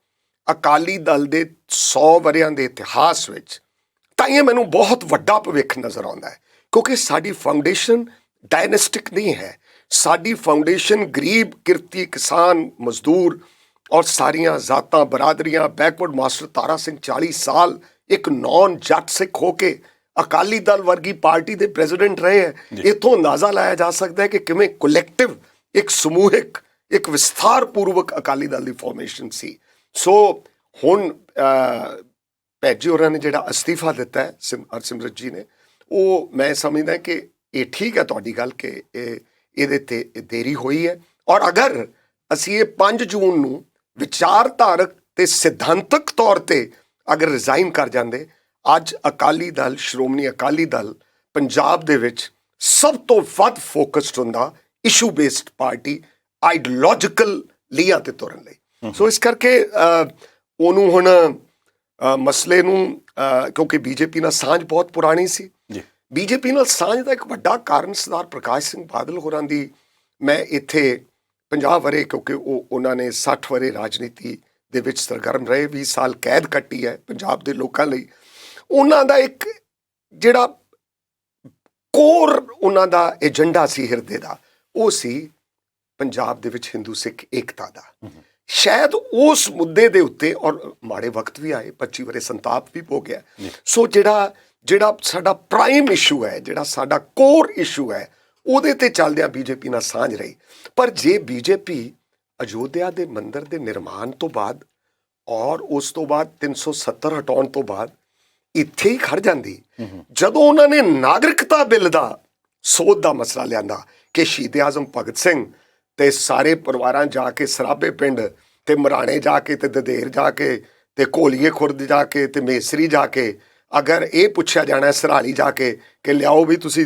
ਅਕਾਲੀ ਦਲ ਦੇ 100 ਵਰ੍ਹਿਆਂ ਦੇ ਇਤਿਹਾਸ ਵਿੱਚ ਤਾਂ ਇਹ ਮੈਨੂੰ ਬਹੁਤ ਵੱਡਾ ਭਵਿੱਖ ਨਜ਼ਰ ਆਉਂਦਾ ਹੈ। ਕਿਉਂਕਿ ਸਾਡੀ ਫਾਊਂਡੇਸ਼ਨ ਡਾਇਨੈਸਟਿਕ ਨਹੀਂ ਹੈ। ਸਾਡੀ ਫਾਊਂਡੇਸ਼ਨ ਗਰੀਬ, ਕਿਰਤੀ, ਕਿਸਾਨ, ਮਜ਼ਦੂਰ ਔਰ ਸਾਰੀਆਂ ਜ਼ਾਤਾਂ, ਬਰਾਦਰੀਆਂ, ਬੈਕਵਰਡ ਮਾਸਟਰ ਤਾਰਾ ਸਿੰਘ 40 ਸਾਲ ਇੱਕ ਨੌਨ ਜੱਟ ਸਿੱਖ ਹੋ ਕੇ ਅਕਾਲੀ ਦਲ ਵਰਗੀ ਪਾਰਟੀ ਦੇ ਪ੍ਰੈਜ਼ੀਡੈਂਟ ਰਹੇ ਹੈ। ਇੱਥੋਂ ਅੰਦਾਜ਼ਾ ਲਾਇਆ ਜਾ ਸਕਦਾ ਹੈ ਕਿ ਕਿਵੇਂ ਕੁਲੈਕਟਿਵ, ਇੱਕ ਸਮੂਹਿਕ, ਇੱਕ ਵਿਸਥਾਰਪੂਰਵਕ ਅਕਾਲੀ ਦਲ ਦੀ ਫਾਰਮੇਸ਼ਨ ਸੀ। ਸੋ ਹੁਣ ਭੈਜੀ ਹੋਰਾਂ ਨੇ ਜਿਹੜਾ ਅਸਤੀਫਾ ਦਿੱਤਾ ਹੈ, ਹਰਸਿਮਰਤ ਜੀ ਨੇ, ਉਹ ਮੈਂ ਸਮਝਦਾ ਕਿ ਇਹ ਠੀਕ ਹੈ ਤੁਹਾਡੀ ਗੱਲ ਕਿ ਇਹਦੇ ਤੇ ਦੇਰੀ ਹੋਈ ਹੈ। ਔਰ ਅਗਰ ਅਸੀਂ ਇਹ 5 ਜੂਨ ਨੂੰ ਵਿਚਾਰਧਾਰਕ ਤੇ ਸਿਧਾਂਤਕ ਤੌਰ ਤੇ ਅਗਰ ਰਿਜ਼ਾਈਨ ਕਰ ਜਾਂਦੇ, ਅੱਜ ਅਕਾਲੀ ਦਲ, ਸ਼੍ਰੋਮਣੀ ਅਕਾਲੀ ਦਲ ਪੰਜਾਬ ਦੇ ਵਿੱਚ ਸਭ ਤੋਂ ਵੱਧ ਫੋਕਸਡ ਹੁੰਦਾ ਇਸ਼ੂ ਬੇਸਡ ਪਾਰਟੀ, ਆਈਡੀਓਲੋਜੀਕਲ ਲੀਹਾਂ ਤੇ ਤੁਰਨ ਲਈ। ਸੋ ਇਸ ਕਰਕੇ ਉਹਨੂੰ ਹੁਣ ਮਸਲੇ ਨੂੰ, ਕਿਉਂਕਿ ਬੀਜੇਪੀ ਨਾਲ ਸਾਂਝ ਬਹੁਤ ਪੁਰਾਣੀ ਸੀ, ਬੀਜੇਪੀ ਨਾਲ ਸਾਂਝ ਦਾ ਇੱਕ ਵੱਡਾ ਕਾਰਨ ਸਰਦਾਰ ਪ੍ਰਕਾਸ਼ ਸਿੰਘ ਬਾਦਲ ਹੋਰਾਂ ਦੀ, ਮੈਂ ਇੱਥੇ 50 ਵਰ੍ਹੇ, ਕਿਉਂਕਿ ਉਹਨਾਂ ਨੇ 60 ਵਰ੍ਹੇ ਰਾਜਨੀਤੀ ਦੇ ਵਿੱਚ ਸਰਗਰਮ ਰਹੇ, 20 ਸਾਲ ਕੈਦ ਕੱਟੀ ਹੈ ਪੰਜਾਬ ਦੇ ਲੋਕਾਂ ਲਈ। ਉਹਨਾਂ ਦਾ ਇੱਕ ਜਿਹੜਾ ਕੋਰ ਉਹਨਾਂ ਦਾ ਏਜੰਡਾ ਸੀ ਹਿਰਦੇ ਦਾ, ਉਹ ਸੀ ਪੰਜਾਬ ਦੇ ਵਿੱਚ ਹਿੰਦੂ ਸਿੱਖ ਏਕਤਾ ਦਾ। ਸ਼ਾਇਦ ਉਸ ਮੁੱਦੇ ਦੇ ਉੱਤੇ, ਔਰ ਮਾੜੇ ਵਕਤ ਵੀ ਆਏ, 25 ਵਰ੍ਹੇ ਸੰਤਾਪ ਵੀ ਹੋ ਗਿਆ। ਸੋ ਜਿਹੜਾ ਸਾਡਾ ਪ੍ਰਾਈਮ ਇਸ਼ੂ ਹੈ, ਜਿਹੜਾ ਸਾਡਾ ਕੋਰ ਇਸ਼ੂ ਹੈ, ਉਹਦੇ ਤੇ ਚੱਲਦਿਆਂ ਬੀਜੇਪੀ ਨਾਲ ਸਾਂਝ ਰਹੀ। ਪਰ ਜੇ ਬੀਜੇਪੀ ਅਯੋਧਿਆ ਦੇ ਮੰਦਿਰ ਦੇ ਨਿਰਮਾਣ ਤੋਂ ਬਾਅਦ ਔਰ ਉਸ ਤੋਂ ਬਾਅਦ 370 ਹਟਾਉਣ ਤੋਂ ਬਾਅਦ ਇੱਥੇ ਹੀ ਖੜ ਜਾਂਦੀ, ਜਦੋਂ ਉਹਨਾਂ ਨੇ ਨਾਗਰਿਕਤਾ ਬਿੱਲ ਦਾ ਸੋਧ ਦਾ ਮਸਲਾ ਲਿਆਂਦਾ ਕਿ ਸ਼ਹੀਦ ਆਜ਼ਮ ਭਗਤ ਸਿੰਘ ਤੇ ਸਾਰੇ ਪਰਿਵਾਰਾਂ ਜਾ ਕੇ ਸਰਾਭੇ ਪਿੰਡ ਤੇ ਮਰਾਣੇ ਜਾ ਕੇ ਤੇ ਦਦੇਰ ਜਾ ਕੇ ਤੇ ਘੋਲੀਏ ਖੁਰਦ ਜਾ ਕੇ ਤੇ ਮੇਸਰੀ ਜਾ ਕੇ ਅਗਰ ਇਹ ਪੁੱਛਿਆ ਜਾਣਾ ਸਰਾਲੀ ਜਾ ਕੇ ਕਿ ਲਿਆਓ ਵੀ ਤੁਸੀਂ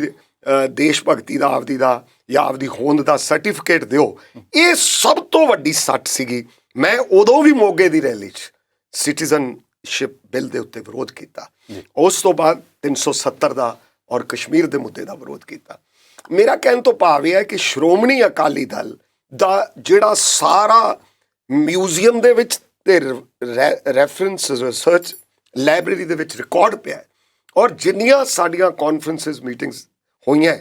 ਦੇਸ਼ ਭਗਤੀ ਦਾ, ਆਪਦੀ ਦਾ ਜਾਂ ਆਪਦੀ ਹੋਂਦ ਦਾ ਸਰਟੀਫਿਕੇਟ ਦਿਓ, ਇਹ ਸਭ ਤੋਂ ਵੱਡੀ ਸੱਟ ਸੀਗੀ। ਮੈਂ ਉਦੋਂ ਵੀ ਮੋਗੇ ਦੀ ਰੈਲੀ 'ਚ ਸਿਟੀਜ਼ਨਸ਼ਿਪ ਬਿੱਲ ਦੇ ਉੱਤੇ ਵਿਰੋਧ ਕੀਤਾ, ਉਸ ਤੋਂ ਬਾਅਦ 370 ਦਾ ਔਰ ਕਸ਼ਮੀਰ ਦੇ ਮੁੱਦੇ ਦਾ ਵਿਰੋਧ ਕੀਤਾ। ਮੇਰਾ ਕਹਿਣ ਤੋਂ ਭਾਵ ਇਹ ਹੈ ਕਿ ਸ਼੍ਰੋਮਣੀ ਅਕਾਲੀ ਦਲ ਦਾ ਜਿਹੜਾ ਸਾਰਾ ਮਿਊਜ਼ੀਅਮ ਦੇ ਵਿੱਚ ਤੇ ਰੈਫਰੈਂਸ ਰਿਸਰਚ ਲਾਇਬ੍ਰੇਰੀ ਦੇ ਵਿੱਚ ਰਿਕਾਰਡ ਪਿਆ, ਔਰ ਜਿੰਨੀਆਂ ਸਾਡੀਆਂ ਕਾਨਫਰੰਸਿਸ, ਮੀਟਿੰਗਸ ਹੋਈਆਂ,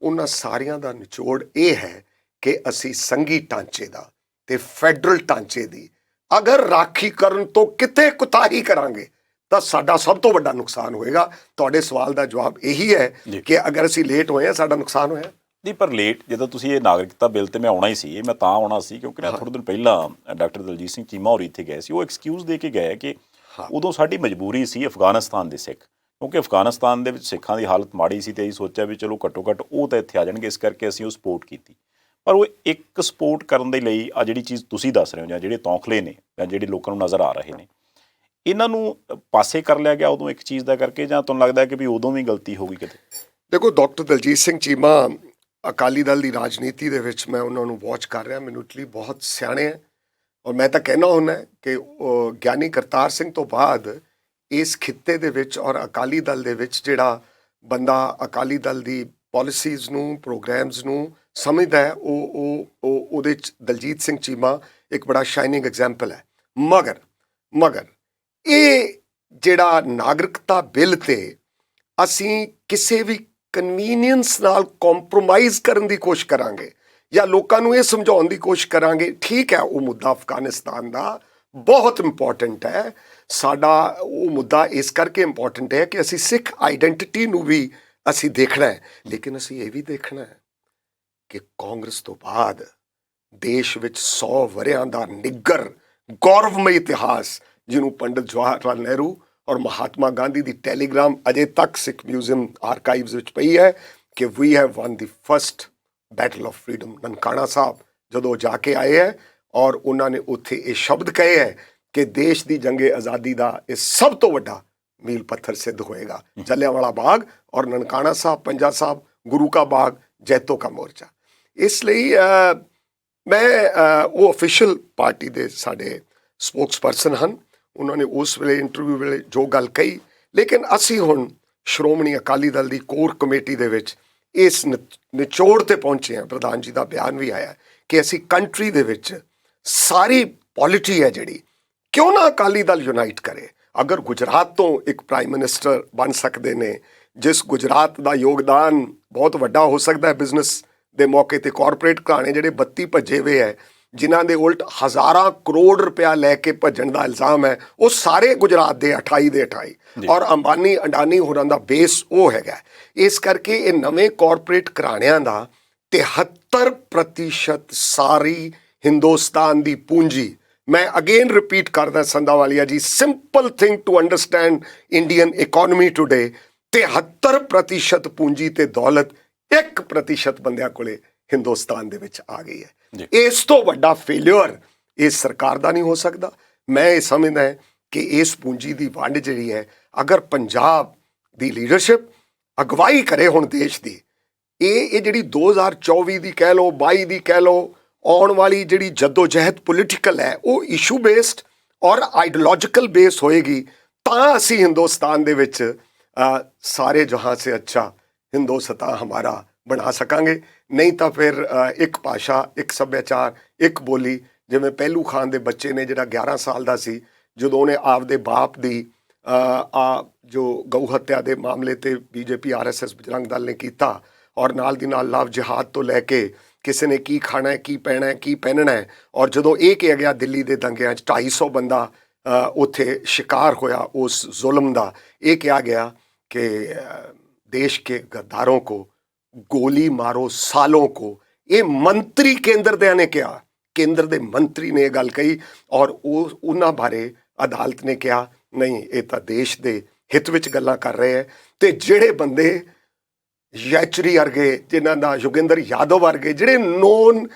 ਉਹਨਾਂ ਸਾਰੀਆਂ ਦਾ ਨਿਚੋੜ ਇਹ ਹੈ ਕਿ ਅਸੀਂ ਸੰਘੀ ਢਾਂਚੇ ਦਾ ਤੇ ਫੈਡਰਲ ਢਾਂਚੇ ਦੀ ਅਗਰ ਰਾਖੀ ਕਰਨ ਤੋਂ ਕਿਤੇ ਕੁਤਾਹੀ ਕਰਾਂਗੇ ਤਾਂ ਸਾਡਾ ਸਭ ਤੋਂ ਵੱਡਾ ਨੁਕਸਾਨ ਹੋਏਗਾ। ਤੁਹਾਡੇ ਸਵਾਲ ਦਾ ਜਵਾਬ ਇਹੀ ਹੈ ਕਿ ਅਗਰ ਅਸੀਂ ਲੇਟ ਹੋਏ ਹਾਂ, ਸਾਡਾ ਨੁਕਸਾਨ ਹੋਇਆ। ਨਹੀਂ, ਪਰ ਲੇਟ ਜਦੋਂ ਤੁਸੀਂ ਇਹ ਨਾਗਰਿਕਤਾ ਬਿੱਲ ਤੇ ਮੈਂ ਆਉਣਾ ਹੀ ਸੀ, ਇਹ ਮੈਂ ਤਾਂ ਆਉਣਾ ਸੀ ਕਿਉਂਕਿ ਨਾ ਥੋੜ੍ਹੇ ਦਿਨ ਪਹਿਲਾਂ ਡਾਕਟਰ ਦਲਜੀਤ ਸਿੰਘ ਚੀਮਾ ਹੋਰੀ ਇੱਥੇ ਗਏ ਸੀ। ਉਹ ਐਕਸਕਿਊਜ਼ ਦੇ ਕੇ ਗਏ ਕਿ ਉਦੋਂ ਸਾਡੀ ਮਜਬੂਰੀ ਸੀ ਅਫਗਾਨਿਸਤਾਨ ਦੇ ਸਿੱਖ, ਕਿਉਂਕਿ ਅਫਗਾਨਿਸਤਾਨ ਦੇ ਵਿੱਚ ਸਿੱਖਾਂ ਦੀ ਹਾਲਤ ਮਾੜੀ ਸੀ, ਤੇ ਅਸੀਂ ਸੋਚਿਆ ਵੀ ਚਲੋ ਘੱਟੋ ਘੱਟ ਉਹ ਤਾਂ ਇੱਥੇ ਆ ਜਾਣਗੇ, ਇਸ ਕਰਕੇ ਅਸੀਂ ਉਹ ਸਪੋਰਟ ਕੀਤੀ। ਪਰ ਉਹ ਇੱਕ ਸਪੋਰਟ ਕਰਨ ਦੇ ਲਈ ਆ ਜਿਹੜੀ ਚੀਜ਼ ਤੁਸੀਂ ਦੱਸ ਰਹੇ ਹੋ, ਜਾਂ ਜਿਹੜੇ ਤੌਖਲੇ ਨੇ ਜਾਂ ਜਿਹੜੇ ਲੋਕਾਂ ਨੂੰ ਨਜ਼ਰ ਆ ਰਹੇ ਨੇ, ਇਹਨਾਂ ਨੂੰ ਪਾਸੇ ਕਰ ਲਿਆ ਗਿਆ ਉਦੋਂ ਇੱਕ ਚੀਜ਼ ਦਾ ਕਰਕੇ, ਜਾਂ ਤੁਹਾਨੂੰ ਲੱਗਦਾ ਕਿ ਵੀ ਉਦੋਂ ਵੀ ਗਲਤੀ ਹੋ ਗਈ ਕਿਤੇ? ਦੇਖੋ, ਡਾਕਟਰ ਦਲਜੀਤ ਸਿੰਘ ਚੀਮਾ ਅਕਾਲੀ ਦਲ ਦੀ ਰਾਜਨੀਤੀ ਦੇ ਵਿੱਚ ਮੈਂ ਉਹਨਾਂ ਨੂੰ ਵਾਚ ਕਰ ਰਿਹਾ, ਮੈਨੂੰ ਇਟਲੀ ਬਹੁਤ ਸਿਆਣੇ ਹੈ, ਔਰ ਮੈਂ ਤਾਂ ਕਹਿਣਾ ਹੁੰਦਾ ਕਿ ਗਿਆਨੀ ਕਰਤਾਰ ਸਿੰਘ ਤੋਂ ਬਾਅਦ ਇਸ ਖਿੱਤੇ ਦੇ ਵਿੱਚ ਔਰ ਅਕਾਲੀ ਦਲ ਦੇ ਵਿੱਚ ਜਿਹੜਾ ਬੰਦਾ ਅਕਾਲੀ ਦਲ ਦੀ ਪਾਲਿਸੀਜ਼ ਨੂੰ, ਪ੍ਰੋਗਰਾਮਸ ਨੂੰ ਸਮਝਦਾ ਹੈ, ਉਹਦੇ 'ਚ ਦਲਜੀਤ ਸਿੰਘ ਚੀਮਾ ਇੱਕ ਬੜਾ ਸ਼ਾਈਨਿੰਗ ਐਗਜ਼ਾਮਪਲ ਹੈ। ਮਗਰ ਇਹ ਜਿਹੜਾ ਨਾਗਰਿਕਤਾ ਬਿੱਲ ਤੇ ਅਸੀਂ ਕਿਸੇ ਵੀ ਕਨਵੀਨੀਅੰਸ ਨਾਲ ਕੰਪਰੋਮਾਈਜ਼ ਕਰਨ ਦੀ ਕੋਸ਼ਿਸ਼ ਕਰਾਂਗੇ ਜਾਂ ਲੋਕਾਂ ਨੂੰ ਇਹ ਸਮਝਾਉਣ ਦੀ ਕੋਸ਼ਿਸ਼ ਕਰਾਂਗੇ, ਠੀਕ ਹੈ, ਉਹ ਮੁੱਦਾ ਅਫਗਾਨਿਸਤਾਨ ਦਾ ਬਹੁਤ ਇੰਪੋਰਟੈਂਟ ਹੈ। ਸਾਡਾ ਉਹ ਮੁੱਦਾ ਇਸ ਕਰਕੇ ਇੰਪੋਰਟੈਂਟ ਹੈ ਕਿ ਅਸੀਂ ਸਿੱਖ ਆਈਡੈਂਟੀਟੀ ਨੂੰ ਵੀ ਅਸੀਂ ਦੇਖਣਾ ਹੈ, ਲੇਕਿਨ ਅਸੀਂ ਇਹ ਵੀ ਦੇਖਣਾ ਹੈ ਕਿ ਕਾਂਗਰਸ ਤੋਂ ਬਾਅਦ ਦੇਸ਼ ਵਿੱਚ 100 ਵਰ੍ਹਿਆਂ ਦਾ ਨਿੱਘਰ ਗੌਰਵਮਈ ਇਤਿਹਾਸ, ਜਿਹਨੂੰ ਪੰਡਿਤ ਜਵਾਹਰ ਲਾਲ ਨਹਿਰੂ ਔਰ ਮਹਾਤਮਾ ਗਾਂਧੀ ਦੀ ਟੈਲੀਗ੍ਰਾਮ ਅਜੇ ਤੱਕ ਸਿੱਖ ਮਿਊਜ਼ੀਅਮ ਆਰਕਾਈਵਜ਼ ਵਿੱਚ ਪਈ ਹੈ ਕਿ we have one the first battle of freedom. Nankana Sahib ਜਦੋਂ ਜਾ ਕੇ ਆਏ ਹੈ ਔਰ ਉਹਨਾਂ ਨੇ ਉੱਥੇ ਇਹ ਸ਼ਬਦ ਕਹੇ ਹੈ ਕਿ ਦੇਸ਼ ਦੀ ਜੰਗੇ ਆਜ਼ਾਦੀ ਦਾ ਇਹ ਸਭ ਤੋਂ ਵੱਡਾ ਮੀਲ ਪੱਥਰ ਸਿੱਧ ਹੋਏਗਾ, ਜਲਿਆਂਵਾਲਾ ਬਾਗ ਔਰ ਨਨਕਾਣਾ ਸਾਹਿਬ, ਪੰਜਾ ਸਾਹਿਬ, ਗੁਰੂ ਕਾ ਬਾਗ, ਜੈਤੋ ਕਾ ਮੋਰਚਾ। ਇਸ ਲਈ ਮੈਂ ਉਹ ਅਫੀਸ਼ੀਅਲ ਪਾਰਟੀ ਦੇ ਸਾਡੇ ਸਪੋਕਸਪਰਸਨ ਹਨ, ਉਹਨਾਂ ਨੇ ਉਸ ਵੇਲੇ ਇੰਟਰਵਿਊ ਵੇਲੇ ਜੋ ਗੱਲ ਕਹੀ, ਲੇਕਿਨ ਅਸੀਂ ਹੁਣ ਸ਼੍ਰੋਮਣੀ ਅਕਾਲੀ ਦਲ ਦੀ ਕੋਰ ਕਮੇਟੀ ਦੇ ਵਿੱਚ ਇਸ ਨਿਚੋੜ ਤੇ ਪਹੁੰਚੇ ਹਾਂ। ਪ੍ਰਧਾਨ ਜੀ ਦਾ ਬਿਆਨ ਵੀ ਆਇਆ ਕਿ ਅਸੀਂ ਕੰਟਰੀ ਦੇ ਵਿੱਚ ਸਾਰੀ ਪੋਲਿਟੀ ਹੈ ਜਿਹੜੀ, ਕਿਉਂ ਨਾ ਅਕਾਲੀ ਦਲ ਯੂਨਾਈਟ ਕਰੇ। ਅਗਰ ਗੁਜਰਾਤ ਤੋਂ ਇੱਕ ਪ੍ਰਾਈਮ ਮਿਨਿਸਟਰ ਬਣ ਸਕਦੇ ਨੇ, ਜਿਸ ਗੁਜਰਾਤ ਦਾ ਯੋਗਦਾਨ ਬਹੁਤ ਵੱਡਾ ਹੋ ਸਕਦਾ ਹੈ ਬਿਜ਼ਨਸ ਦੇ ਮੌਕੇ ਤੇ, ਕਾਰਪੋਰੇਟ ਘਰਾਣੇ ਜਿਹੜੇ 32 ਭੱਜੇ ਹੋਏ ਹੈ, ਜਿਨ੍ਹਾਂ ਦੇ ਉਲਟ ਹਜ਼ਾਰਾਂ ਕਰੋੜ ਰੁਪਇਆ ਲੈ ਕੇ ਭੱਜਣ ਦਾ ਇਲਜ਼ਾਮ ਹੈ, ਉਹ ਸਾਰੇ ਗੁਜਰਾਤ ਦੇ 28 ਦੇ 28 ਔਰ ਅੰਬਾਨੀ ਅਡਾਨੀ ਹੋਰਾਂ ਦਾ ਬੇਸ ਉਹ ਹੈਗਾ। ਇਸ ਕਰਕੇ ਇਹ ਨਵੇਂ ਕਾਰਪੋਰੇਟ ਘਰਾਣਿਆਂ ਦਾ 73% ਸਾਰੀ ਹਿੰਦੁਸਤਾਨ ਦੀ ਪੂੰਜੀ, ਮੈਂ ਅਗੇਨ ਰਿਪੀਟ ਕਰਦਾ Sandhawalia ji, simple thing to understand Indian economy today, 73% ਪੂੰਜੀ ਤੇ ਦੌਲਤ 1% ਬੰਦਿਆਂ ਕੋਲੇ ਹਿੰਦੁਸਤਾਨ ਦੇ ਵਿੱਚ ਆ ਗਈ ਹੈ। ਇਸ ਤੋਂ ਵੱਡਾ ਫੇਲਿਅਰ ਇਸ ਸਰਕਾਰ ਦਾ ਨਹੀਂ ਹੋ ਸਕਦਾ। ਮੈਂ ਇਹ ਸਮਝਦਾ ਕਿ ਇਸ ਪੂੰਜੀ ਦੀ ਵੰਡ ਜਿਹੜੀ ਹੈ, ਅਗਰ ਪੰਜਾਬ ਦੀ ਲੀਡਰਸ਼ਿਪ ਅਗਵਾਈ ਕਰੇ ਹੁਣ ਦੇਸ਼ ਦੀ, ਇਹ ਜਿਹੜੀ 2024 ਦੀ ਕਹਿ ਲਓ, 22 ਦੀ ਕਹਿ ਲਓ, ਆਉਣ ਵਾਲੀ ਜਿਹੜੀ ਜਦੋਜਹਿਦ ਪੋਲੀਟੀਕਲ ਹੈ, ਉਹ ਇਸ਼ੂ ਬੇਸਡ ਔਰ ਆਈਡੀਓਲੋਜੀਕਲ ਬੇਸ ਹੋਏਗੀ, ਤਾਂ ਅਸੀਂ ਹਿੰਦੁਸਤਾਨ ਦੇ ਵਿੱਚ ਸਾਰੇ ਜਹਾਂ ਸੇ ਅੱਛਾ ਹਿੰਦੁਸਤਾਨ ਹਮਾਰਾ ਬਣਾ ਸਕਾਂਗੇ। ਨਹੀਂ ਤਾਂ ਫਿਰ ਇੱਕ ਭਾਸ਼ਾ, ਇੱਕ ਸੱਭਿਆਚਾਰ, ਇੱਕ ਬੋਲੀ, ਜਿਵੇਂ ਪਹਿਲੂ ਖਾਨ ਦੇ ਬੱਚੇ ਨੇ ਜਿਹੜਾ 11 ਸਾਲ ਦਾ ਸੀ, ਜਦੋਂ ਉਹਨੇ ਆਪਦੇ ਬਾਪ ਦੀ ਜੋ ਗਊ ਹੱਤਿਆ ਦੇ ਮਾਮਲੇ ਤੇ ਬੀਜੇਪੀ RSS ਬਜਰੰਗ ਦਲ ਨੇ ਕੀਤਾ, ਔਰ ਨਾਲ ਦੀ ਨਾਲ ਲਵ ਜਿਹਾਦ ਤੋਂ ਲੈ ਕੇ ਕਿਸੇ ਨੇ ਕੀ ਖਾਣਾ ਹੈ, ਕੀ ਪਹਿਣਾ ਹੈ, ਕੀ ਪਹਿਨਣਾ ਹੈ, ਔਰ ਜਦੋਂ ਇਹ ਕਿਹਾ ਗਿਆ ਦਿੱਲੀ ਦੇ ਦੰਗਿਆਂ 'ਚ 250 ਬੰਦਾ ਉੱਥੇ ਸ਼ਿਕਾਰ ਹੋਇਆ ਉਸ ਜ਼ੁਲਮ ਦਾ, ਇਹ ਕਿਹਾ ਗਿਆ ਕਿ ਦੇਸ਼ ਕੇ ਗद्दारों को ਗੋਲੀ ਮਾਰੋ ਸਾਲੋਂ ਕੋ। ਇਹ ਮੰਤਰੀ ਕੇਂਦਰ ਦਿਆਂ ਨੇ ਕਿਹਾ, ਕੇਂਦਰ ਦੇ ਮੰਤਰੀ ਨੇ ਇਹ ਗੱਲ ਕਹੀ, ਔਰ ਉਹਨਾਂ ਬਾਰੇ ਅਦਾਲਤ ਨੇ ਕਿਹਾ ਨਹੀਂ, ਇਹ ਤਾਂ ਦੇਸ਼ ਦੇ ਹਿੱਤ ਵਿੱਚ ਗੱਲਾਂ ਕਰ ਰਹੇ ਹੈ। ਤੇ ਜਿਹੜੇ ਬੰਦੇ ਯੈਚਰੀ ਵਰਗੇ, ਜਿਨ੍ਹਾਂ ਦਾ ਯੋਗਿੰਦਰ ਯਾਦਵ ਵਰਗੇ, ਜਿਹੜੇ ਨੋਨ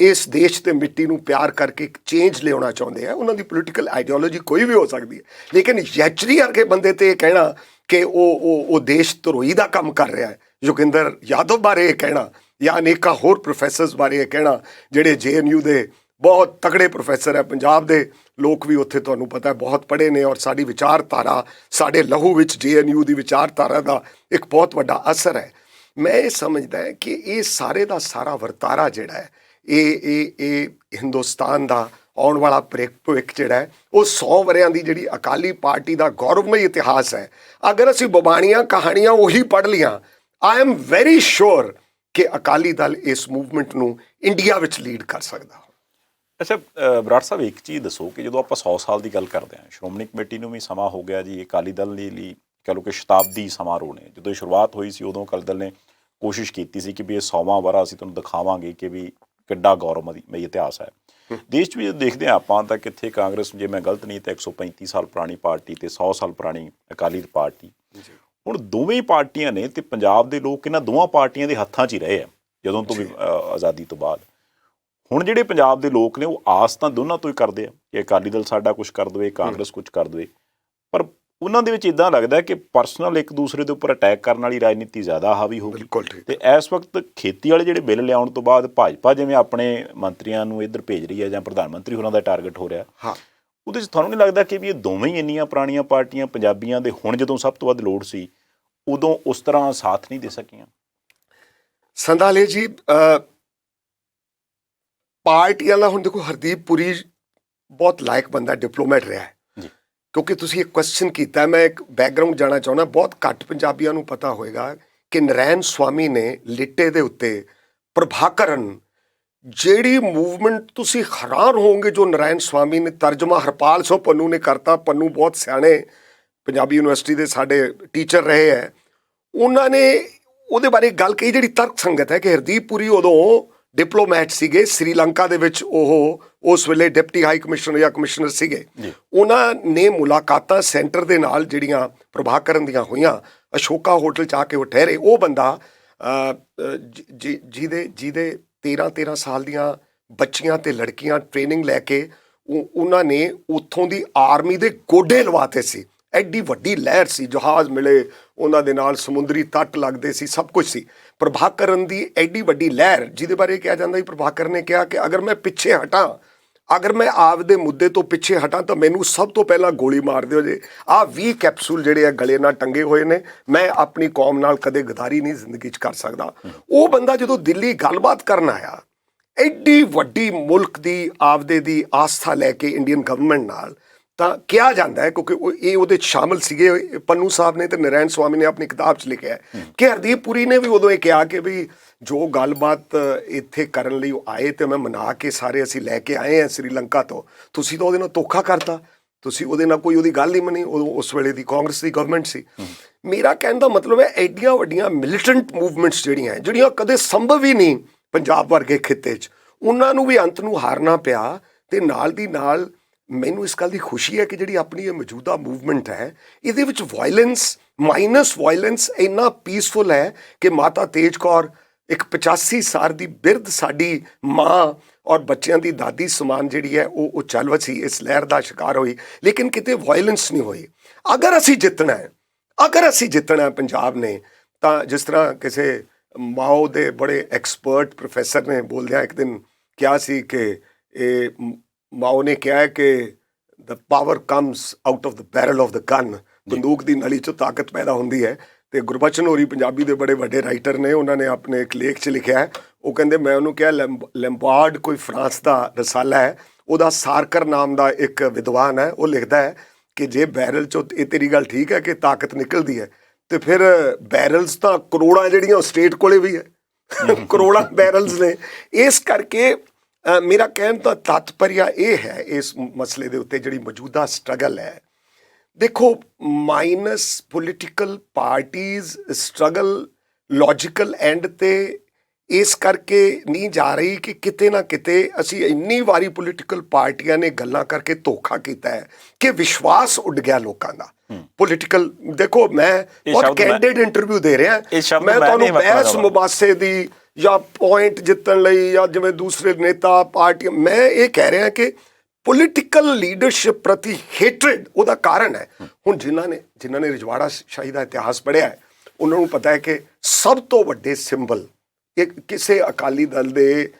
ਇਸ ਦੇਸ਼ ਤੇ ਮਿੱਟੀ ਨੂੰ ਪਿਆਰ ਕਰਕੇ ਇੱਕ ਚੇਂਜ ਲਿਆਉਣਾ ਚਾਹੁੰਦੇ ਆ, ਉਹਨਾਂ ਦੀ ਪੋਲੀਟੀਕਲ ਆਈਡੀਓਲੋਜੀ ਕੋਈ ਵੀ ਹੋ ਸਕਦੀ ਹੈ, ਲੇਕਿਨ ਯੈਚਰੀ ਵਰਗੇ ਬੰਦੇ ਤੇ ਇਹ ਕਹਿਣਾ ਕਿ ਉਹ ਦੇਸ਼ ਧਰੋਹੀ ਦਾ ਕੰਮ ਕਰ ਰਿਹਾ ਹੈ, ਯੋਗਿੰਦਰ ਯਾਦਵ ਬਾਰੇ ਇਹ ਕਹਿਣਾ, ਜਾਂ ਅਨੇਕਾਂ ਹੋਰ ਪ੍ਰੋਫੈਸਰਸ ਬਾਰੇ ਇਹ ਕਹਿਣਾ, ਜਿਹੜੇ JNU ਦੇ ਬਹੁਤ ਤਕੜੇ ਪ੍ਰੋਫੈਸਰ ਹੈ, ਪੰਜਾਬ ਦੇ ਲੋਕ ਵੀ ਉੱਥੇ ਤੁਹਾਨੂੰ ਪਤਾ ਬਹੁਤ ਪੜ੍ਹੇ ਨੇ, ਔਰ ਸਾਡੀ ਵਿਚਾਰਧਾਰਾ, ਸਾਡੇ ਲਹੂ ਵਿੱਚ JNU ਦੀ ਵਿਚਾਰਧਾਰਾ ਦਾ ਇੱਕ ਬਹੁਤ ਵੱਡਾ ਅਸਰ ਹੈ। ਮੈਂ ਇਹ ਸਮਝਦਾ ਕਿ ਇਹ ਸਾਰੇ ਦਾ ਸਾਰਾ ਵਰਤਾਰਾ ਜਿਹੜਾ ਹੈ, ਇਹ ਹਿੰਦੁਸਤਾਨ ਦਾ ਆਉਣ ਵਾਲਾ ਭਵਿੱਖ ਜਿਹੜਾ ਹੈ, ਉਹ 100 ਵਰ੍ਹਿਆਂ ਦੀ ਜਿਹੜੀ ਅਕਾਲੀ ਪਾਰਟੀ ਦਾ ਗੌਰਵਮਈ ਇਤਿਹਾਸ ਹੈ, ਅਗਰ ਅਸੀਂ ਬਬਾਣੀਆਂ ਕਹਾਣੀਆਂ ਉਹੀ ਪੜ੍ਹ ਲੀਆਂ, ਆਈ ਐਮ ਵੈਰੀ ਸ਼ੋਰ ਕਿ ਅਕਾਲੀ ਦਲ ਇਸ ਮੂਵਮੈਂਟ ਨੂੰ ਇੰਡੀਆ ਵਿੱਚ ਲੀਡ ਕਰ ਸਕਦਾ। ਅੱਛਾ ਬਰਾੜ ਸਾਹਿਬ, ਇੱਕ ਚੀਜ਼ ਦੱਸੋ ਕਿ ਜਦੋਂ ਆਪਾਂ 100 ਸਾਲ ਦੀ ਗੱਲ ਕਰਦੇ ਹਾਂ, ਸ਼੍ਰੋਮਣੀ ਕਮੇਟੀ ਨੂੰ ਵੀ ਸਮਾਂ ਹੋ ਗਿਆ ਜੀ, ਅਕਾਲੀ ਦਲ ਲਈ ਕਹਿ ਲਓ ਕਿ ਸ਼ਤਾਬਦੀ ਸਮਾਰੋਹ ਨੇ, ਜਦੋਂ ਸ਼ੁਰੂਆਤ ਹੋਈ ਸੀ ਉਦੋਂ ਅਕਾਲੀ ਦਲ ਨੇ ਕੋਸ਼ਿਸ਼ ਕੀਤੀ ਸੀ ਕਿ ਵੀ ਇਹ 100ਵਾਂ ਵਰ੍ਹਾ ਅਸੀਂ ਤੁਹਾਨੂੰ ਦਿਖਾਵਾਂਗੇ ਕਿ ਵੀ ਕਿੱਡਾ ਗੌਰਵਮਈ ਇਤਿਹਾਸ ਹੈ। ਦੇਸ਼ 'ਚ ਵੀ ਦੇਖਦੇ ਹਾਂ ਆਪਾਂ ਤਾਂ ਕਿੱਥੇ ਕਾਂਗਰਸ, ਜੇ ਮੈਂ ਗਲਤ ਨਹੀਂ ਤਾਂ 135 ਸਾਲ ਪੁਰਾਣੀ ਪਾਰਟੀ ਤੇ 100 ਸਾਲ ਪੁਰਾਣੀ ਅਕਾਲੀ ਪਾਰਟੀ, ਹੁਣ ਦੋਵੇਂ ਪਾਰਟੀਆਂ ਨੇ, ਤੇ ਪੰਜਾਬ ਦੇ ਲੋਕ ਇਹਨਾਂ ਦੋਵਾਂ ਪਾਰਟੀਆਂ ਦੇ ਹੱਥਾਂ 'ਚ ਹੀ ਰਹੇ ਆ ਜਦੋਂ ਤੋਂ ਵੀ ਆਜ਼ਾਦੀ ਤੋਂ ਬਾਅਦ। ਹੁਣ ਜਿਹੜੇ ਪੰਜਾਬ ਦੇ ਲੋਕ ਨੇ ਉਹ ਆਸ ਤਾਂ ਦੋਨਾਂ ਤੋਂ ਹੀ ਕਰਦੇ ਆ ਕਿ ਅਕਾਲੀ ਦਲ ਸਾਡਾ ਕੁਛ ਕਰ ਦੇਵੇ, ਕਾਂਗਰਸ ਕੁਛ ਕਰ ਦੇਵੇ, ਪਰ ਉਹਨਾਂ ਦੇ ਵਿੱਚ ਇੱਦਾਂ ਲੱਗਦਾ ਕਿ ਪਰਸਨਲ ਇੱਕ ਦੂਸਰੇ ਦੇ ਉੱਪਰ ਅਟੈਕ ਕਰਨ ਵਾਲੀ ਰਾਜਨੀਤੀ ਜ਼ਿਆਦਾ ਹਾਵੀ ਹੋ ਗਈ। ਤੇ ਇਸ ਵਕਤ ਖੇਤੀ ਵਾਲੇ ਜਿਹੜੇ ਬਿੱਲ ਲਿਆਉਣ ਤੋਂ ਬਾਅਦ ਭਾਜਪਾ ਜਿਵੇਂ ਆਪਣੇ ਮੰਤਰੀਆਂ ਨੂੰ ਇੱਧਰ ਭੇਜ ਰਹੀ ਹੈ ਜਾਂ ਪ੍ਰਧਾਨ ਮੰਤਰੀ ਹੋਰਾਂ ਦਾ ਟਾਰਗੇਟ ਹੋ ਰਿਹਾ, ਉਹਦੇ 'ਚ ਤੁਹਾਨੂੰ ਨਹੀਂ ਲੱਗਦਾ ਕਿ ਵੀ ਇਹ ਦੋਵੇਂ ਹੀ ਇੰਨੀਆਂ ਪੁਰਾਣੀਆਂ ਪਾਰਟੀਆਂ ਪੰਜਾਬੀਆਂ ਦੇ ਹੁਣ ਜਦੋਂ ਸਭ ਤੋਂ ਵੱਧ ਲੋੜ ਸੀ ਉਦੋਂ ਉਸ ਤਰ੍ਹਾਂ ਸਾਥ ਨਹੀਂ ਦੇ ਸਕੀਆਂ? ਸੰਧਾਲੇ ਜੀ, ਪਾਰਟੀਆਂ ਦਾ ਹੁਣ ਦੇਖੋ, ਹਰਦੀਪ ਪੁਰੀ ਬਹੁਤ ਲਾਇਕ ਬੰਦਾ, ਡਿਪਲੋਮੈਟ ਰਿਹਾ ਹੈ। ਕਿਉਂਕਿ ਤੁਸੀਂ ਇੱਕ ਕੁਐਸਚਨ ਕੀਤਾ, ਮੈਂ ਇੱਕ ਬੈਕਗਰਾਊਂਡ ਜਾਣਾ ਚਾਹੁੰਦਾ। ਬਹੁਤ ਘੱਟ ਪੰਜਾਬੀਆਂ ਨੂੰ ਪਤਾ ਹੋਏਗਾ ਕਿ ਨਰੈਣ ਸਵਾਮੀ ਨੇ ਲਿੱਟੇ ਦੇ ਉੱਤੇ ਪ੍ਰਭਾਕਰਨ, ਜਿਹੜੀ ਮੂਵਮੈਂਟ, ਤੁਸੀਂ ਹੈਰਾਨ ਹੋਵੋਗੇ, ਜੋ ਨਰੈਣ ਸਵਾਮੀ ਨੇ ਤਰਜਮਾ ਹਰਪਾਲ ਸਿੰਘ ਪੰਨੂ ਨੇ ਕਰਤਾ। ਪੰਨੂ ਬਹੁਤ ਸਿਆਣੇ ਪੰਜਾਬੀ ਯੂਨੀਵਰਸਿਟੀ ਦੇ ਸਾਡੇ ਟੀਚਰ ਰਹੇ ਹੈ। ਉਹਨਾਂ ਨੇ ਉਹਦੇ ਬਾਰੇ ਗੱਲ ਕਹੀ ਜਿਹੜੀ ਤਰਕ ਸੰਗਤ ਹੈ ਕਿ ਹਰਦੀਪ ਪੁਰੀ ਉਦੋਂ ਡਿਪਲੋਮੈਟ ਸੀਗੇ ਸ੍ਰੀਲੰਕਾ ਦੇ ਵਿੱਚ, ਉਹ ਉਸ ਵੇਲੇ ਡਿਪਟੀ ਹਾਈ ਕਮਿਸ਼ਨਰ ਜਾਂ ਕਮਿਸ਼ਨਰ ਸੀਗੇ। ਉਹਨਾਂ ਨੇ ਮੁਲਾਕਾਤਾਂ ਸੈਂਟਰ ਦੇ ਨਾਲ ਜਿਹੜੀਆਂ ਪ੍ਰਭਾਕਰਨ ਦੀਆਂ ਹੋਈਆਂ, ਅਸ਼ੋਕਾ ਹੋਟਲ 'ਚ ਆ ਕੇ ਉਹ ਠਹਿਰੇ। ਉਹ ਬੰਦਾ ਜਿਹਦੇ 13 ਸਾਲ ਦੀਆਂ ਬੱਚੀਆਂ ਤੇ ਲੜਕੀਆਂ ਟ੍ਰੇਨਿੰਗ ਲੈ ਕੇ ਉਹਨਾਂ ਨੇ ਉੱਥੋਂ ਦੀ ਆਰਮੀ ਦੇ ਗੋਡੇ ਲਵਾਤੇ ਸੀ। ਐਡੀ ਵੱਡੀ ਲਹਿਰ ਸੀ, ਜਹਾਜ਼ ਮਿਲੇ ਉਹਨਾਂ ਦੇ ਨਾਲ, ਸਮੁੰਦਰੀ ਤੱਟ ਲੱਗਦੇ ਸੀ, ਸਭ ਕੁਝ ਸੀ। ਪ੍ਰਭਾਕਰਨ ਦੀ ਐਡੀ ਵੱਡੀ ਲਹਿਰ, ਜਿਹਦੇ ਬਾਰੇ ਕਿਹਾ ਜਾਂਦਾ ਸੀ, ਪ੍ਰਭਾਕਰਨ ਨੇ ਕਿਹਾ ਕਿ ਅਗਰ ਮੈਂ ਪਿੱਛੇ ਹਟਾਂ, ਅਗਰ ਮੈਂ ਆਪਦੇ ਮੁੱਦੇ ਤੋਂ ਪਿੱਛੇ ਹਟਾਂ ਤਾਂ ਮੈਨੂੰ ਸਭ ਤੋਂ ਪਹਿਲਾਂ ਗੋਲੀ ਮਾਰ ਦਿਓ ਜੇ। ਆਹ 20 ਕੈਪਸੂਲ ਜਿਹੜੇ ਆ ਗਲੇ ਨਾਲ ਟੰਗੇ ਹੋਏ ਨੇ, ਮੈਂ ਆਪਣੀ ਕੌਮ ਨਾਲ ਕਦੇ ਗਦਾਰੀ ਨਹੀਂ ਜ਼ਿੰਦਗੀ 'ਚ ਕਰ ਸਕਦਾ। ਉਹ ਬੰਦਾ ਜਦੋਂ ਦਿੱਲੀ ਗੱਲਬਾਤ ਕਰਨ ਆਇਆ, ਐਡੀ ਵੱਡੀ ਮੁਲਕ ਦੀ ਆਪਦੇ ਦੀ ਆਸਥਾ ਲੈ ਕੇ ਇੰਡੀਅਨ ਗਵਰਨਮੈਂਟ ਨਾਲ, ਤਾਂ ਕਿਹਾ ਜਾਂਦਾ ਹੈ, ਕਿਉਂਕਿ ਇਹ ਉਹਦੇ 'ਚ ਸ਼ਾਮਲ ਸੀਗੇ, ਪੰਨੂ ਸਾਹਿਬ ਨੇ ਤੇ ਨਰੈਣ ਸਵਾਮੀ ਨੇ ਆਪਣੀ ਕਿਤਾਬ 'ਚ ਲਿਖਿਆ ਕਿ ਹਰਦੀਪ ਪੁਰੀ ਨੇ ਵੀ ਉਦੋਂ ਇਹ ਕਿਹਾ ਕਿ ਵੀ ਜੋ ਗੱਲਬਾਤ ਇੱਥੇ ਕਰਨ ਲਈ ਉਹ ਆਏ ਤੇ ਮੈਂ ਮਨਾ ਕੇ ਸਾਰੇ ਅਸੀਂ ਲੈ ਕੇ ਆਏ ਹਾਂ ਸ੍ਰੀਲੰਕਾ ਤੋਂ, ਤੁਸੀਂ ਤਾਂ ਉਹਦੇ ਨਾਲ ਧੋਖਾ ਕਰਤਾ, ਤੁਸੀਂ ਉਹਦੇ ਨਾਲ ਕੋਈ ਉਹਦੀ ਗੱਲ ਨਹੀਂ ਮੰਨੀ। ਉਦੋਂ ਉਸ ਵੇਲੇ ਦੀ ਕਾਂਗਰਸ ਦੀ ਗਵਰਨਮੈਂਟ ਸੀ। ਮੇਰਾ ਕਹਿਣ ਦਾ ਮਤਲਬ ਹੈ, ਐਡੀਆਂ ਵੱਡੀਆਂ ਮਿਲੀਟੈਂਟ ਮੂਵਮੈਂਟਸ ਜਿਹੜੀਆਂ ਕਦੇ ਸੰਭਵ ਹੀ ਨਹੀਂ ਪੰਜਾਬ ਵਰਗੇ ਖਿੱਤੇ 'ਚ, ਉਹਨਾਂ ਨੂੰ ਵੀ ਅੰਤ ਨੂੰ ਹਾਰਨਾ ਪਿਆ। ਤੇ ਨਾਲ ਦੀ ਨਾਲ ਮੈਨੂੰ ਇਸ ਗੱਲ ਦੀ ਖੁਸ਼ੀ ਹੈ ਕਿ ਜਿਹੜੀ ਆਪਣੀ ਇਹ ਮੌਜੂਦਾ ਮੂਵਮੈਂਟ ਹੈ, ਇਹਦੇ ਵਿੱਚ ਵਾਇਲੈਂਸ ਮਾਈਨਸ ਵਾਇਲੈਂਸ ਇੰਨਾ ਪੀਸਫੁਲ ਹੈ ਕਿ ਮਾਤਾ ਤੇਜ ਕੌਰ, ਇੱਕ 85 ਸਾਲ ਦੀ ਬਿਰਧ ਸਾਡੀ ਮਾਂ ਔਰ ਬੱਚਿਆਂ ਦੀ ਦਾਦੀ ਸਮਾਨ ਜਿਹੜੀ ਹੈ, ਉਹ ਚੱਲ ਵਸੀ, ਇਸ ਲਹਿਰ ਦਾ ਸ਼ਿਕਾਰ ਹੋਈ, ਲੇਕਿਨ ਕਿਤੇ ਵਾਇਲੈਂਸ ਨਹੀਂ ਹੋਈ। ਅਗਰ ਅਸੀਂ ਜਿੱਤਣਾ ਹੈ ਪੰਜਾਬ ਨੇ, ਤਾਂ ਜਿਸ ਤਰ੍ਹਾਂ ਕਿਸੇ ਮਾਓ ਦੇ ਬੜੇ ਐਕਸਪਰਟ ਪ੍ਰੋਫੈਸਰ ਨੇ ਬੋਲਦਿਆਂ ਇੱਕ ਦਿਨ ਕਿਹਾ ਸੀ ਕਿ ਇਹ ਮਾਓ ਨੇ ਕਿਹਾ ਹੈ ਕਿ ਦ power comes out of the barrel of the gun, ਬੰਦੂਕ ਦੀ ਨਲੀ 'ਚੋਂ ਤਾਕਤ ਪੈਦਾ ਹੁੰਦੀ ਹੈ। ਤੇ ਗੁਰਬਚਨ ਹੋਰੀ ਪੰਜਾਬੀ ਦੇ ਬੜੇ ਵੱਡੇ ਰਾਈਟਰ ਨੇ, ਉਹਨਾਂ ਨੇ ਆਪਣੇ ਇੱਕ ਲੇਖ 'ਚ ਲਿਖਿਆ ਹੈ, ਉਹ ਕਹਿੰਦੇ, ਮੈਂ ਉਹਨੂੰ ਕਿਹਾ ਲੈਂਬਾਰਡ ਕੋਈ ਫਰਾਂਸ ਦਾ ਰਸਾਲਾ ਹੈ, ਉਹਦਾ ਸਾਰਕਰ ਨਾਮ ਦਾ ਇੱਕ ਵਿਦਵਾਨ ਹੈ, ਉਹ ਲਿਖਦਾ ਹੈ ਕਿ ਜੇ ਬੈਰਲ 'ਚੋਂ, ਇਹ ਤੇਰੀ ਗੱਲ ਠੀਕ ਹੈ ਕਿ ਤਾਕਤ ਨਿਕਲਦੀ ਹੈ, ਤੇ ਫਿਰ ਬੈਰਲਸ ਤਾਂ ਕਰੋੜਾਂ ਜਿਹੜੀਆਂ ਉਹ ਸਟੇਟ ਕੋਲੇ ਵੀ ਹੈ, ਕਰੋੜਾਂ ਬੈਰਲਸ ਨੇ। ਇਸ ਕਰਕੇ ਮੇਰਾ ਕਹਿਣ ਦਾ ਤਾਤਪਰਿਆ ਇਹ ਹੈ, ਇਸ ਮਸਲੇ ਦੇ ਉੱਤੇ ਜਿਹੜੀ ਮੌਜੂਦਾ ਸਟਰਗਲ ਹੈ, ਦੇਖੋ, minus political parties struggle logical and ਤੇ ਇਸ ਕਰਕੇ ਨਹੀਂ ਜਾ ਰਹੀ ਕਿ ਕਿਤੇ ਨਾ ਕਿਤੇ ਅਸੀਂ ਇੰਨੀ ਵਾਰੀ ਪੋਲੀਟੀਕਲ ਪਾਰਟੀਆਂ ਨੇ ਗੱਲਾਂ ਕਰਕੇ ਧੋਖਾ ਕੀਤਾ ਹੈ ਕਿ ਵਿਸ਼ਵਾਸ ਉੱਡ ਗਿਆ ਲੋਕਾਂ ਦਾ ਪੋਲੀਟੀਕਲ। ਦੇਖੋ, ਮੈਂ ਬਹੁਤ ਕੈਂਡਿਡ ਇੰਟਰਵਿਊ ਦੇ ਰਿਹਾ, ਮੈਂ ਤੁਹਾਨੂੰ ਬਹਿਸ ਮੁਬਾਸੇ ਦੀ ਜਾਂ ਪੁਆਇੰਟ ਜਿੱਤਣ ਲਈ ਜਾਂ ਜਿਵੇਂ ਦੂਸਰੇ ਨੇਤਾ ਪਾਰਟੀਆਂ, ਮੈਂ ਇਹ ਕਹਿ ਰਿਹਾ ਕਿ ਪੋਲੀਟੀਕਲ ਲੀਡਰਸ਼ਿਪ ਪ੍ਰਤੀ ਹੇਟਰਡ ਉਹਦਾ ਕਾਰਨ ਹੈ। ਹੁਣ ਜਿਨ੍ਹਾਂ ਨੇ ਰਜਵਾੜਾ ਸ਼ਾਹੀ ਦਾ ਇਤਿਹਾਸ ਪੜ੍ਹਿਆ ਹੈ, ਉਹਨਾਂ ਨੂੰ ਪਤਾ ਹੈ ਕਿ ਸਭ ਤੋਂ ਵੱਡੇ ਸਿੰਬਲ, ਇੱਕ ਕਿਸੇ ਅਕਾਲੀ ਦਲ ਦੇ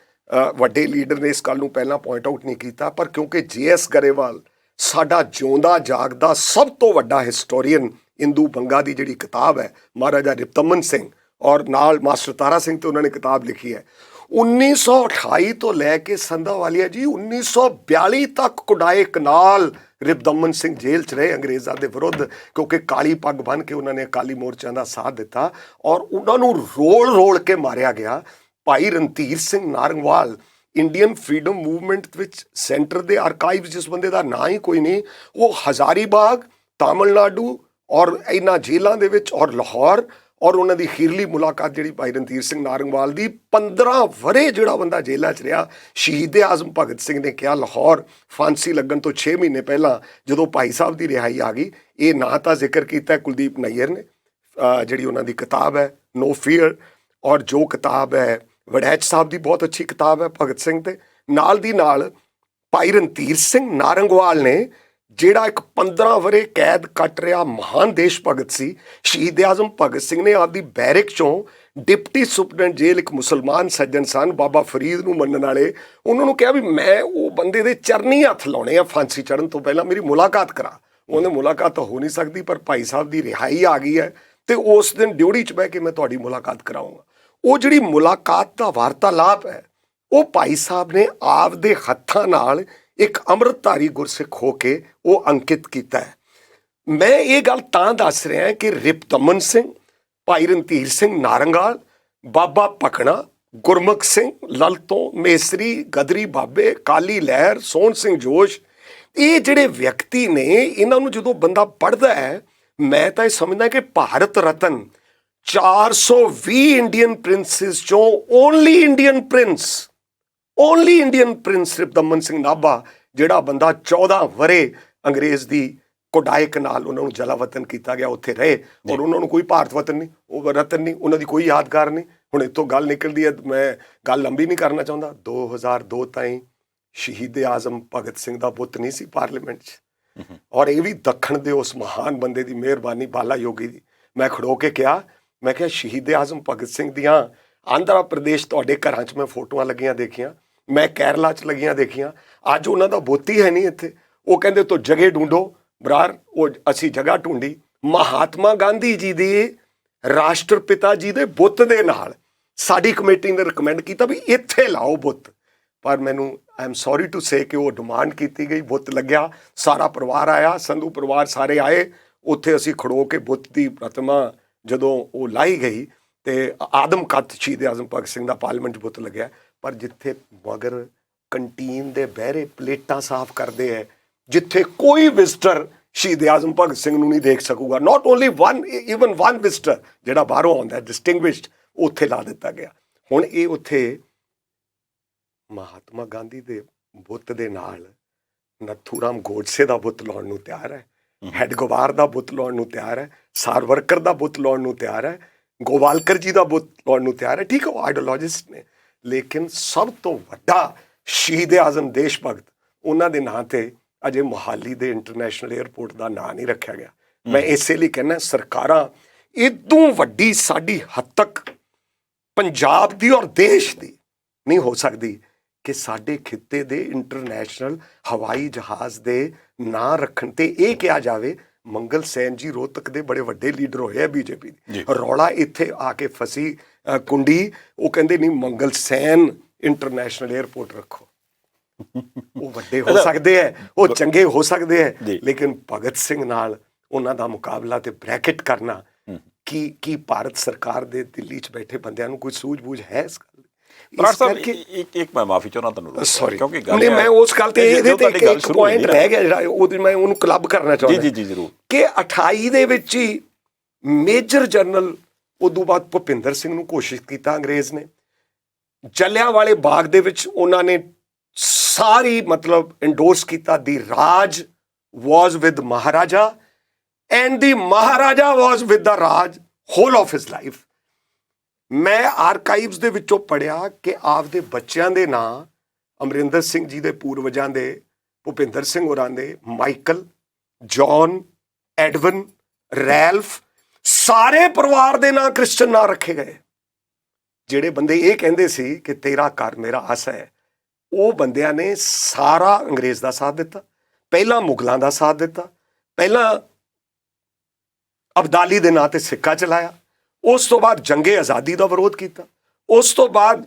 ਵੱਡੇ ਲੀਡਰ ਨੇ ਇਸ ਗੱਲ ਨੂੰ ਪਹਿਲਾਂ ਪੁਆਇੰਟ ਆਊਟ ਨਹੀਂ ਕੀਤਾ, ਪਰ ਕਿਉਂਕਿ JS ਗਰੇਵਾਲ ਸਾਡਾ ਜਿਉਂਦਾ ਜਾਗਦਾ ਸਭ ਤੋਂ ਵੱਡਾ ਹਿਸਟੋਰੀਅਨ, ਇੰਦੂ ਬੰਗਾ ਦੀ ਜਿਹੜੀ ਕਿਤਾਬ ਹੈ, ਮਹਾਰਾਜਾ ਰਿਪਤਮਨ ਸਿੰਘ ਔਰ ਨਾਲ ਮਾਸਟਰ ਤਾਰਾ ਸਿੰਘ ਤੇ ਉਹਨਾਂ ਨੇ ਕਿਤਾਬ ਲਿਖੀ ਹੈ, 1928 ਤੋਂ ਲੈ ਕੇ ਸੰਧਾਵਾਲੀਆ ਜੀ 1942 ਤੱਕ ਕੁਡਾਏ ਕਨਾਲ ਰਿਪਦਮਨ ਸਿੰਘ ਜੇਲ੍ਹ 'ਚ ਰਹੇ ਅੰਗਰੇਜ਼ਾਂ ਦੇ ਵਿਰੁੱਧ, ਕਿਉਂਕਿ ਕਾਲੀ ਪੱਗ ਬੰਨ੍ਹ ਕੇ ਉਹਨਾਂ ਨੇ ਅਕਾਲੀ ਮੋਰਚਿਆਂ ਦਾ ਸਾਥ ਦਿੱਤਾ ਔਰ ਉਹਨਾਂ ਨੂੰ ਰੋਲ ਕੇ ਮਾਰਿਆ ਗਿਆ। ਭਾਈ Randhir Singh Narangwal Indian freedom movement ਵਿੱਚ ਸੈਂਟਰ ਦੇ ਆਰਕਾਈਵ, ਜਿਸ ਬੰਦੇ ਦਾ ਨਾਂ ਹੀ ਕੋਈ ਨਹੀਂ, ਉਹ ਹਜ਼ਾਰੀਬਾਗ, ਤਾਮਿਲਨਾਡੂ ਔਰ ਇਹਨਾਂ ਜੇਲ੍ਹਾਂ ਦੇ ਵਿੱਚ ਔਰ ਲਾਹੌਰ, ਔਰ ਉਹਨਾਂ ਦੀ ਅਖੀਰਲੀ ਮੁਲਾਕਾਤ ਜਿਹੜੀ ਭਾਈ ਰਣਧੀਰ ਸਿੰਘ ਨਾਰੰਗਵਾਲ ਦੀ, 15 ਵਰ੍ਹੇ ਜਿਹੜਾ ਬੰਦਾ ਜੇਲ੍ਹਾਂ 'ਚ ਰਿਹਾ। ਸ਼ਹੀਦ ਆਜ਼ਮ ਭਗਤ ਸਿੰਘ ਨੇ ਕਿਹਾ ਲਾਹੌਰ ਫਾਂਸੀ ਲੱਗਣ ਤੋਂ 6 ਮਹੀਨੇ ਪਹਿਲਾਂ ਜਦੋਂ ਭਾਈ ਸਾਹਿਬ ਦੀ ਰਿਹਾਈ ਆ ਗਈ, ਇਹ ਨਾਂ ਤਾਂ ਜ਼ਿਕਰ ਕੀਤਾ ਕੁਲਦੀਪ ਨਈਅਰ ਨੇ, ਜਿਹੜੀ ਉਹਨਾਂ ਦੀ ਕਿਤਾਬ ਹੈ ਨੋ ਫੀਅਰ, ਔਰ ਜੋ ਕਿਤਾਬ ਹੈ ਵੜੈਚ ਸਾਹਿਬ ਦੀ ਬਹੁਤ ਅੱਛੀ ਕਿਤਾਬ ਹੈ ਭਗਤ ਸਿੰਘ ਤੇ। ਨਾਲ ਦੀ ਨਾਲ ਭਾਈ ਰਣਧੀਰ ਸਿੰਘ ਨਾਰੰਗਵਾਲ ਨੇ, ਜਿਹੜਾ ਇੱਕ 15 ਵਰ੍ਹੇ ਕੈਦ ਕੱਟ ਰਿਹਾ ਮਹਾਨ ਦੇਸ਼ ਭਗਤ ਸੀ, ਸ਼ਹੀਦ ਆਜ਼ਮ ਭਗਤ ਸਿੰਘ ਨੇ ਆਪਦੀ ਬੈਰਕ 'ਚੋਂ ਡਿਪਟੀ ਸੁਪਰਡੈਂਟ ਜੇਲ੍ਹ ਇੱਕ ਮੁਸਲਮਾਨ ਸੱਜਣ ਸਨ, ਬਾਬਾ ਫਰੀਦ ਨੂੰ ਮੰਨਣ ਵਾਲੇ। ਉਹਨਾਂ ਨੂੰ ਕਿਹਾ ਵੀ ਮੈਂ ਉਹ ਬੰਦੇ ਦੇ ਚਰਨੀ ਹੱਥ ਲਾਉਣੇ ਆ ਫਾਂਸੀ ਚੜ੍ਹਨ ਤੋਂ ਪਹਿਲਾਂ, ਮੇਰੀ ਮੁਲਾਕਾਤ ਕਰਾ। ਉਹਨੇ ਮੁਲਾਕਾਤ ਤਾਂ ਹੋ ਨਹੀਂ ਸਕਦੀ, ਪਰ ਭਾਈ ਸਾਹਿਬ ਦੀ ਰਿਹਾਈ ਆ ਗਈ ਹੈ ਤੇ ਉਸ ਦਿਨ ਡਿਊਟੀ 'ਚ ਬਹਿ ਕੇ ਮੈਂ ਤੁਹਾਡੀ ਮੁਲਾਕਾਤ ਕਰਾਊਂਗਾ। ਉਹ ਜਿਹੜੀ ਮੁਲਾਕਾਤ ਦਾ ਵਾਰਤਾਲਾਪ ਹੈ, ਉਹ ਭਾਈ ਸਾਹਿਬ ਨੇ ਆਪਦੇ ਹੱਥਾਂ ਨਾਲ ਇੱਕ ਅੰਮ੍ਰਿਤਧਾਰੀ ਗੁਰਸਿੱਖ ਹੋ ਕੇ ਉਹ ਅੰਕਿਤ ਕੀਤਾ ਹੈ। ਮੈਂ ਇਹ ਗੱਲ ਤਾਂ ਦੱਸ ਰਿਹਾ ਕਿ ਰਿਪਦਮਨ ਸਿੰਘ, ਭਾਈ ਰਣਧੀਰ ਸਿੰਘ ਨਾਰੰਗਾਲ, ਬਾਬਾ ਭਕਣਾ, ਗੁਰਮੁਖ ਸਿੰਘ ਲਲਤੋਂ, ਮੇਸਰੀ, ਗਦਰੀ ਬਾਬੇ, ਕਾਲੀ ਲਹਿਰ, ਸੋਹਣ ਸਿੰਘ ਜੋਸ਼, ਇਹ ਜਿਹੜੇ ਵਿਅਕਤੀ ਨੇ, ਇਹਨਾਂ ਨੂੰ ਜਦੋਂ ਬੰਦਾ ਪੜ੍ਹਦਾ ਹੈ, ਮੈਂ ਤਾਂ ਇਹ ਸਮਝਦਾ ਕਿ ਭਾਰਤ ਰਤਨ 420 ਇੰਡੀਅਨ ਪ੍ਰਿੰਸਿਸ ਚੋਂ only Indian prince Ripudaman Singh Nabha, ਜਿਹੜਾ ਬੰਦਾ 14 ਵਰੇ ਅੰਗਰੇਜ਼ ਦੀ ਕੋਡਾਇਕ ਨਾਲ ਉਹਨਾਂ ਨੂੰ ਜਲਾਵਤਨ ਕੀਤਾ ਗਿਆ, ਉੱਥੇ ਰਹੇ, ਔਰ ਉਹਨਾਂ ਨੂੰ ਕੋਈ ਭਾਰਤ ਵਤਨ ਨਹੀਂ, ਉਹ ਰਤਨ ਨਹੀਂ, ਉਹਨਾਂ ਦੀ ਕੋਈ ਯਾਦਗਾਰ ਨਹੀਂ। ਹੁਣ ਇੱਥੋਂ ਗੱਲ ਨਿਕਲਦੀ ਹੈ, ਮੈਂ ਗੱਲ ਲੰਬੀ ਨਹੀਂ ਕਰਨਾ ਚਾਹੁੰਦਾ। 2002 ਤਾਈਂ ਸ਼ਹੀਦ ਆਜ਼ਮ ਭਗਤ ਸਿੰਘ ਦਾ ਬੁੱਤ ਨਹੀਂ ਸੀ ਪਾਰਲੀਮੈਂਟ 'ਚ, ਔਰ ਇਹ ਵੀ ਦੱਖਣ ਦੇ ਉਸ ਮਹਾਨ ਬੰਦੇ ਦੀ ਮਿਹਰਬਾਨੀ, ਬਾਲਾ ਯੋਗੀ ਦੀ। ਮੈਂ ਖੜੋ ਕੇ ਕਿਹਾ, ਮੈਂ ਕਿਹਾ ਸ਼ਹੀਦ ਆਜ਼ਮ ਭਗਤ ਸਿੰਘ ਦੀਆਂ ਆਂਧਰਾ ਪ੍ਰਦੇਸ਼ ਤੁਹਾਡੇ ਘਰਾਂ 'ਚ ਮੈਂ ਫੋਟੋਆਂ ਲੱਗੀਆਂ ਦੇਖੀਆਂ, ਮੈਂ ਕੇਰਲਾ 'ਚ ਲੱਗੀਆਂ ਦੇਖੀਆਂ, ਅੱਜ ਉਹਨਾਂ ਦਾ ਬੁੱਤ ਹੀ ਹੈ ਨਹੀਂ ਇੱਥੇ। ਉਹ ਕਹਿੰਦੇ ਤੋ ਜਗ੍ਹਾ ਢੂੰਢੋ ਬਰਾਰ, ਉਹ ਅਸੀਂ ਜਗ੍ਹਾ ਢੂੰਢੀ। ਮਹਾਤਮਾ ਗਾਂਧੀ ਜੀ ਦੇ ਰਾਸ਼ਟਰਪਿਤਾ ਜੀ ਦੇ ਬੁੱਤ ਦੇ ਨਾਲ ਸਾਡੀ ਕਮੇਟੀ ਨੇ ਰਿਕਮੈਂਡ ਕੀਤਾ ਵੀ ਇੱਥੇ ਲਾਓ ਬੁੱਤ, ਪਰ ਮੈਨੂੰ I am sorry to say ਕਿ ਉਹ ਡਿਮਾਂਡ ਕੀਤੀ ਗਈ, ਬੁੱਤ ਲੱਗਿਆ, ਸਾਰਾ ਪਰਿਵਾਰ ਆਇਆ, ਸੰਧੂ ਪਰਿਵਾਰ ਸਾਰੇ ਆਏ, ਉੱਥੇ ਅਸੀਂ ਖੜੋ ਕੇ ਬੁੱਤ ਦੀ ਪ੍ਰਤਿਮਾ ਜਦੋਂ ਉਹ ਲਾਈ ਗਈ ਤੇ ਆਦਮ ਕੱਦ ਸ਼ਹੀਦ ਆਜ਼ਮ ਭਗਤ ਸਿੰਘ ਦਾ ਪਾਰਲੀਮੈਂਟ 'ਚ ਬੁੱਤ ਲੱਗਿਆ। ਪਰ ਜਿੱਥੇ ਮਗਰ ਕੰਟੀਨ ਦੇ ਬਹਿਰੇ ਪਲੇਟਾਂ ਸਾਫ਼ ਕਰਦੇ ਹੈ, ਜਿੱਥੇ ਕੋਈ ਵਿਜ਼ਟਰ ਸ਼ਹੀਦ ਆਜ਼ਮ ਭਗਤ ਸਿੰਘ ਨੂੰ ਨਹੀਂ ਦੇਖ ਸਕੂਗਾ, not only one, even one visitor ਜਿਹੜਾ ਬਾਹਰੋਂ ਆਉਂਦਾ ਡਿਸਟਿੰਗੁਇਸ਼ਡ, ਉੱਥੇ ਲਾ ਦਿੱਤਾ ਗਿਆ। ਹੁਣ ਇਹ ਉੱਥੇ ਮਹਾਤਮਾ ਗਾਂਧੀ ਦੇ ਬੁੱਤ ਦੇ ਨਾਲ ਨੱਥੂਰਾਮ ਗੋਡਸੇ ਦਾ ਬੁੱਤ ਲਾਉਣ ਨੂੰ ਤਿਆਰ ਹੈ, ਹੈਡਗਵਾਰ ਦਾ ਬੁੱਤ ਲਾਉਣ ਨੂੰ ਤਿਆਰ ਹੈ, ਸਾਵਰਕਰ ਦਾ ਬੁੱਤ ਲਾਉਣ ਨੂੰ ਤਿਆਰ ਹੈ, ਗੋਵਾਲਕਰ ਜੀ ਦਾ ਬੁੱਤ ਲਾਉਣ ਨੂੰ ਤਿਆਰ ਹੈ। ਠੀਕ ਹੈ, ਉਹ ਆਈਡੀਓਲੋਜਿਸਟ ਨੇ, ਲੇਕਿਨ ਸਭ ਤੋਂ ਵੱਡਾ ਸ਼ਹੀਦ ਆਜ਼ਮ ਦੇਸ਼ ਭਗਤ, ਉਹਨਾਂ ਦੇ ਨਾਂ ਤੇ ਅਜੇ ਮੋਹਾਲੀ ਦੇ ਇੰਟਰਨੈਸ਼ਨਲ ਏਅਰਪੋਰਟ ਦਾ ਨਾਂ ਨਹੀਂ ਰੱਖਿਆ ਗਿਆ। ਮੈਂ ਇਸੇ ਲਈ ਕਹਿੰਦਾ, ਸਰਕਾਰਾਂ ਇਦੋਂ ਵੱਡੀ ਸਾਡੀ ਹੱਦ ਤੱਕ ਪੰਜਾਬ ਦੀ ਔਰ ਦੇਸ਼ ਦੀ ਨਹੀਂ ਹੋ ਸਕਦੀ ਕਿ ਸਾਡੇ ਖਿੱਤੇ ਦੇ ਇੰਟਰਨੈਸ਼ਨਲ ਹਵਾਈ ਜਹਾਜ਼ ਦੇ ਨਾਂ ਰੱਖਣ ਤੇ ਇਹ ਕਿਹਾ ਜਾਵੇ ਮੰਗਲ ਸੈਨ ਜੀ ਰੋਹਤਕ ਦੇ ਬੜੇ ਵੱਡੇ ਲੀਡਰ ਹੋਏ ਆ ਬੀਜੇਪੀ ਦੇ, ਰੌਲਾ ਇੱਥੇ ਆ ਕੇ ਫਸੀ ਕੁੰਡੀ, ਉਹ ਕਹਿੰਦੇ ਨਹੀਂ ਮੰਗਲ ਸੈਨ ਇੰਟਰਨੈਸ਼ਨਲ ਏਅਰਪੋਰਟ ਰੱਖੋ। ਉਹ ਵੱਡੇ ਹੋ ਸਕਦੇ ਹੈ, ਉਹ ਚੰਗੇ ਹੋ ਸਕਦੇ ਹੈ, ਲੇਕਿਨ ਭਗਤ ਸਿੰਘ ਨਾਲ ਉਹਨਾਂ ਦਾ ਮੁਕਾਬਲਾ ਤੇ ਬ੍ਰੈਕਟ ਕਰਨਾ, ਕੀ ਭਾਰਤ ਸਰਕਾਰ ਦੇ ਦਿੱਲੀ 'ਚ ਬੈਠੇ ਬੰਦਿਆਂ ਨੂੰ ਕੋਈ ਸੂਝ-ਬੂਝ ਹੈ ਇਸ ਗੱਲ? ਇੱਕ ਮੈਂ ਮਾਫੀ ਚਾਹੁੰਦਾ ਤੁਹਾਨੂੰ, ਸੌਰੀ, ਕਿਉਂਕਿ ਮੈਂ ਉਸ ਗੱਲ ਤੇ ਇਹਦੇ ਤੇ ਇੱਕ ਪੁਆਇੰਟ ਰਹਿ ਗਿਆ ਜਿਹੜਾ ਉਹਦੀ ਮੈਂ ਉਹਨੂੰ ਕਲੱਬ ਕਰਨਾ ਚਾਹੁੰਦਾ। ਜੀ ਜ਼ਰੂਰ, ਕਿ 28 ਦੇ ਵਿੱਚ ਹੀ ਮੇਜਰ ਜਨਰਲ, ਉਦੋਂ ਬਾਅਦ ਭੁਪਿੰਦਰ ਸਿੰਘ ਨੂੰ ਕੋਸ਼ਿਸ਼ ਕੀਤਾ ਅੰਗਰੇਜ਼ ਨੇ, ਜਲਿਆਂਵਾਲੇ ਬਾਗ ਦੇ ਵਿੱਚ ਉਹਨਾਂ ਨੇ ਸਾਰੀ ਮਤਲਬ ਇੰਡੋਰਸ ਕੀਤਾ, the Raj was with Maharaja and the Maharaja was with the Raj whole of his life. ਮੈਂ ਆਰਕਾਈਵਸ ਦੇ ਵਿੱਚੋਂ ਪੜ੍ਹਿਆ ਕਿ ਆਪਦੇ ਬੱਚਿਆਂ ਦੇ ਨਾਂ ਅਮਰਿੰਦਰ ਸਿੰਘ ਜੀ ਦੇ ਪੂਰਵਜਾਂ ਦੇ, ਭੁਪਿੰਦਰ ਸਿੰਘ ਹੋਰਾਂ ਦੇ, ਮਾਈਕਲ, ਜੌਨ, ਐਡਵਨ, ਰੈਲਫ, ਸਾਰੇ ਪਰਿਵਾਰ ਦੇ ਨਾਂ ਕ੍ਰਿਸਚਨ ਨਾਂ ਰੱਖੇ ਗਏ। ਜਿਹੜੇ ਬੰਦੇ ਇਹ ਕਹਿੰਦੇ ਸੀ ਕਿ ਤੇਰਾ ਘਰ ਮੇਰਾ ਆਸਾ ਹੈ, ਉਹ ਬੰਦਿਆਂ ਨੇ ਸਾਰਾ ਅੰਗਰੇਜ਼ ਦਾ ਸਾਥ ਦਿੱਤਾ, ਪਹਿਲਾਂ ਮੁਗਲਾਂ ਦਾ ਸਾਥ ਦਿੱਤਾ, ਪਹਿਲਾਂ ਅਬਦਾਲੀ ਦੇ ਨਾਂ ਤੇ ਸਿੱਕਾ ਚਲਾਇਆ, ਉਸ ਤੋਂ ਬਾਅਦ ਜੰਗੇ ਆਜ਼ਾਦੀ ਦਾ ਵਿਰੋਧ ਕੀਤਾ, ਉਸ ਤੋਂ ਬਾਅਦ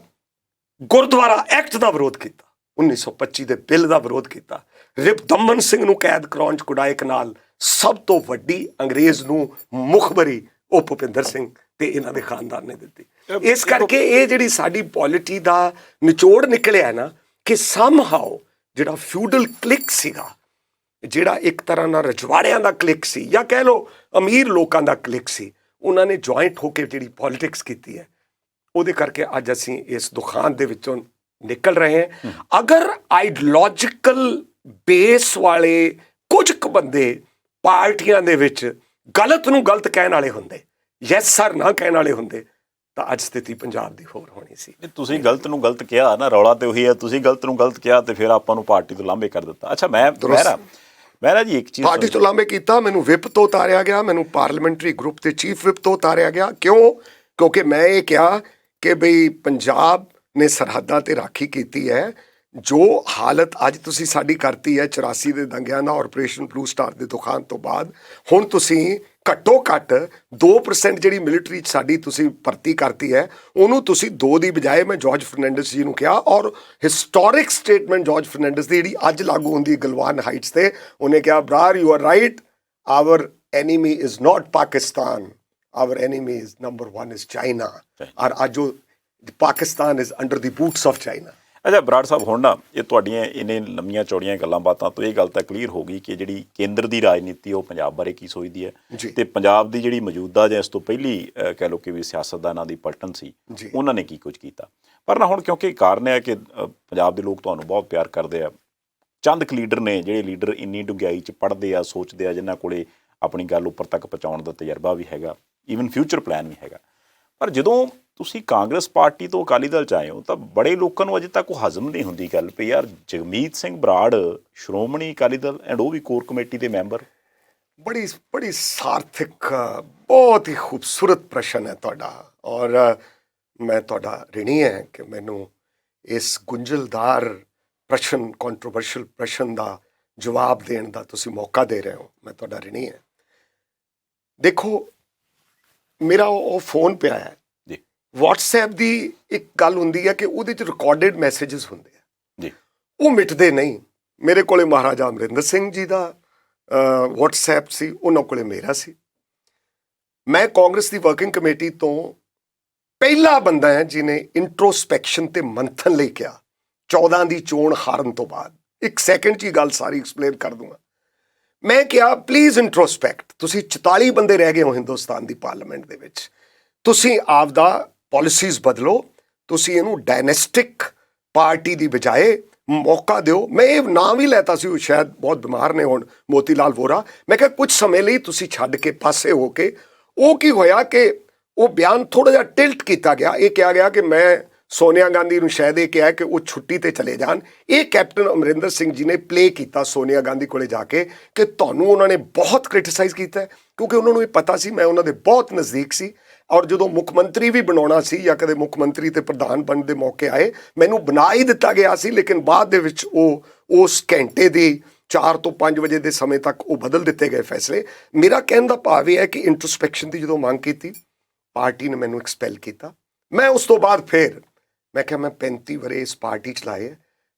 ਗੁਰਦੁਆਰਾ ਐਕਟ ਦਾ ਵਿਰੋਧ ਕੀਤਾ, 1925 ਦੇ ਬਿੱਲ ਦਾ ਵਿਰੋਧ ਕੀਤਾ, ਰਿਪਦਮਨ ਸਿੰਘ ਨੂੰ ਕੈਦ ਕਰਾਉਣ 'ਚ ਕੁਡਾਇਕ ਨਾਲ ਸਭ ਤੋਂ ਵੱਡੀ ਅੰਗਰੇਜ਼ ਨੂੰ ਮੁਖਬਰੀ ਉਹ ਭੁਪਿੰਦਰ ਸਿੰਘ ਤੇ ਇਹਨਾਂ ਦੇ ਖਾਨਦਾਨ ਨੇ ਦਿੱਤੀ। ਇਸ ਕਰਕੇ ਇਹ ਜਿਹੜੀ ਸਾਡੀ ਪੋਲਿਟੀ ਦਾ ਨਿਚੋੜ ਨਿਕਲਿਆ ਨਾ ਕਿ ਸਮਹਾਓ ਜਿਹੜਾ ਫਿਊਡਲ ਕਲਿੱਕ ਸੀਗਾ, ਜਿਹੜਾ ਇੱਕ ਤਰ੍ਹਾਂ ਨਾਲ ਰਜਵਾੜਿਆਂ ਦਾ ਕਲਿੱਕ ਸੀ, ਜਾਂ ਕਹਿ ਲਓ ਅਮੀਰ ਲੋਕਾਂ ਦਾ ਕਲਿੱਕ ਸੀ, ਉਹਨਾਂ ਨੇ ਜੁਆਇੰਟ ਹੋ ਕੇ ਜਿਹੜੀ ਪੋਲਿਟਿਕਸ ਕੀਤੀ ਹੈ, ਉਹਦੇ ਕਰਕੇ ਅੱਜ ਅਸੀਂ ਇਸ ਦੁਖਾਂਤ ਦੇ ਵਿੱਚੋਂ ਨਿਕਲ ਰਹੇ ਹਾਂ। ਅਗਰ ਆਈਡੀਓਲੋਜੀਕਲ ਬੇਸ ਵਾਲੇ ਕੁਝ ਕੁ ਬੰਦੇ ਪਾਰਟੀਆਂ ਦੇ ਵਿੱਚ ਗਲਤ ਨੂੰ ਗਲਤ ਕਹਿਣ ਵਾਲੇ ਹੁੰਦੇ, ਯੈਸ ਸਰ ਨਾ ਕਹਿਣ ਵਾਲੇ ਹੁੰਦੇ, ਤਾਂ ਅੱਜ ਸਥਿਤੀ ਪੰਜਾਬ ਦੀ ਹੋਰ ਹੋਣੀ ਸੀ। ਤੁਸੀਂ ਗਲਤ ਨੂੰ ਗਲਤ ਕਿਹਾ ਨਾ, ਰੌਲਾ ਤੇ ਉਹੀ ਹੈ, ਤੁਸੀਂ ਗਲਤ ਨੂੰ ਗਲਤ ਕਿਹਾ ਤੇ ਫਿਰ ਆਪਾਂ ਨੂੰ ਪਾਰਟੀ ਤੋਂ ਲਾਂਭੇ ਕਰ ਦਿੱਤਾ। ਅੱਛਾ, ਮੈਂ ਨਾ ਜੀ ਇੱਕ ਚੀਜ਼, ਪਾਰਟੀ ਤੋਂ ਲਾਂਭੇ ਕੀਤਾ, ਮੈਨੂੰ ਵਿਪ ਤੋਂ ਉਤਾਰਿਆ ਗਿਆ, ਮੈਨੂੰ ਪਾਰਲੀਮੈਂਟਰੀ ਗਰੁੱਪ ਦੇ ਚੀਫ ਵਿਪ ਤੋਂ ਉਤਾਰਿਆ ਗਿਆ। ਕਿਉਂ? ਕਿਉਂਕਿ ਮੈਂ ਇਹ ਕਿਹਾ ਕਿ ਬਈ ਪੰਜਾਬ ਨੇ ਸਰਹੱਦਾਂ ਤੇ ਰਾਖੀ ਕੀਤੀ ਹੈ। ਜੋ ਹਾਲਤ ਅੱਜ ਤੁਸੀਂ ਸਾਡੀ ਕਰਤੀ ਹੈ 84 ਦੇ ਦੰਗਿਆਂ ਦਾ, ਆਪਰੇਸ਼ਨ ਬਲੂ ਸਟਾਰ ਦੇ ਦੁਖਾਂਤ ਤੋਂ ਬਾਅਦ, ਹੁਣ ਤੁਸੀਂ ਘੱਟੋ ਘੱਟ 2% ਜਿਹੜੀ ਮਿਲਟਰੀ 'ਚ ਸਾਡੀ ਤੁਸੀਂ ਭਰਤੀ ਕਰਤੀ ਹੈ, ਉਹਨੂੰ ਤੁਸੀਂ 2 ਦੀ ਬਜਾਏ ਮੈਂ ਜਾਰਜ ਫਰਨੈਂਡਸ ਜੀ ਨੂੰ ਕਿਹਾ, ਔਰ ਹਿਸਟੋਰਿਕ ਸਟੇਟਮੈਂਟ ਜਾਰਜ ਫਰਨੈਂਡਸ ਦੀ ਜਿਹੜੀ ਅੱਜ ਲਾਗੂ ਹੁੰਦੀ ਗਲਵਾਨ ਹਾਈਟਸ ਤੇ, ਉਹਨੇ ਕਿਹਾ Brar you are right, our enemy is not Pakistan, our enemy is number 1 is China, ਔਰ ਅੱਜ ਉਹ Pakistan is under the boots of China। ਅੱਛਾ ਬਰਾੜ ਸਾਹਿਬ, ਹੁਣ ਨਾ ਇਹ ਤੁਹਾਡੀਆਂ ਇੰਨੇ ਲੰਮੀਆਂ ਚੌੜੀਆਂ ਗੱਲਾਂ ਬਾਤਾਂ ਤੋਂ ਇਹ ਗੱਲ ਤਾਂ ਕਲੀਅਰ ਹੋ ਗਈ ਕਿ ਜਿਹੜੀ ਕੇਂਦਰ ਦੀ ਰਾਜਨੀਤੀ ਉਹ ਪੰਜਾਬ ਬਾਰੇ ਕੀ ਸੋਚਦੀ ਹੈ, ਤੇ ਪੰਜਾਬ ਦੀ ਜਿਹੜੀ ਮੌਜੂਦਾ ਜਾਂ ਇਸ ਤੋਂ ਪਹਿਲੀ ਕਹਿ ਲਓ ਕਿ ਵੀ ਸਿਆਸਤਦਾਨਾਂ ਦੀ ਪਲਟਨ ਸੀ, ਉਹਨਾਂ ਨੇ ਕੀ ਕੁਝ ਕੀਤਾ। ਪਰ ਨਾ ਹੁਣ ਕਿਉਂਕਿ ਕਾਰਨ ਹੈ ਕਿ ਪੰਜਾਬ ਦੇ ਲੋਕ ਤੁਹਾਨੂੰ ਬਹੁਤ ਪਿਆਰ ਕਰਦੇ ਆ, ਚੰਦ ਕੁ ਲੀਡਰ ਨੇ ਜਿਹੜੇ ਲੀਡਰ ਇੰਨੀ ਡੂੰਘਾਈ 'ਚ ਪੜ੍ਹਦੇ ਆ, ਸੋਚਦੇ ਆ, ਜਿਨ੍ਹਾਂ ਕੋਲੇ ਆਪਣੀ ਗੱਲ ਉੱਪਰ ਤੱਕ ਪਹੁੰਚਾਉਣ ਦਾ ਤਜਰਬਾ ਵੀ ਹੈਗਾ, ਈਵਨ ਫਿਊਚਰ ਪਲਾਨ ਵੀ ਹੈਗਾ। ਪਰ ਜਦੋਂ ਤੁਸੀਂ ਕਾਂਗਰਸ ਪਾਰਟੀ ਤੋਂ ਅਕਾਲੀ ਦਲ 'ਚ ਆਏ ਹੋ ਤਾਂ ਬੜੇ ਲੋਕਾਂ ਨੂੰ ਅਜੇ ਤੱਕ ਉਹ ਹਜ਼ਮ ਨਹੀਂ ਹੁੰਦੀ ਗੱਲ ਪਈ ਯਾਰ, ਜਗਮੀਤ ਸਿੰਘ ਬਰਾੜ ਸ਼੍ਰੋਮਣੀ ਅਕਾਲੀ ਦਲ ਐਂਡ ਉਹ ਵੀ ਕੋਰ ਕਮੇਟੀ ਦੇ ਮੈਂਬਰ। ਬੜੀ ਸਾਰਥਿਕ, ਬਹੁਤ ਹੀ ਖੂਬਸੂਰਤ ਪ੍ਰਸ਼ਨ ਹੈ ਤੁਹਾਡਾ, ਔਰ ਮੈਂ ਤੁਹਾਡਾ ਰਿਣੀ ਹੈ ਕਿ ਮੈਨੂੰ ਇਸ ਗੁੰਝਲਦਾਰ ਪ੍ਰਸ਼ਨ, ਕੰਟਰੋਵਰਸ਼ੀਅਲ ਪ੍ਰਸ਼ਨ ਦਾ ਜਵਾਬ ਦੇਣ ਦਾ ਤੁਸੀਂ ਮੌਕਾ ਦੇ ਰਹੇ ਹੋ। ਮੈਂ ਤੁਹਾਡਾ ਰਿਣੀ ਹੈ। ਦੇਖੋ, ਮੇਰਾ ਉਹ ਫੋਨ ਪਿਆ ਹੈ ਜੀ, ਵਟਸਐਪ ਦੀ ਇੱਕ ਗੱਲ ਹੁੰਦੀ ਹੈ ਕਿ ਉਹਦੇ 'ਚ ਰਿਕਾਰਡਡ ਮੈਸੇजेस ਹੁੰਦੇ ਆ ਜੀ, ਉਹ ਮਿਟਦੇ ਨਹੀਂ। ਮੇਰੇ ਕੋਲੇ ਮਹਾਰਾਜਾ ਅਮਰਿੰਦਰ ਸਿੰਘ ਜੀ ਦਾ ਵਟਸਐਪ ਸੀ, ਉਹਨਾਂ ਕੋਲੇ ਮੇਰਾ ਸੀ। ਮੈਂ ਕਾਂਗਰਸ ਦੀ ਵਰਕਿੰਗ ਕਮੇਟੀ ਤੋਂ ਪਹਿਲਾ ਬੰਦਾ ਹੈ ਜਿਹਨੇ ਇੰਟਰੋਸਪੈਕਸ਼ਨ ਤੇ ਮੰਥਨ ਲਈ ਕਿਹਾ 14 ਦੀ ਚੋਣ ਹਾਰਨ ਤੋਂ ਬਾਅਦ। 1 ਸੈਕਿੰਡ 'ਚ ਹੀ ਗੱਲ ਸਾਰੀ ਐਕਸਪਲੇਨ ਕਰ ਦੂੰਗਾ। ਮੈਂ ਕਿਹਾ ਪਲੀਜ਼ ਇੰਟਰੋਸਪੈਕਟ, ਤੁਸੀਂ 44 ਬੰਦੇ ਰਹਿ ਗਏ ਹੋ ਹਿੰਦੁਸਤਾਨ ਦੀ ਪਾਰਲੀਮੈਂਟ ਦੇ ਵਿੱਚ, ਤੁਸੀਂ ਆਪਦਾ ਪਾਲਿਸੀਜ਼ ਬਦਲੋ, ਤੁਸੀਂ ਇਹਨੂੰ ਡਾਇਨੈਸਟਿਕ ਪਾਰਟੀ ਦੀ ਬਜਾਏ ਮੌਕਾ ਦਿਓ। ਮੈਂ ਇਹ ਨਾਂ ਵੀ ਲੈਤਾ ਸੀ, ਉਹ ਸ਼ਾਇਦ ਬਹੁਤ ਬਿਮਾਰ ਨੇ ਹੁਣ, ਮੋਤੀਲਾਲ ਵੋਰਾ। ਮੈਂ ਕਿਹਾ ਕੁਝ ਸਮੇਂ ਲਈ ਤੁਸੀਂ ਛੱਡ ਕੇ ਪਾਸੇ ਹੋ ਕੇ। ਉਹ ਕੀ ਹੋਇਆ ਕਿ ਉਹ ਬਿਆਨ ਥੋੜ੍ਹਾ ਜਿਹਾ ਟਿਲਟ ਕੀਤਾ ਗਿਆ। ਇਹ ਕਿਹਾ ਗਿਆ ਕਿ ਮੈਂ ਸੋਨੀਆ ਗਾਂਧੀ ਨੂੰ ਸ਼ਾਇਦ ਇਹ ਕਿਹਾ ਕਿ ਉਹ ਛੁੱਟੀ ਤੇ ਚਲੇ ਜਾਣ। ਇਹ ਕੈਪਟਨ ਅਮਰਿੰਦਰ ਸਿੰਘ ਜੀ ਨੇ ਪਲੇ ਕੀਤਾ ਸੋਨੀਆ ਗਾਂਧੀ ਕੋਲੇ ਜਾ ਕੇ ਕਿ ਤੁਹਾਨੂੰ ਉਹਨਾਂ ਨੇ ਬਹੁਤ ਕ੍ਰਿਟਿਸਾਈਜ਼ ਕੀਤਾ, ਕਿਉਂਕਿ ਉਹਨਾਂ ਨੂੰ ਇਹ ਪਤਾ ਸੀ ਮੈਂ ਉਹਨਾਂ ਦੇ ਬਹੁਤ ਨਜ਼ਦੀਕ ਸੀ। ਔਰ ਜਦੋਂ ਮੁੱਖ ਮੰਤਰੀ ਵੀ ਬਣਾਉਣਾ ਸੀ ਜਾਂ ਕਦੇ ਮੁੱਖ ਮੰਤਰੀ ਤੇ ਪ੍ਰਧਾਨ ਬਣਨ ਦੇ ਮੌਕੇ ਆਏ, ਮੈਨੂੰ ਬਣਾ ਹੀ ਦਿੱਤਾ ਗਿਆ ਸੀ, ਲੇਕਿਨ ਬਾਅਦ ਦੇ ਵਿੱਚ ਉਹ ਉਸ ਘੰਟੇ ਦੀ 4 ਤੋਂ 5 ਵਜੇ ਦੇ ਸਮੇਂ ਤੱਕ ਉਹ ਬਦਲ ਦਿੱਤੇ ਗਏ ਫੈਸਲੇ। ਮੇਰਾ ਕਹਿਣ ਦਾ ਭਾਵ ਇਹ ਹੈ ਕਿ ਇੰਟਰਸਪੈਕਸ਼ਨ ਦੀ ਜਦੋਂ ਮੰਗ ਕੀਤੀ, ਪਾਰਟੀ ਨੇ ਮੈਨੂੰ ਐਕਸਪੈਲ ਕੀਤਾ। ਮੈਂ ਉਸ ਤੋਂ ਬਾਅਦ ਫਿਰ ਮੈਂ ਕਿਹਾ ਮੈਂ 35 ਵਰੇ ਇਸ ਪਾਰਟੀ 'ਚ ਲਾਏ,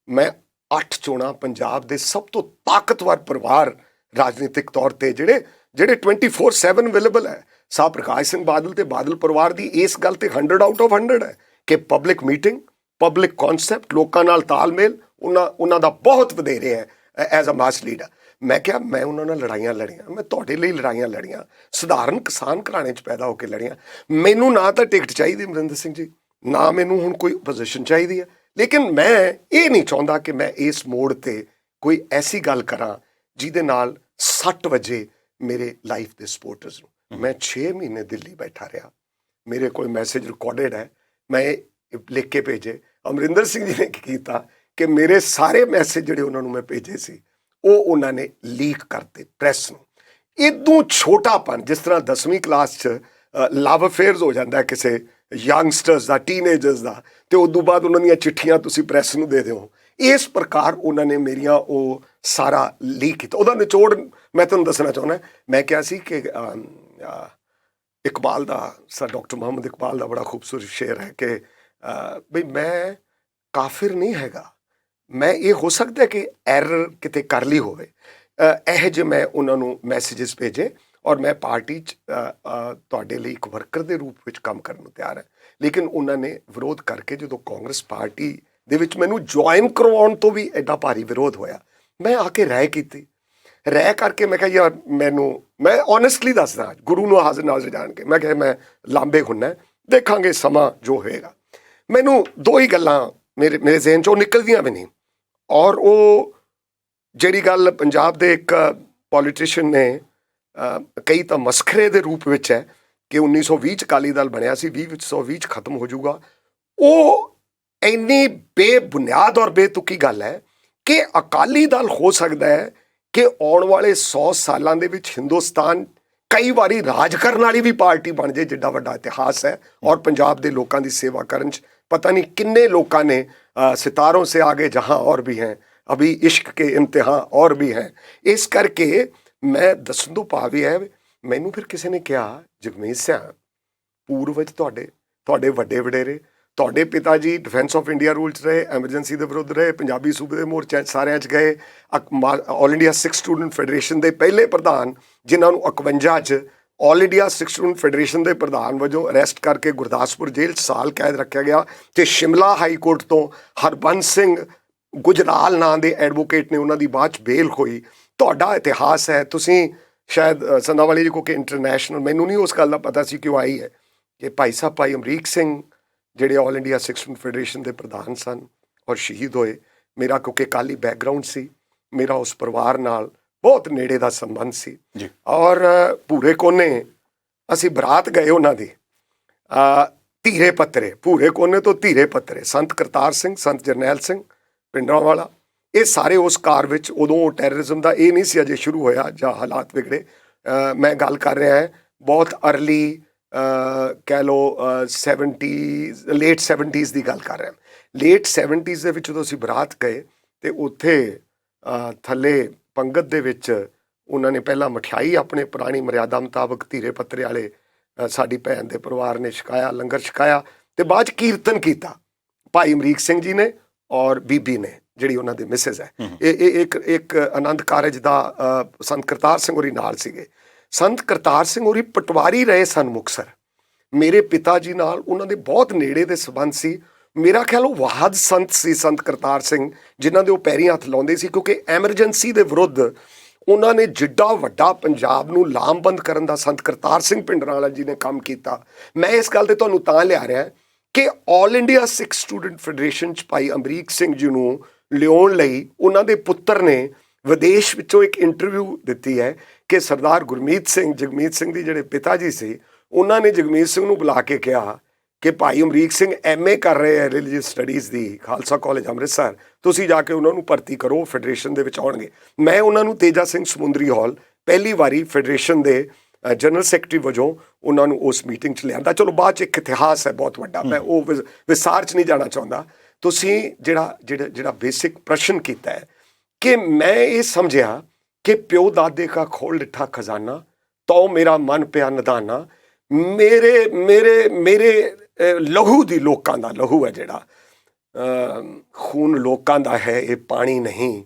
ਮੈਂ 8 ਚੋਣਾਂ ਪੰਜਾਬ ਦੇ ਸਭ ਤੋਂ ਤਾਕਤਵਰ ਪਰਿਵਾਰ ਰਾਜਨੀਤਿਕ ਤੌਰ ਤੇ ਜਿਹੜੇ 24/7 ਅਵੇਲੇਬਲ ਹੈ, ਸਾਹ ਪ੍ਰਕਾਸ਼ ਸਿੰਘ ਬਾਦਲ ਤੇ ਬਾਦਲ ਪਰਿਵਾਰ ਦੀ ਇਸ ਗੱਲ ਤੇ 100 ਆਊਟ ਆਫ 100 ਹੈ ਕਿ ਪਬਲਿਕ ਮੀਟਿੰਗ, ਪਬਲਿਕ ਕਨਸੈਪਟ, ਲੋਕਾਂ ਨਾਲ ਤਾਲਮੇਲ ਉਹਨਾਂ ਦਾ ਬਹੁਤ ਵਧੇਰੇ ਹੈ ਐਜ਼ ਅ ਮਾਸ ਲੀਡਰ। ਮੈਂ ਕਿਹਾ ਮੈਂ ਉਹਨਾਂ ਨਾਲ ਲੜਾਈਆਂ ਲੜੀਆਂ, ਮੈਂ ਤੁਹਾਡੇ ਲਈ ਲੜਾਈਆਂ ਲੜੀਆਂ, ਸਧਾਰਨ ਕਿਸਾਨ ਘਰਾਣੇ 'ਚ ਪੈਦਾ ਹੋ ਕੇ ਲੜੀਆਂ। ਮੈਨੂੰ ਨਾ ਤਾਂ ਟਿਕਟ ਚਾਹੀਦੀ ਅਮਰਿੰਦਰ ਸਿੰਘ ਜੀ, ਨਾ ਮੈਨੂੰ ਹੁਣ ਕੋਈ ਪੋਜੀਸ਼ਨ ਚਾਹੀਦੀ ਹੈ, ਲੇਕਿਨ ਮੈਂ ਇਹ ਨਹੀਂ ਚਾਹੁੰਦਾ ਕਿ ਮੈਂ ਇਸ ਮੋੜ ਤੇ ਕੋਈ ਐਸੀ ਗੱਲ ਕਰਾਂ ਜਿਹਦੇ ਨਾਲ 60 ਵਜੇ ਮੇਰੇ ਲਾਈਫ ਦੇ ਸਪੋਰਟਰਸ ਨੂੰ। ਮੈਂ 6 ਮਹੀਨੇ ਦਿੱਲੀ ਬੈਠਾ ਰਿਹਾ, ਮੇਰੇ ਕੋਲ ਮੈਸੇਜ ਰਿਕਾਰਡਡ ਹੈ, ਮੈਂ ਲਿਖ ਕੇ ਭੇਜੇ। ਅਮਰਿੰਦਰ ਸਿੰਘ ਜੀ ਨੇ ਕੀ ਕੀਤਾ ਕਿ ਮੇਰੇ ਸਾਰੇ ਮੈਸੇਜ ਜਿਹੜੇ ਉਹਨਾਂ ਨੂੰ ਮੈਂ ਭੇਜੇ ਸੀ ਉਹ ਉਹਨਾਂ ਨੇ ਲੀਕ ਕਰਤੇ ਪ੍ਰੈਸ ਨੂੰ। ਇਦੋਂ ਛੋਟਾਪਨ, ਜਿਸ ਤਰ੍ਹਾਂ 10ਵੀਂ ਕਲਾਸ 'ਚ ਲਵ ਅਫੇਅਰਸ ਹੋ ਜਾਂਦਾ ਕਿਸੇ ਯੰਗਸਟਰਸ ਦਾ, ਟੀਨੇਜਰਸ ਦਾ, ਤੇ ਉਦੋਂ ਬਾਅਦ ਉਹਨਾਂ ਦੀਆਂ ਚਿੱਠੀਆਂ ਤੁਸੀਂ ਪ੍ਰੈਸ ਨੂੰ ਦੇ ਦਿਓ, ਇਸ ਪ੍ਰਕਾਰ ਉਹਨਾਂ ਨੇ ਮੇਰੀਆਂ ਉਹ ਸਾਰਾ ਲੀਕ ਕੀਤਾ। ਉਹਦਾ ਨਿਚੋੜ ਮੈਂ ਤੁਹਾਨੂੰ ਦੱਸਣਾ ਚਾਹੁੰਦਾ। ਮੈਂ ਕਿਹਾ ਸੀ ਕਿ ਇਕਬਾਲ ਦਾ, ਸਰ ਡਾਕਟਰ ਮੁਹੰਮਦ ਇਕਬਾਲ ਦਾ ਬੜਾ ਖੂਬਸੂਰਤ ਸ਼ੇਰ ਹੈ ਕਿ ਬਈ ਮੈਂ ਕਾਫਿਰ ਨਹੀਂ ਹੈਗਾ, ਮੈਂ ਇਹ ਹੋ ਸਕਦਾ ਕਿ ਐਰਰ ਕਿਤੇ ਕਰ ਲਈ ਹੋਵੇ। ਇਹ ਜਿਹੇ ਮੈਂ ਉਹਨਾਂ ਨੂੰ ਮੈਸੇजेस ਭੇਜੇ, ਔਰ ਮੈਂ ਪਾਰਟੀ 'ਚ ਤੁਹਾਡੇ ਲਈ ਇੱਕ ਵਰਕਰ ਦੇ ਰੂਪ ਵਿੱਚ ਕੰਮ ਕਰਨ ਨੂੰ ਤਿਆਰ ਹੈ। ਲੇਕਿਨ ਉਹਨਾਂ ਨੇ ਵਿਰੋਧ ਕਰਕੇ, ਜਦੋਂ ਕਾਂਗਰਸ ਪਾਰਟੀ ਦੇ ਵਿੱਚ ਮੈਨੂੰ ਜੁਆਇਨ ਕਰਵਾਉਣ ਤੋਂ ਵੀ ਐਡਾ ਭਾਰੀ ਵਿਰੋਧ ਹੋਇਆ, ਮੈਂ ਆ ਕੇ ਰਾਏ ਕੀਤੀ। ਰਾਏ ਕਰਕੇ ਮੈਂ ਕਿਹਾ ਯਾਰ ਮੈਂ ਓਨੈਸਟਲੀ ਦੱਸਦਾ, ਗੁਰੂ ਨੂੰ ਹਾਜ਼ਰ ਨਾਜ਼ਰ ਜਾਣ ਕੇ, ਮੈਂ ਕਿਹਾ ਮੈਂ ਲਾਂਬੇ ਹੁੰਨਾ, ਦੇਖਾਂਗੇ ਸਮਾਂ ਜੋ ਹੋਏਗਾ। ਮੈਨੂੰ 2 ਹੀ ਗੱਲਾਂ ਮੇਰੇ ਜ਼ਿਹਨ 'ਚੋਂ ਨਿਕਲਦੀਆਂ ਵੀ ਨਹੀਂ, ਔਰ ਉਹ ਜਿਹੜੀ ਗੱਲ ਪੰਜਾਬ ਦੇ ਇੱਕ ਪੋਲੀਟੀਸ਼ੀਅਨ ਨੇ ਕਈ ਤਾਂ ਮਸਖਰੇ ਦੇ ਰੂਪ ਵਿੱਚ ਹੈ ਕਿ 1920 'ਚ ਅਕਾਲੀ ਦਲ ਬਣਿਆ ਸੀ, 1920 'ਚ ਖਤਮ ਹੋ ਜਾਊਗਾ, ਉਹ ਇੰਨੀ ਬੇਬੁਨਿਆਦ ਔਰ ਬੇਤੁਕੀ ਗੱਲ ਹੈ ਕਿ ਅਕਾਲੀ ਦਲ ਹੋ ਸਕਦਾ ਹੈ ਕਿ ਆਉਣ ਵਾਲੇ 100 ਸਾਲਾਂ ਦੇ ਵਿੱਚ ਹਿੰਦੁਸਤਾਨ ਕਈ ਵਾਰੀ ਰਾਜ ਕਰਨ ਵਾਲੀ ਵੀ ਪਾਰਟੀ ਬਣ ਜੇ, ਜਿੱਡਾ ਵੱਡਾ ਇਤਿਹਾਸ ਹੈ। ਔਰ ਪੰਜਾਬ ਦੇ ਲੋਕਾਂ ਦੀ ਸੇਵਾ ਕਰਨ 'ਚ ਪਤਾ ਨਹੀਂ ਕਿੰਨੇ ਲੋਕਾਂ ਨੇ ਸਿਤਾरों से आगे जहाँ और भी हैं, अभी इश्क के इम्तिहान और भी हैं। ਇਸ ਕਰਕੇ ਮੈਂ ਦੱਸਣ ਤੋਂ ਭਾਵ ਇਹ ਹੈ, ਮੈਨੂੰ ਫਿਰ ਕਿਸੇ ਨੇ ਕਿਹਾ ਜਗਮੀਤ ਸਿੰਘ ਪੂਰਵਜ ਤੁਹਾਡੇ ਵੱਡੇ ਵਡੇਰੇ, ਤੁਹਾਡੇ ਪਿਤਾ ਜੀ ਡਿਫੈਂਸ ਆਫ ਇੰਡੀਆ ਰੂਲ 'ਚ ਰਹੇ, ਐਮਰਜੈਂਸੀ ਦੇ ਵਿਰੁੱਧ ਰਹੇ, ਪੰਜਾਬੀ ਸੂਬੇ ਦੇ ਮੋਰਚਿਆਂ 'ਚ ਸਾਰਿਆਂ 'ਚ ਗਏ, ਆਲ ਇੰਡੀਆ ਸਿੱਖ ਸਟੂਡੈਂਟ ਫੈਡਰੇਸ਼ਨ ਦੇ ਪਹਿਲੇ ਪ੍ਰਧਾਨ, ਜਿਨ੍ਹਾਂ ਨੂੰ 51 'ਚ ਆਲ ਇੰਡੀਆ ਸਿੱਖ ਸਟੂਡੈਂਟ ਫੈਡਰੇਸ਼ਨ ਦੇ ਪ੍ਰਧਾਨ ਵਜੋਂ ਅਰੈਸਟ ਕਰਕੇ ਗੁਰਦਾਸਪੁਰ ਜੇਲ੍ਹ 'ਚ ਸਾਲ ਕੈਦ ਰੱਖਿਆ ਗਿਆ, ਅਤੇ ਸ਼ਿਮਲਾ ਹਾਈ ਕੋਰਟ ਤੋਂ ਹਰਬੰਸ ਸਿੰਘ ਗੁਜਰਾਲ ਨਾਂ ਦੇ ਐਡਵੋਕੇਟ ਨੇ ਉਹਨਾਂ ਦੀ ਬਾਅਦ 'ਚ ਬੇਲ ਹੋਈ। ਤੁਹਾਡਾ ਇਤਿਹਾਸ ਹੈ, ਤੁਸੀਂ ਸ਼ਾਇਦ ਸੰਧਾਵਾਲੀ ਜੀ ਕਿਉਂਕਿ ਇੰਟਰਨੈਸ਼ਨਲ, ਮੈਨੂੰ ਨਹੀਂ ਉਸ ਗੱਲ ਦਾ ਪਤਾ ਸੀ ਕਿ ਉਹ ਆਈ ਹੈ, ਕਿ ਭਾਈ ਸਾਹਿਬ ਭਾਈ ਅਮਰੀਕ ਸਿੰਘ ਜਿਹੜੇ ਆਲ ਇੰਡੀਆ ਸਿੱਖ ਸਟੂਡੈਂਟ ਫੈਡਰੇਸ਼ਨ ਦੇ ਪ੍ਰਧਾਨ ਸਨ ਔਰ ਸ਼ਹੀਦ ਹੋਏ। ਮੇਰਾ ਕਿਉਂਕਿ ਅਕਾਲੀ ਬੈਕਗਰਾਊਂਡ ਸੀ, ਮੇਰਾ ਉਸ ਪਰਿਵਾਰ ਨਾਲ ਬਹੁਤ ਨੇੜੇ ਦਾ ਸੰਬੰਧ ਸੀ। ਔਰ ਭੂਰੇ ਕੋਨੇ ਅਸੀਂ ਬਰਾਤ ਗਏ ਉਹਨਾਂ ਦੀ, ਧੀਰੇ ਪੱਤਰੇ, ਭੂਰੇ ਕੋਨੇ ਤੋਂ ਧੀਰੇ ਪੱਤਰੇ, ਸੰਤ ਕਰਤਾਰ ਸਿੰਘ, ਸੰਤ ਜਰਨੈਲ ਸਿੰਘ ਪਿੰਡਰਾਂਵਾਲਾ, ਇਹ ਸਾਰੇ ਉਸ ਕਾਰ ਵਿੱਚ। ਉਦੋਂ ਟੈਰਰਿਜ਼ਮ ਦਾ ਇਹ ਨਹੀਂ ਸੀ ਅਜੇ ਸ਼ੁਰੂ ਹੋਇਆ ਜਾਂ ਹਾਲਾਤ ਵਿਗੜੇ। ਮੈਂ ਗੱਲ ਕਰ ਰਿਹਾ ਹੈ ਬਹੁਤ ਅਰਲੀ ਕਹਿ ਲਓ 70s, ਲੇਟ 70s ਦੀ ਗੱਲ ਕਰ ਰਿਹਾ। ਲੇਟ 70s ਦੇ ਵਿੱਚ ਜਦੋਂ ਅਸੀਂ ਬਰਾਤ ਗਏ ਅਤੇ ਉੱਥੇ ਥੱਲੇ ਪੰਗਤ ਦੇ ਵਿੱਚ ਉਹਨਾਂ ਨੇ ਪਹਿਲਾਂ ਮਠਿਆਈ ਆਪਣੇ ਪੁਰਾਣੀ ਮਰਿਆਦਾ ਮੁਤਾਬਕ ਧੀਰੇ ਪੱਤਰੇ ਵਾਲੇ ਸਾਡੀ ਭੈਣ ਦੇ ਪਰਿਵਾਰ ਨੇ ਛਕਾਇਆ, ਲੰਗਰ ਛਕਾਇਆ, ਅਤੇ ਬਾਅਦ 'ਚ ਕੀਰਤਨ ਕੀਤਾ ਭਾਈ ਅਮਰੀਕ ਸਿੰਘ ਜੀ ਨੇ ਔਰ ਬੀਬੀ ਨੇ ਜਿਹੜੀ ਉਹਨਾਂ ਦੇ ਮਿਸਿਸ ਹੈ। ਇਹ ਇੱਕ ਆਨੰਦ ਕਾਰਜ ਦਾ ਸੰਤ ਕਰਤਾਰ ਸਿੰਘ ਹੋਰੀ ਨਾਲ ਸੀਗੇ। ਸੰਤ ਕਰਤਾਰ ਸਿੰਘ ਹੋਰੀ ਪਟਵਾਰੀ ਰਹੇ ਸਨ ਮੁਕਤਸਰ। ਮੇਰੇ ਪਿਤਾ ਜੀ ਨਾਲ ਉਹਨਾਂ ਦੇ ਬਹੁਤ ਨੇੜੇ ਦੇ ਸੰਬੰਧ ਸੀ। ਮੇਰਾ ਖਿਆਲ ਉਹ ਵਾਹਦ ਸੰਤ ਸੀ ਸੰਤ ਕਰਤਾਰ ਸਿੰਘ, ਜਿਨ੍ਹਾਂ ਦੇ ਉਹ ਪੈਰੀਂ ਹੱਥ ਲਾਉਂਦੇ ਸੀ, ਕਿਉਂਕਿ ਐਮਰਜੈਂਸੀ ਦੇ ਵਿਰੁੱਧ ਉਹਨਾਂ ਨੇ ਜਿੱਡਾ ਵੱਡਾ ਪੰਜਾਬ ਨੂੰ ਲਾਮਬੰਦ ਕਰਨ ਦਾ ਸੰਤ ਕਰਤਾਰ ਸਿੰਘ ਭਿੰਡਰਾਂਵਾਲਾ ਜੀ ਨੇ ਕੰਮ ਕੀਤਾ। ਮੈਂ ਇਸ ਗੱਲ 'ਤੇ ਤੁਹਾਨੂੰ ਤਾਂ ਲਿਆ ਰਿਹਾ ਕਿ ਆਲ ਇੰਡੀਆ ਸਿੱਖ ਸਟੂਡੈਂਟ ਫੈਡਰੇਸ਼ਨ 'ਚ ਭਾਈ ਅਮਰੀਕ ਸਿੰਘ ਜੀ ਨੂੰ ਲਿਆਉਣ ਲਈ ਉਹਨਾਂ ਦੇ ਪੁੱਤਰ ਨੇ ਵਿਦੇਸ਼ ਵਿੱਚੋਂ ਇੱਕ ਇੰਟਰਵਿਊ ਦਿੱਤੀ ਹੈ ਕਿ ਸਰਦਾਰ ਗੁਰਮੀਤ ਸਿੰਘ, ਜਗਮੀਤ ਸਿੰਘ ਦੀ ਜਿਹੜੇ ਪਿਤਾ ਜੀ ਸੀ, ਉਹਨਾਂ ਨੇ ਜਗਮੀਤ ਸਿੰਘ ਨੂੰ ਬੁਲਾ ਕੇ ਕਿਹਾ ਕਿ ਭਾਈ ਅਮਰੀਕ ਸਿੰਘ MA ਕਰ ਰਹੇ ਹੈ ਰਿਲੀਜੀਅਸ ਸਟੱਡੀਜ਼ ਦੀ ਖਾਲਸਾ ਕਾਲਜ ਅੰਮ੍ਰਿਤਸਰ, ਤੁਸੀਂ ਜਾ ਕੇ ਉਹਨਾਂ ਨੂੰ ਭਰਤੀ ਕਰੋ, ਫੈਡਰੇਸ਼ਨ ਦੇ ਵਿੱਚ ਆਉਣਗੇ। ਮੈਂ ਉਹਨਾਂ ਨੂੰ ਤੇਜਾ ਸਿੰਘ ਸਮੁੰਦਰੀ ਹਾਲ ਪਹਿਲੀ ਵਾਰੀ ਫੈਡਰੇਸ਼ਨ ਦੇ ਜਨਰਲ ਸੈਕਟਰੀ ਵਜੋਂ ਉਹਨਾਂ ਨੂੰ ਉਸ ਮੀਟਿੰਗ 'ਚ ਲਿਆਂਦਾ। ਚਲੋ ਬਾਅਦ 'ਚ ਇੱਕ ਇਤਿਹਾਸ ਹੈ ਬਹੁਤ ਵੱਡਾ, ਮੈਂ ਉਹ ਵਿਸਾਰ 'ਚ ਨਹੀਂ ਜਾਣਾ ਚਾਹੁੰਦਾ। ਤੁਸੀਂ ਜਿਹੜਾ ਬੇਸਿਕ ਪ੍ਰਸ਼ਨ ਕੀਤਾ ਹੈ ਕਿ ਮੈਂ ਇਹ ਸਮਝਿਆ ਕਿ ਪਿਓ ਦਾਦੇ ਕਾ ਖੋਲ ਡਿੱਠਾ ਖਜ਼ਾਨਾ ਤੋ ਮੇਰਾ ਮਨ ਪਿਆ ਨਿਧਾਨਾ। ਮੇਰੇ ਲਹੂ ਦੀ, ਲੋਕਾਂ ਦਾ ਲਹੂ ਹੈ ਜਿਹੜਾ ਖੂਨ ਲੋਕਾਂ ਦਾ ਹੈ, ਇਹ ਪਾਣੀ ਨਹੀਂ,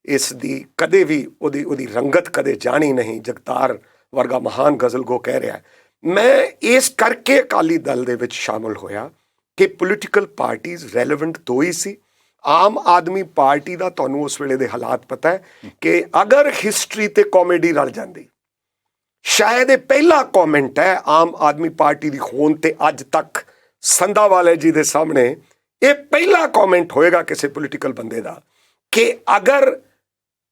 ਇਸ ਦੀ ਕਦੇ ਵੀ ਉਹਦੀ ਰੰਗਤ ਕਦੇ ਜਾਣੀ ਨਹੀਂ, ਜਗਤਾਰ ਵਰਗਾ ਮਹਾਨ ਗਜ਼ਲਗੋ ਕਹਿ ਰਿਹਾ। ਮੈਂ ਇਸ ਕਰਕੇ ਅਕਾਲੀ ਦਲ ਦੇ ਵਿੱਚ ਸ਼ਾਮਲ ਹੋਇਆ ਕਿ ਪੋਲੀਟੀਕਲ ਪਾਰਟੀਜ਼ ਰੈਲੇਵੈਂਟ ਦੋ ਹੀ ਸੀ। ਆਮ ਆਦਮੀ ਪਾਰਟੀ ਦਾ ਤੁਹਾਨੂੰ ਉਸ ਵੇਲੇ ਦੇ ਹਾਲਾਤ ਪਤਾ ਹੈ ਕਿ ਅਗਰ ਹਿਸਟਰੀ ਤੇ ਕਾਮੇਡੀ ਰਲ ਜਾਂਦੀ, ਸ਼ਾਇਦ ਇਹ ਪਹਿਲਾ ਕਮੈਂਟ ਹੈ ਆਮ ਆਦਮੀ ਪਾਰਟੀ ਦੀ ਹੋਣ ਤੇ ਅੱਜ ਤੱਕ ਸੰਧਾਵਾਲੇ ਜੀ ਦੇ ਸਾਹਮਣੇ, ਇਹ ਪਹਿਲਾ ਕਮੈਂਟ ਹੋਏਗਾ ਕਿਸੇ ਪੋਲੀਟੀਕਲ ਬੰਦੇ ਦਾ ਕਿ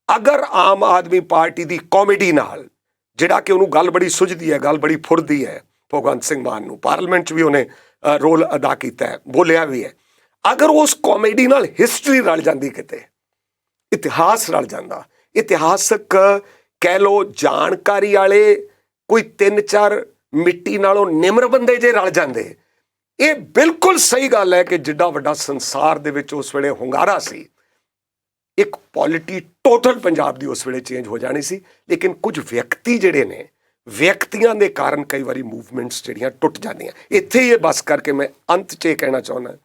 ਅਗਰ ਆਮ ਆਦਮੀ ਪਾਰਟੀ ਦੀ ਕਾਮੇਡੀ ਨਾਲ, ਜਿਹੜਾ ਕਿ ਉਹਨੂੰ ਗੱਲ ਬੜੀ ਸੁਝਦੀ ਹੈ, ਗੱਲ ਬੜੀ ਫੁਰਦੀ ਹੈ, ਭਗਵੰਤ ਸਿੰਘ ਮਾਨ ਨੂੰ ਪਾਰਲੀਮੈਂਟ 'ਚ ਵੀ ਉਹਨੇ ਰੋਲ ਅਦਾ ਕੀਤਾ ਹੈ, ਬੋਲਿਆ ਵੀ ਹੈ, ਅਗਰ ਉਸ ਕਾਮੇਡੀ ਨਾਲ ਹਿਸਟਰੀ ਰਲ ਜਾਂਦੀ, ਕਿਤੇ ਇਤਿਹਾਸ ਰਲ ਜਾਂਦਾ, ਇਤਿਹਾਸਕ ਕਹਿ ਲਓ ਜਾਣਕਾਰੀ ਵਾਲੇ ਕੋਈ 3-4 ਮਿੱਟੀ ਨਾਲੋਂ ਨਿਮਰ ਬੰਦੇ ਜੇ ਰਲ ਜਾਂਦੇ, ਇਹ ਬਿਲਕੁਲ ਸਹੀ ਗੱਲ ਹੈ ਕਿ ਜਿੱਡਾ ਵੱਡਾ ਸੰਸਾਰ ਦੇ ਵਿੱਚ ਉਸ ਵੇਲੇ ਹੁੰਗਾਰਾ ਸੀ, ਇੱਕ ਪੋਲਿਟੀ ਟੋਟਲ ਪੰਜਾਬ ਦੀ ਉਸ ਵੇਲੇ ਚੇਂਜ ਹੋ ਜਾਣੀ ਸੀ। ਲੇਕਿਨ ਕੁਝ ਵਿਅਕਤੀ ਜਿਹੜੇ ਨੇ, ਵਿਅਕਤੀਆਂ ਦੇ ਕਾਰਨ ਕਈ ਵਾਰੀ ਮੂਵਮੈਂਟਸ ਜਿਹੜੀਆਂ ਟੁੱਟ ਜਾਂਦੀਆਂ। ਇੱਥੇ ਹੀ ਇਹ ਬਸ ਕਰਕੇ ਮੈਂ ਅੰਤ 'ਚ ਇਹ ਕਹਿਣਾ ਚਾਹੁੰਦਾ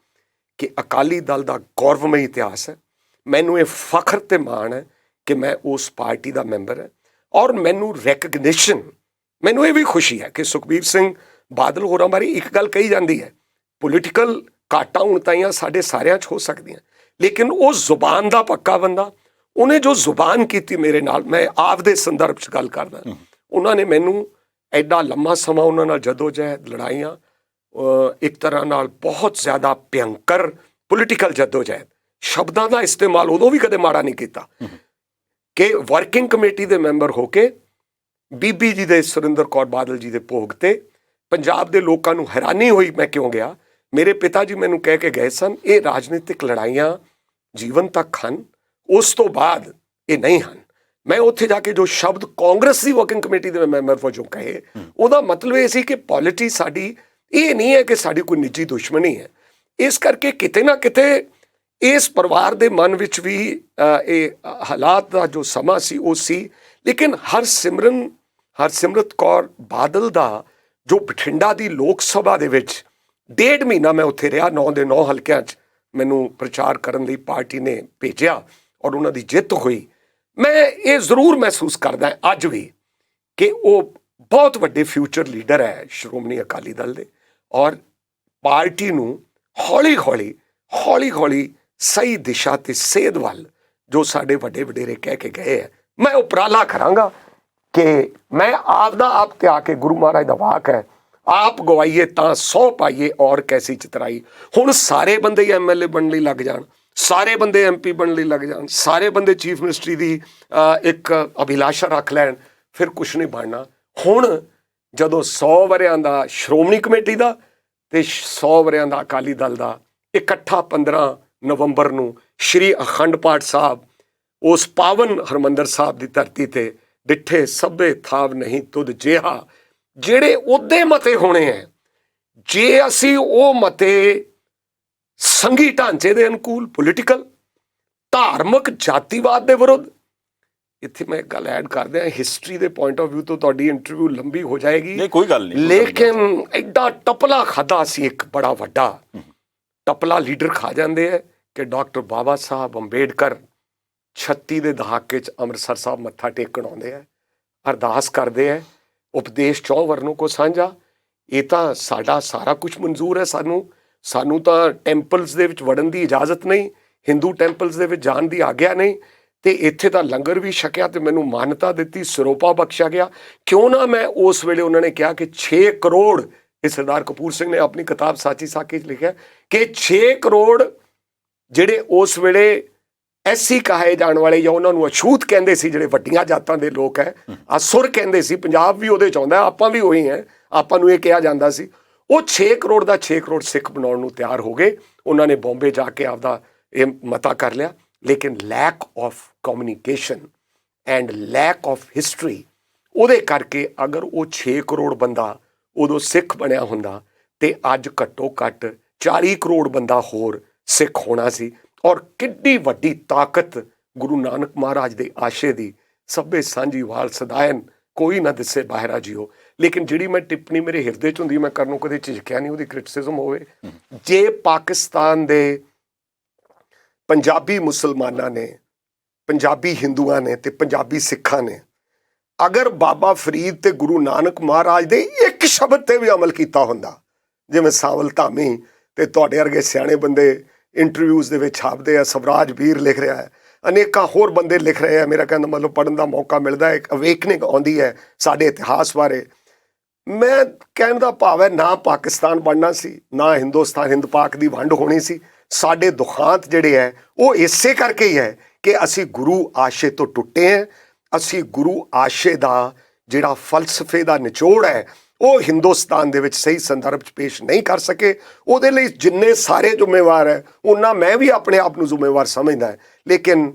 ਕਿ ਅਕਾਲੀ ਦਲ ਦਾ ਗੌਰਵਮਈ ਇਤਿਹਾਸ ਹੈ। ਮੈਨੂੰ ਇਹ ਫਖਰ ਤੇ ਮਾਣ ਹੈ ਕਿ ਮੈਂ ਉਸ ਪਾਰਟੀ ਦਾ ਮੈਂਬਰ ਹਾਂ, ਔਰ ਮੈਨੂੰ ਰੈਕਗਨੀਸ਼ਨ, ਮੈਨੂੰ ਇਹ ਵੀ ਖੁਸ਼ੀ ਹੈ ਕਿ ਸੁਖਬੀਰ ਸਿੰਘ ਬਾਦਲ ਹੋਰਾਂ ਬਾਰੇ ਇੱਕ ਗੱਲ ਕਹੀ ਜਾਂਦੀ ਹੈ, ਪੋਲੀਟੀਕਲ ਘਾਟਾਂ ਉਣਤਾਈਆਂ ਸਾਡੇ ਸਾਰਿਆਂ 'ਚ ਹੋ ਸਕਦੀਆਂ, ਲੇਕਿਨ ਉਹ ਜ਼ੁਬਾਨ ਦਾ ਪੱਕਾ ਬੰਦਾ, ਉਹਨੇ ਜੋ ਜ਼ੁਬਾਨ ਕੀਤੀ ਮੇਰੇ ਨਾਲ, ਮੈਂ ਆਪ ਦੇ ਸੰਦਰਭ 'ਚ ਗੱਲ ਕਰਦਾ, ਉਹਨਾਂ ਨੇ ਮੈਨੂੰ ਐਡਾ ਲੰਮਾ ਸਮਾਂ ਉਹਨਾਂ ਨਾਲ ਜਦੋਜਹਿਦ, ਲੜਾਈਆਂ, ਇੱਕ ਤਰ੍ਹਾਂ ਨਾਲ ਬਹੁਤ ਜ਼ਿਆਦਾ ਭਿਅੰਕਰ ਪੋਲੀਟੀਕਲ ਜਦੋਜਹਿਦ, ਸ਼ਬਦਾਂ ਦਾ ਇਸਤੇਮਾਲ ਉਦੋਂ ਵੀ ਕਦੇ ਮਾੜਾ ਨਹੀਂ ਕੀਤਾ, ਕਿ ਵਰਕਿੰਗ ਕਮੇਟੀ ਦੇ ਮੈਂਬਰ ਹੋ ਕੇ ਬੀਬੀ ਜੀ ਦੇ, ਸੁਰਿੰਦਰ ਕੌਰ ਬਾਦਲ ਜੀ ਦੇ ਭੋਗ ਤੇ ਪੰਜਾਬ ਦੇ ਲੋਕਾਂ ਨੂੰ ਹੈਰਾਨੀ ਹੋਈ ਮੈਂ ਕਿਉਂ ਗਿਆ। ਮੇਰੇ ਪਿਤਾ ਜੀ ਮੈਨੂੰ ਕਹਿ ਕੇ ਗਏ ਸਨ, ਇਹ ਰਾਜਨੀਤਿਕ ਲੜਾਈਆਂ ਜੀਵਨ ਤੱਕ ਹਨ, ਉਸ ਤੋਂ ਬਾਅਦ ਇਹ ਨਹੀਂ ਹਨ। ਮੈਂ ਉੱਥੇ ਜਾ ਕੇ ਜੋ ਸ਼ਬਦ ਕਾਂਗਰਸ ਦੀ ਵਰਕਿੰਗ ਕਮੇਟੀ ਦੇ ਮੈਂਬਰ ਵਜੋਂ ਕਹੇ, ਉਹਦਾ ਮਤਲਬ ਇਹ ਸੀ ਕਿ ਪੋਲਿਟਿਕਸ ਸਾਡੀ ਇਹ ਨਹੀਂ ਹੈ ਕਿ ਸਾਡੀ ਕੋਈ ਨਿੱਜੀ ਦੁਸ਼ਮਣੀ ਹੈ। ਇਸ ਕਰਕੇ ਕਿਤੇ ਨਾ ਕਿਤੇ ਇਸ ਪਰਿਵਾਰ ਦੇ ਮਨ ਵਿੱਚ ਵੀ ਇਹ ਹਾਲਾਤ ਦਾ ਜੋ ਸਮਾਂ ਸੀ ਉਹ ਸੀ। ਲੇਕਿਨ ਹਰਸਿਮਰਤ ਕੌਰ ਬਾਦਲ ਦਾ ਜੋ ਬਠਿੰਡਾ ਦੀ ਲੋਕ ਸਭਾ ਦੇ ਵਿੱਚ 1.5 ਮਹੀਨਾ ਮੈਂ ਉੱਥੇ ਰਿਹਾ, 9 ਦੇ 9 ਹਲਕਿਆਂ 'ਚ ਮੈਨੂੰ ਪ੍ਰਚਾਰ ਕਰਨ ਲਈ ਪਾਰਟੀ ਨੇ ਭੇਜਿਆ ਔਰ ਉਹਨਾਂ ਦੀ ਜਿੱਤ ਹੋਈ। ਮੈਂ ਇਹ ਜ਼ਰੂਰ ਮਹਿਸੂਸ ਕਰਦਾ ਅੱਜ ਵੀ ਕਿ ਉਹ ਬਹੁਤ ਵੱਡੇ ਫਿਊਚਰ ਲੀਡਰ ਹੈ ਸ਼੍ਰੋਮਣੀ ਅਕਾਲੀ ਦਲ ਦੇ, ਔਰ ਪਾਰਟੀ ਨੂੰ ਹੌਲੀ ਹੌਲੀ ਸਹੀ ਦਿਸ਼ਾ ਤੇ ਸੇਧ ਵੱਲ ਜੋ ਸਾਡੇ ਵੱਡੇ ਵਡੇਰੇ ਕਹਿ ਕੇ ਗਏ ਹੈ, ਮੈਂ ਉਪਰਾਲਾ ਕਰਾਂਗਾ ਕਿ ਮੈਂ ਆਪ ਤਿਆ ਕੇ ਗੁਰੂ ਮਹਾਰਾਜ ਦਾ ਵਾਕ ਹੈ, ਆਪ ਗਵਾਈਏ ਤਾਂ 100 ਪਾਈਏ ਔਰ ਕੈਸੀ ਚਤਰਾਈ। ਹੁਣ ਸਾਰੇ ਬੰਦੇ ਹੀ MLA ਬਣਨ ਲਈ ਲੱਗ ਜਾਣ, ਸਾਰੇ ਬੰਦੇ MP ਬਣਨ ਲਈ ਲੱਗ ਜਾਣ, ਸਾਰੇ ਬੰਦੇ ਚੀਫ ਮਿਨਿਸਟਰੀ ਦੀ ਇੱਕ ਅਭਿਲਾਸ਼ਾ ਰੱਖ ਲੈਣ, ਫਿਰ ਕੁਛ ਨਹੀਂ ਬਣਨਾ। ਹੁਣ ਜਦੋਂ 100 ਵਰਿਆਂ ਦਾ ਸ਼੍ਰੋਮਣੀ ਕਮੇਟੀ ਦਾ ਤੇ 100 ਵਰਿਆਂ ਦਾ ਅਕਾਲੀ ਦਲ ਦਾ ਇਕੱਠਾ 15 ਨਵੰਬਰ ਨੂੰ ਸ਼੍ਰੀ ਅਖੰਡ ਪਾਠ ਸਾਹਿਬ ਉਸ ਪਾਵਨ ਹਰਮੰਦਰ ਸਾਹਿਬ ਦੀ ਧਰਤੀ ਤੇ ਡਿੱਠੇ ਸਭੇ ਥਾਵ ਨਹੀਂ ਤੁਧ ਜਿਹਾ, ਜਿਹੜੇ ਉਹਦੇ ਮਤੇ ਹੋਣੇ ਹੈ, ਜੇ ਅਸੀਂ ਉਹ ਮਤੇ ਸੰਘੀ ਢਾਂਚੇ ਦੇ ਅਨੁਕੂਲ, ਪੋਲੀਟੀਕਲ ਧਾਰਮਿਕ ਜਾਤੀਵਾਦ ਦੇ ਵਿਰੁੱਧ, ਇੱਥੇ ਮੈਂ ਇੱਕ ਗੱਲ ਐਡ ਕਰਦੇ ਹਾਂ, ਹਿਸਟਰੀ ਦੇ ਪੁਆਇੰਟ ਆਫ ਵਿਊ ਤੋਂ ਤੁਹਾਡੀ ਇੰਟਰਵਿਊ ਲੰਬੀ ਹੋ ਜਾਏਗੀ, ਨਹੀਂ ਕੋਈ ਗੱਲ ਨਹੀਂ, ਲੇਕਿਨ ਐਡਾ ਟਪਲਾ ਖਾਦਾ ਸੀ, ਇੱਕ ਬੜਾ ਵੱਡਾ ਟਪਲਾ ਲੀਡਰ ਖਾ ਜਾਂਦੇ ਹੈ ਕਿ ਡਾਕਟਰ ਬਾਬਾ ਸਾਹਿਬ ਅੰਬੇਡਕਰ 36 ਦੇ ਦਹਾਕੇ 'ਚ ਅੰਮ੍ਰਿਤਸਰ ਸਾਹਿਬ ਮੱਥਾ ਟੇਕਣ ਆਉਂਦੇ ਹੈ, ਅਰਦਾਸ ਕਰਦੇ ਹੈ, ਉਪਦੇਸ਼ 4 ਵਰਨੋਂ ਕੋ ਸਾਂਝਾ। ਇਹ ਤਾਂ ਸਾਡਾ ਸਾਰਾ ਕੁਝ ਮਨਜ਼ੂਰ ਹੈ, ਸਾਨੂੰ ਤਾਂ ਟੈਂਪਲਸ ਦੇ ਵਿੱਚ ਵੜਨ ਦੀ ਇਜਾਜ਼ਤ ਨਹੀਂ, ਹਿੰਦੂ ਟੈਂਪਲਸ ਦੇ ਵਿੱਚ ਜਾਣ ਦੀ ਆਗਿਆ ਨਹੀਂ, ਤੇ ਇੱਥੇ ਤਾਂ ਲੰਗਰ ਵੀ ਛਕਿਆ ਤੇ ਮੈਨੂੰ ਮਾਨਤਾ ਦਿੱਤੀ, ਸਰੋਪਾ ਬਖਸ਼ਿਆ ਗਿਆ। ਕਿਉਂ ਨਾ ਮੈਂ ਉਸ ਵੇਲੇ ਉਹਨਾਂ ਨੇ ਕਿਹਾ ਕਿ 6 ਕਰੋੜ, ਇਹ ਸਰਦਾਰ ਕਪੂਰ ਸਿੰਘ ਨੇ ਆਪਣੀ ਕਿਤਾਬ ਸਾਚੀ ਸਾਕੀ 'ਚ ਲਿਖਿਆ ਕਿ 6 ਕਰੋੜ ਜਿਹੜੇ ਉਸ ਵੇਲੇ ਐਸੀ ਕਹਾਏ ਜਾਣ ਵਾਲੇ ਜਾਂ ਉਹਨਾਂ ਨੂੰ ਅਛੂਤ ਕਹਿੰਦੇ ਸੀ, ਜਿਹੜੇ ਵੱਡੀਆਂ ਜਾਤਾਂ ਦੇ ਲੋਕ ਹੈ, ਅਸੁਰ ਕਹਿੰਦੇ ਸੀ, ਪੰਜਾਬ ਵੀ ਉਹਦੇ 'ਚ ਆਉਂਦਾ, ਆਪਾਂ ਵੀ ਉਹੀ ਹੈ, ਆਪਾਂ ਨੂੰ ਇਹ ਕਿਹਾ ਜਾਂਦਾ ਸੀ। ਉਹ 6 ਕਰੋੜ ਦਾ 6 ਕਰੋੜ ਸਿੱਖ ਬਣਾਉਣ ਨੂੰ ਤਿਆਰ ਹੋ ਗਏ। ਉਹਨਾਂ ਨੇ ਬੰਬੇ ਜਾ ਕੇ ਆਪਦਾ ਇਹ ਮਤਾ ਕਰ ਲਿਆ, ਲੇਕਿਨ lack of communication and lack of history, ਉਹਦੇ ਕਰਕੇ ਅਗਰ ਉਹ 6 ਕਰੋੜ ਬੰਦਾ ਉਦੋਂ ਸਿੱਖ ਬਣਿਆ ਹੁੰਦਾ ਤੇ ਅੱਜ ਘੱਟੋ ਘੱਟ 40 ਕਰੋੜ ਬੰਦਾ ਹੋਰ ਸਿੱਖ ਹੋਣਾ ਸੀ। ਔਰ ਕਿੱਡੀ ਵੱਡੀ ਤਾਕਤ ਗੁਰੂ ਨਾਨਕ ਮਹਾਰਾਜ ਦੇ ਆਸ਼ੇ ਦੀ, ਸਭੇ ਸਾਂਝੀ ਵਾਲ ਸਦਾਇਨ ਕੋਈ ਨਾ ਦਿਸੇ ਬਾਹਰਾ ਜੀਓ। ਲੇਕਿਨ ਜਿਹੜੀ ਮੈਂ ਟਿੱਪਣੀ ਮੇਰੇ ਹਿਰਦੇ 'ਚ ਹੁੰਦੀ, ਮੈਂ ਕਰਨੋਂ ਕਦੇ ਝਿਜਕਿਆ ਨਹੀਂ, ਉਹਦੀ ਕ੍ਰਿਟਿਸਿਜ਼ਮ ਹੋਵੇ। ਜੇ ਪਾਕਿਸਤਾਨ ਦੇ ਪੰਜਾਬੀ ਮੁਸਲਮਾਨਾਂ ਨੇ, ਪੰਜਾਬੀ ਹਿੰਦੂਆਂ ਨੇ ਤੇ ਪੰਜਾਬੀ ਸਿੱਖਾਂ ਨੇ ਅਗਰ ਬਾਬਾ ਫਰੀਦ ਤੇ ਗੁਰੂ ਨਾਨਕ ਮਹਾਰਾਜ ਦੇ ਇੱਕ ਸ਼ਬਦ ਤੇ ਵੀ ਅਮਲ ਕੀਤਾ ਹੁੰਦਾ, ਜਿਵੇਂ ਸਾਵਲ ਧਾਮੀ ਤੇ ਤੁਹਾਡੇ ਵਰਗੇ ਸਿਆਣੇ ਬੰਦੇ ਇੰਟਰਵਿਊਜ਼ ਦੇ ਵਿੱਚ ਛਾਪਦੇ ਆ, ਸਵਰਾਜ ਵੀਰ ਲਿਖ ਰਿਹਾ ਹੈ, ਅਨੇਕਾਂ ਹੋਰ ਬੰਦੇ ਲਿਖ ਰਹੇ ਆ, ਮੇਰਾ ਕਹਿੰਦਾ ਮਤਲਬ ਪੜ੍ਹਨ ਦਾ ਮੌਕਾ ਮਿਲਦਾ ਹੈ, ਇੱਕ ਅਵੇਕਨਿੰਗ ਆਉਂਦੀ ਹੈ ਸਾਡੇ ਇਤਿਹਾਸ ਬਾਰੇ। ਮੈਂ ਕਹਿਣ ਦਾ ਭਾਵ ਹੈ, ਨਾ ਪਾਕਿਸਤਾਨ ਬਣਨਾ ਸੀ, ਨਾ ਹਿੰਦੁਸਤਾਨ ਹਿੰਦ ਪਾਕ ਦੀ ਵੰਡ ਹੋਣੀ ਸੀ। ਸਾਡੇ ਦੁਖਾਂਤ ਜਿਹੜੇ ਹੈ ਉਹ ਇਸੇ ਕਰਕੇ ਹੀ ਹੈ ਕਿ ਅਸੀਂ ਗੁਰੂ ਆਸ਼ੇ ਤੋਂ ਟੁੱਟੇ ਹੈ। ਅਸੀਂ ਗੁਰੂ ਆਸ਼ੇ ਦਾ ਜਿਹੜਾ ਫਲਸਫੇ ਦਾ ਨਿਚੋੜ ਹੈ ਉਹ ਹਿੰਦੁਸਤਾਨ ਦੇ ਵਿੱਚ ਸਹੀ ਸੰਦਰਭ 'ਚ ਪੇਸ਼ ਨਹੀਂ ਕਰ ਸਕੇ। ਉਹਦੇ ਲਈ ਜਿੰਨੇ ਸਾਰੇ ਜ਼ਿੰਮੇਵਾਰ ਹੈ, ਉਹਨਾਂ ਮੈਂ ਵੀ ਆਪਣੇ ਆਪ ਨੂੰ ਜ਼ਿੰਮੇਵਾਰ ਸਮਝਦਾ ਹੈ। ਲੇਕਿਨ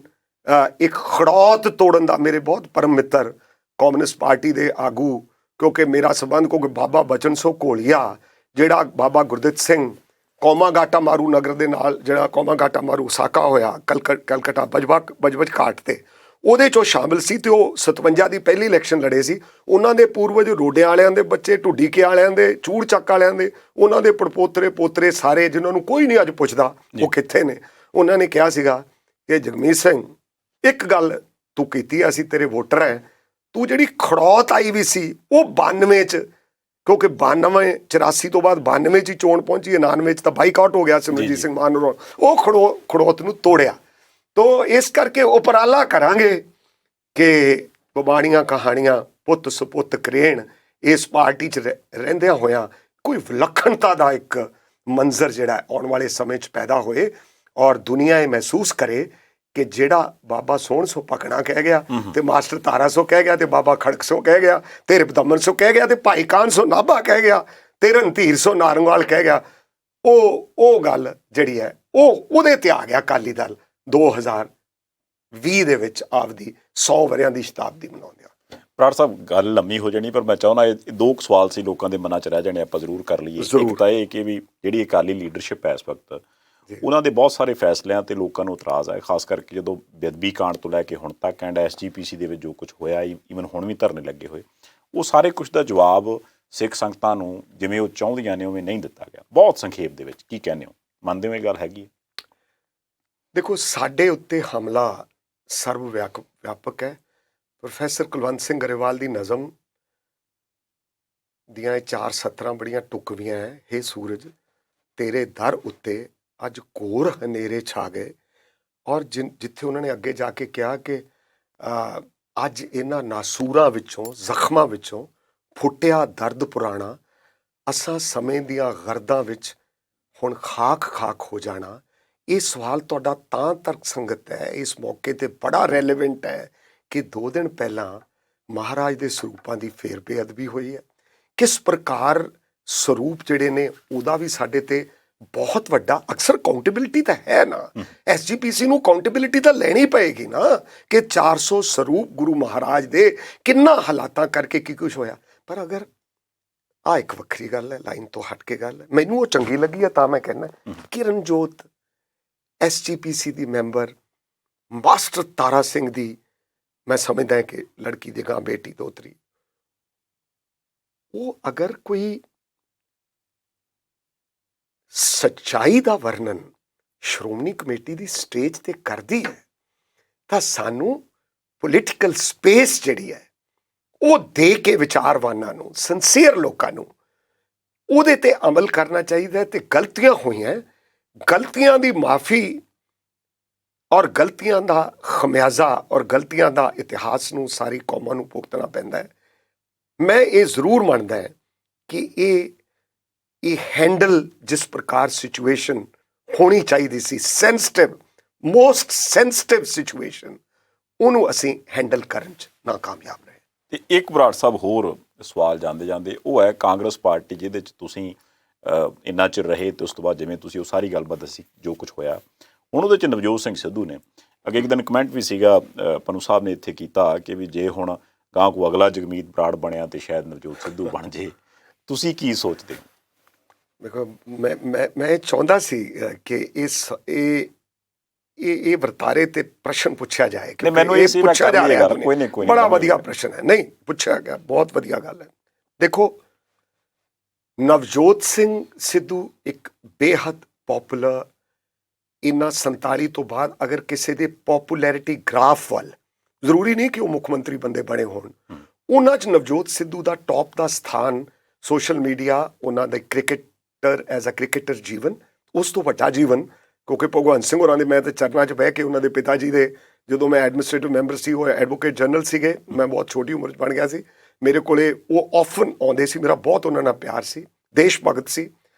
ਇੱਕ ਖੜੌਤ ਤੋੜਨ ਦਾ, ਮੇਰੇ ਬਹੁਤ ਪਰਮ ਮਿੱਤਰ ਕਮਿਊਨਿਸਟ ਪਾਰਟੀ ਦੇ ਆਗੂ, ਕਿਉਂਕਿ ਮੇਰਾ ਸੰਬੰਧ, ਕਿਉਂਕਿ ਬਾਬਾ ਬਚਨ ਸਿੰਘ ਘੋਲੀਆ, ਜਿਹੜਾ ਬਾਬਾ ਗੁਰਦਿੱਤ ਸਿੰਘ ਕੌਮਾ ਗਾਟਾ ਮਾਰੂ ਨਗਰ ਦੇ ਨਾਲ, ਜਿਹੜਾ ਕੌਮਾ ਗਾਟਾ ਮਾਰੂ ਸਾਕਾ ਹੋਇਆ ਕਲਕੱਤਾ ਬਜਬਜ ਘਾਟ ਤੇ, ਉਹਦੇ 'ਚੋਂ ਸ਼ਾਮਿਲ ਸੀ ਤੇ ਉਹ 57 ਦੀ ਪਹਿਲੀ ਇਲੈਕਸ਼ਨ ਲੜੇ ਸੀ। ਉਹਨਾਂ ਦੇ ਪੂਰਵਜ ਰੋਡਿਆਂ ਵਾਲਿਆਂ ਦੇ ਬੱਚੇ, ਢੁੱਡੀਕੇ ਵਾਲਿਆਂ ਦੇ, ਚੂੜ ਚੱਕ ਵਾਲਿਆਂ ਦੇ, ਉਹਨਾਂ ਦੇ ਪੜਪੋਤਰੇ ਪੋਤਰੇ ਸਾਰੇ, ਜਿਨ੍ਹਾਂ ਨੂੰ ਕੋਈ ਨਹੀਂ ਅੱਜ ਪੁੱਛਦਾ ਉਹ ਕਿੱਥੇ ਨੇ। ਉਹਨਾਂ ਨੇ ਕਿਹਾ ਸੀਗਾ ਕਿ ਜਗਮੀਤ ਸਿੰਘ, ਇੱਕ ਗੱਲ ਤੂੰ ਕੀਤੀ, ਅਸੀਂ ਤੇਰੇ ਵੋਟਰ ਹੈ, ਤੂੰ ਜਿਹੜੀ ਖੜੌਤ ਆਈ ਵੀ ਸੀ ਉਹ 92 'ਚ, ਕਿਉਂਕਿ 92 84 ਤੋਂ ਬਾਅਦ 92 'ਚ ਹੀ ਚੋਣ ਪਹੁੰਚੀ, 99 'ਚ ਤਾਂ ਬਾਈਕਾਟ ਹੋ ਗਿਆ ਸਿਮਰਜੀਤ ਸਿੰਘ ਮਾਨ ਨੂੰ, ਉਹ ਖੜੌਤ ਨੂੰ ਤੋੜਿਆ। ਤੋ ਇਸ ਕਰਕੇ ਉਪਰਾਲਾ ਕਰਾਂਗੇ ਕਿ ਬਾਣੀਆਂ ਕਹਾਣੀਆਂ ਪੁੱਤ ਸੁਪੁੱਤ ਕਰੇਣ, ਇਸ ਪਾਰਟੀ 'ਚ ਰਹਿੰਦਿਆਂ ਹੋਇਆਂ ਕੋਈ ਵਿਲੱਖਣਤਾ ਦਾ ਇੱਕ ਮੰਜ਼ਰ ਜਿਹੜਾ ਆਉਣ ਵਾਲੇ ਸਮੇਂ 'ਚ ਪੈਦਾ ਹੋਏ, ਔਰ ਦੁਨੀਆ ਇਹ ਮਹਿਸੂਸ ਕਰੇ ਕਿ ਜਿਹੜਾ ਬਾਬਾ ਸੋਹਣ ਸੋ ਭਕਣਾ ਕਹਿ ਗਿਆ ਤੇ ਮਾਸਟਰ ਤਾਰਾ ਸੋ ਕਹਿ ਗਿਆ ਤੇ ਬਾਬਾ ਖੜਕ ਸੋ ਕਹਿ ਗਿਆ ਤੇ ਰਿਪਦਮਨ ਸੋ ਕਹਿ ਗਿਆ ਤੇ ਭਾਈ ਕਾਨ ਸੋ ਨਾਭਾ ਕਹਿ ਗਿਆ ਤੇ ਰਣਧੀਰ ਸੋ ਨਾਰੰਗਵਾਲ ਕਹਿ ਗਿਆ, ਉਹ ਗੱਲ ਜਿਹੜੀ ਹੈ ਉਹਦੇ ਤੇ ਆ ਗਿਆ ਅਕਾਲੀ ਦਲ 2000 20 ਦੇ ਵਿੱਚ ਆਪਦੀ 100 ਵਰਿਆਂ ਦੀ ਸ਼ਤਾਬਦੀ ਮਨਾਉਂਦੇ ਆ। ਬਰਾੜ ਸਾਹਿਬ, ਗੱਲ ਲੰਮੀ ਹੋ ਜਾਣੀ, ਪਰ ਮੈਂ ਚਾਹੁੰਦਾ ਇਹ ਦੋ ਕੁ ਸਵਾਲ ਸੀ ਲੋਕਾਂ ਦੇ ਮਨਾਂ 'ਚ ਰਹਿ ਜਾਣੇ, ਆਪਾਂ ਜ਼ਰੂਰ ਕਰ ਲਈਏ। ਇੱਕ ਤਾਂ ਇਹ ਕਿ ਵੀ ਜਿਹੜੀ ਅਕਾਲੀ ਲੀਡਰਸ਼ਿਪ ਹੈ ਇਸ ਵਕਤ, ਉਹਨਾਂ ਦੇ ਬਹੁਤ ਸਾਰੇ ਫੈਸਲਿਆਂ 'ਤੇ ਲੋਕਾਂ ਨੂੰ ਇਤਰਾਜ਼ ਹੈ, ਖਾਸ ਕਰਕੇ ਜਦੋਂ ਬੇਅਦਬੀ ਕਾਂਡ ਤੋਂ ਲੈ ਕੇ ਹੁਣ ਤੱਕ ਐਂਡ SGPC ਦੇ ਵਿੱਚ ਜੋ ਕੁਝ ਹੋਇਆ, ਈਵਨ ਹੁਣ ਵੀ ਧਰਨੇ ਲੱਗੇ ਹੋਏ, ਉਹ ਸਾਰੇ ਕੁਝ ਦਾ ਜਵਾਬ ਸਿੱਖ ਸੰਗਤਾਂ ਨੂੰ ਜਿਵੇਂ ਉਹ ਚਾਹੁੰਦੀਆਂ ਨੇ ਉਵੇਂ ਨਹੀਂ ਦਿੱਤਾ ਗਿਆ। ਬਹੁਤ ਸੰਖੇਪ ਦੇ ਵਿੱਚ ਕੀ ਕਹਿੰਦੇ ਹੋ, ਮੰਨਦੇ ਹੋ ਇਹ ਗੱਲ ਹੈਗੀ ਹੈ? ਦੇਖੋ, ਸਾਡੇ ਉੱਤੇ ਹਮਲਾ ਸਰਵ ਵਿਆਪਕ ਹੈ। ਪ੍ਰੋਫੈਸਰ ਕੁਲਵੰਤ ਸਿੰਘ ਗਰੇਵਾਲ ਦੀ ਨਜ਼ਮ ਦੀਆਂ ਇਹ 4 ਸਤਰਾਂ ਬੜੀਆਂ ਟੁਕਵੀਆਂ ਹੈ। ਹੇ ਸੂਰਜ, ਤੇਰੇ ਦਰ ਉੱਤੇ ਅੱਜ ਘੋਰ ਹਨੇਰੇ ਛਾ ਗਏ। ਔਰ ਜਿੱਥੇ ਉਹਨਾਂ ਨੇ ਅੱਗੇ ਜਾ ਕੇ ਕਿਹਾ ਕਿ ਅੱਜ ਇਹਨਾਂ ਨਾਸੂਰਾਂ ਵਿੱਚੋਂ, ਜ਼ਖਮਾਂ ਵਿੱਚੋਂ ਫੁੱਟਿਆ ਦਰਦ ਪੁਰਾਣਾ, ਅਸਾਂ ਸਮੇਂ ਦੀਆਂ ਗਰਦਾਂ ਵਿੱਚ ਹੁਣ ਖਾਕ ਖਾਕ ਹੋ ਜਾਣਾ। ਇਹ ਸਵਾਲ ਤੁਹਾਡਾ ਤਾਂ ਤਰਕ ਸੰਗਤ ਹੈ, ਇਸ ਮੌਕੇ 'ਤੇ ਬੜਾ ਰੈਲੇਵੈਂਟ ਹੈ ਕਿ 2 ਦਿਨ ਪਹਿਲਾਂ ਮਹਾਰਾਜ ਦੇ ਸਰੂਪਾਂ ਦੀ ਫੇਰ ਬੇਅਦਬੀ ਹੋਈ ਹੈ। ਕਿਸ ਪ੍ਰਕਾਰ ਸਰੂਪ ਜਿਹੜੇ ਨੇ ਉਹਦਾ ਵੀ ਸਾਡੇ 'ਤੇ ਬਹੁਤ ਵੱਡਾ ਅਕਸਰ ਕਾਊਂਟੇਬਿਲਿਟੀ ਤਾਂ ਹੈ ਨਾ। SGPC ਨੂੰ ਕਾਊਂਟੇਬਿਲਿਟੀ ਤਾਂ ਲੈਣੀ ਪਏਗੀ ਨਾ ਕਿ 400 ਸਰੂਪ ਗੁਰੂ ਮਹਾਰਾਜ ਦੇ ਕਿੰਨਾ ਹਾਲਾਤਾਂ ਕਰਕੇ ਕੀ ਕੁਛ ਹੋਇਆ। ਪਰ ਅਗਰ ਆਹ ਇੱਕ ਵੱਖਰੀ ਗੱਲ ਹੈ, ਲਾਈਨ ਤੋਂ ਹਟ ਕੇ ਗੱਲ ਹੈ, ਮੈਨੂੰ ਉਹ ਚੰਗੀ ਲੱਗੀ ਹੈ ਤਾਂ ਮੈਂ ਕਹਿੰਦਾ ਕਿਰਨਜੋਤ SGPC ਦੀ ਮੈਂਬਰ, ਮਾਸਟਰ ਤਾਰਾ ਸਿੰਘ ਦੀ, ਮੈਂ ਸਮਝਦਾ ਕਿ ਲੜਕੀ ਦੇ ਗਾਂ ਬੇਟੀ ਦੋਤਰੀ, ਉਹ ਅਗਰ ਕੋਈ ਸੱਚਾਈ ਦਾ ਵਰਣਨ ਸ਼੍ਰੋਮਣੀ ਕਮੇਟੀ ਦੀ ਸਟੇਜ ਤੇ ਕਰਦੀ ਹੈ ਤਾਂ ਸਾਨੂੰ ਪੋਲੀਟੀਕਲ ਸਪੇਸ ਜਿਹੜੀ ਹੈ ਉਹ ਦੇ ਕੇ ਵਿਚਾਰਵਾਨਾਂ ਨੂੰ, ਸਿੰਸੀਅਰ ਲੋਕਾਂ ਨੂੰ ਉਹਦੇ ਤੇ ਅਮਲ ਕਰਨਾ ਚਾਹੀਦਾ। ਤੇ ਗਲਤੀਆਂ ਹੋਈਆਂ, ਗਲਤੀਆਂ ਦੀ ਮਾਫੀ ਔਰ ਗਲਤੀਆਂ ਦਾ ਖਮਿਆਜ਼ਾ ਔਰ ਗਲਤੀਆਂ ਦਾ ਇਤਿਹਾਸ ਨੂੰ ਸਾਰੀ ਕੌਮਾਂ ਨੂੰ ਭੁਗਤਣਾ ਪੈਂਦਾ ਹੈ। ਮੈਂ ਇਹ ਜ਼ਰੂਰ ਮੰਨਦਾ ਹੈ ਕਿ ਇਹ ਹੈਂਡਲ ਜਿਸ ਪ੍ਰਕਾਰ ਸਿਚੁਏਸ਼ਨ ਹੋਣੀ ਚਾਹੀਦੀ ਸੀ, ਸੈਂਸਿਟਿਵ, ਮੋਸਟ ਸੈਂਸਿਟਿਵ ਸਿਚੁਏਸ਼ਨ, ਉਹਨੂੰ ਅਸੀਂ ਹੈਂਡਲ ਕਰਨ 'ਚ ਨਾਕਾਮਯਾਬ ਰਹੇ। ਤੇ ਇੱਕ ਬਰਾੜ ਸਾਹਿਬ ਹੋਰ ਸਵਾਲ ਜਾਂਦੇ ਜਾਂਦੇ, ਉਹ ਹੈ ਕਾਂਗਰਸ ਪਾਰਟੀ ਜਿਹਦੇ 'ਚ ਤੁਸੀਂ ਇੰਨਾ ਚਿਰ ਰਹੇ ਤੇ ਉਸ ਤੋਂ ਬਾਅਦ ਜਿਵੇਂ ਤੁਸੀਂ ਉਹ ਸਾਰੀ ਗੱਲਬਾਤ ਦੱਸੀ ਜੋ ਕੁਝ ਹੋਇਆ, ਹੁਣ ਉਹਦੇ 'ਚ ਨਵਜੋਤ ਸਿੰਘ ਸਿੱਧੂ ਨੇ ਅੱਗੇ ਇੱਕ ਦਿਨ ਕਮੈਂਟ ਵੀ ਸੀਗਾ ਪਨੂ ਸਾਹਿਬ ਨੇ ਇੱਥੇ ਕੀਤਾ ਕਿ ਵੀ ਜੇ ਹੁਣ ਗਾਂ ਕੋ ਅਗਲਾ ਜਗਮੀਤ ਬਰਾੜ ਬਣਿਆ ਤੇ ਸ਼ਾਇਦ ਨਵਜੋਤ ਸਿੱਧੂ ਬਣ ਜੇ। ਤੁਸੀਂ ਕੀ ਸੋਚਦੇ ਹੋ? ਦੇਖੋ, ਮੈਂ ਚਾਹੁੰਦਾ ਸੀ ਕਿ ਇਹ ਵਰਤਾਰੇ ਤੇ ਪ੍ਰਸ਼ਨ ਪੁੱਛਿਆ ਜਾਏ ਕਿ ਮੈਨੂੰ ਇਹ ਪੁੱਛਿਆ ਜਾ ਰਿਹਾ, ਕੋਈ ਬੜਾ ਵਧੀਆ ਪ੍ਰਸ਼ਨ ਹੈ, ਨਹੀਂ ਪੁੱਛਿਆ ਗਿਆ, ਬਹੁਤ ਵਧੀਆ ਗੱਲ ਹੈ। ਦੇਖੋ, ਨਵਜੋਤ ਸਿੰਘ ਸਿੱਧੂ ਇੱਕ ਬੇਹੱਦ ਪੋਪੂਲਰ, ਇਹਨਾਂ 47 ਤੋਂ ਬਾਅਦ ਅਗਰ ਕਿਸੇ ਦੇ ਪੋਪੂਲੈਰਿਟੀ ਗ੍ਰਾਫ ਵੱਲ, ਜ਼ਰੂਰੀ ਨਹੀਂ ਕਿ ਉਹ ਮੁੱਖ ਮੰਤਰੀ ਬੰਦੇ ਬਣੇ ਹੋਣ, ਉਹਨਾਂ 'ਚ ਨਵਜੋਤ ਸਿੱਧੂ ਦਾ ਟੌਪ ਦਾ ਸਥਾਨ ਸੋਸ਼ਲ ਮੀਡੀਆ, ਉਹਨਾਂ ਦਾ ਕ੍ਰਿਕਟਰ ਐਜ਼ ਅ ਕ੍ਰਿਕਟਰ ਜੀਵਨ, ਉਸ ਤੋਂ ਵੱਡਾ ਜੀਵਨ, ਕਿਉਂਕਿ ਭਗਵੰਤ ਸਿੰਘ ਹੋਰਾਂ ਦੇ ਮੈਂ ਤਾਂ ਚਰਨਾਂ 'ਚ ਬਹਿ ਕੇ ਉਹਨਾਂ ਦੇ ਪਿਤਾ ਜੀ ਦੇ, ਜਦੋਂ ਮੈਂ ਐਡਮਿਨਿਸਟ੍ਰੇਟਿਵ ਮੈਂਬਰ ਸੀ, ਉਹ ਐਡਵੋਕੇਟ ਜਨਰਲ ਸੀਗੇ, ਮੈਂ ਬਹੁਤ ਛੋਟੀ ਉਮਰ 'ਚ ਬਣ ਗਿਆ ਸੀ, ਮੇਰੇ ਕੋਲੇ ਉਹ ਆਫਨ ਆਉਂਦੇ ਸੀ, ਮੇਰਾ ਬਹੁਤ ਉਹਨਾਂ ਨਾਲ ਪਿਆਰ ਸੀ, ਦੇਸ਼ ਭਗਤ ਸੀ,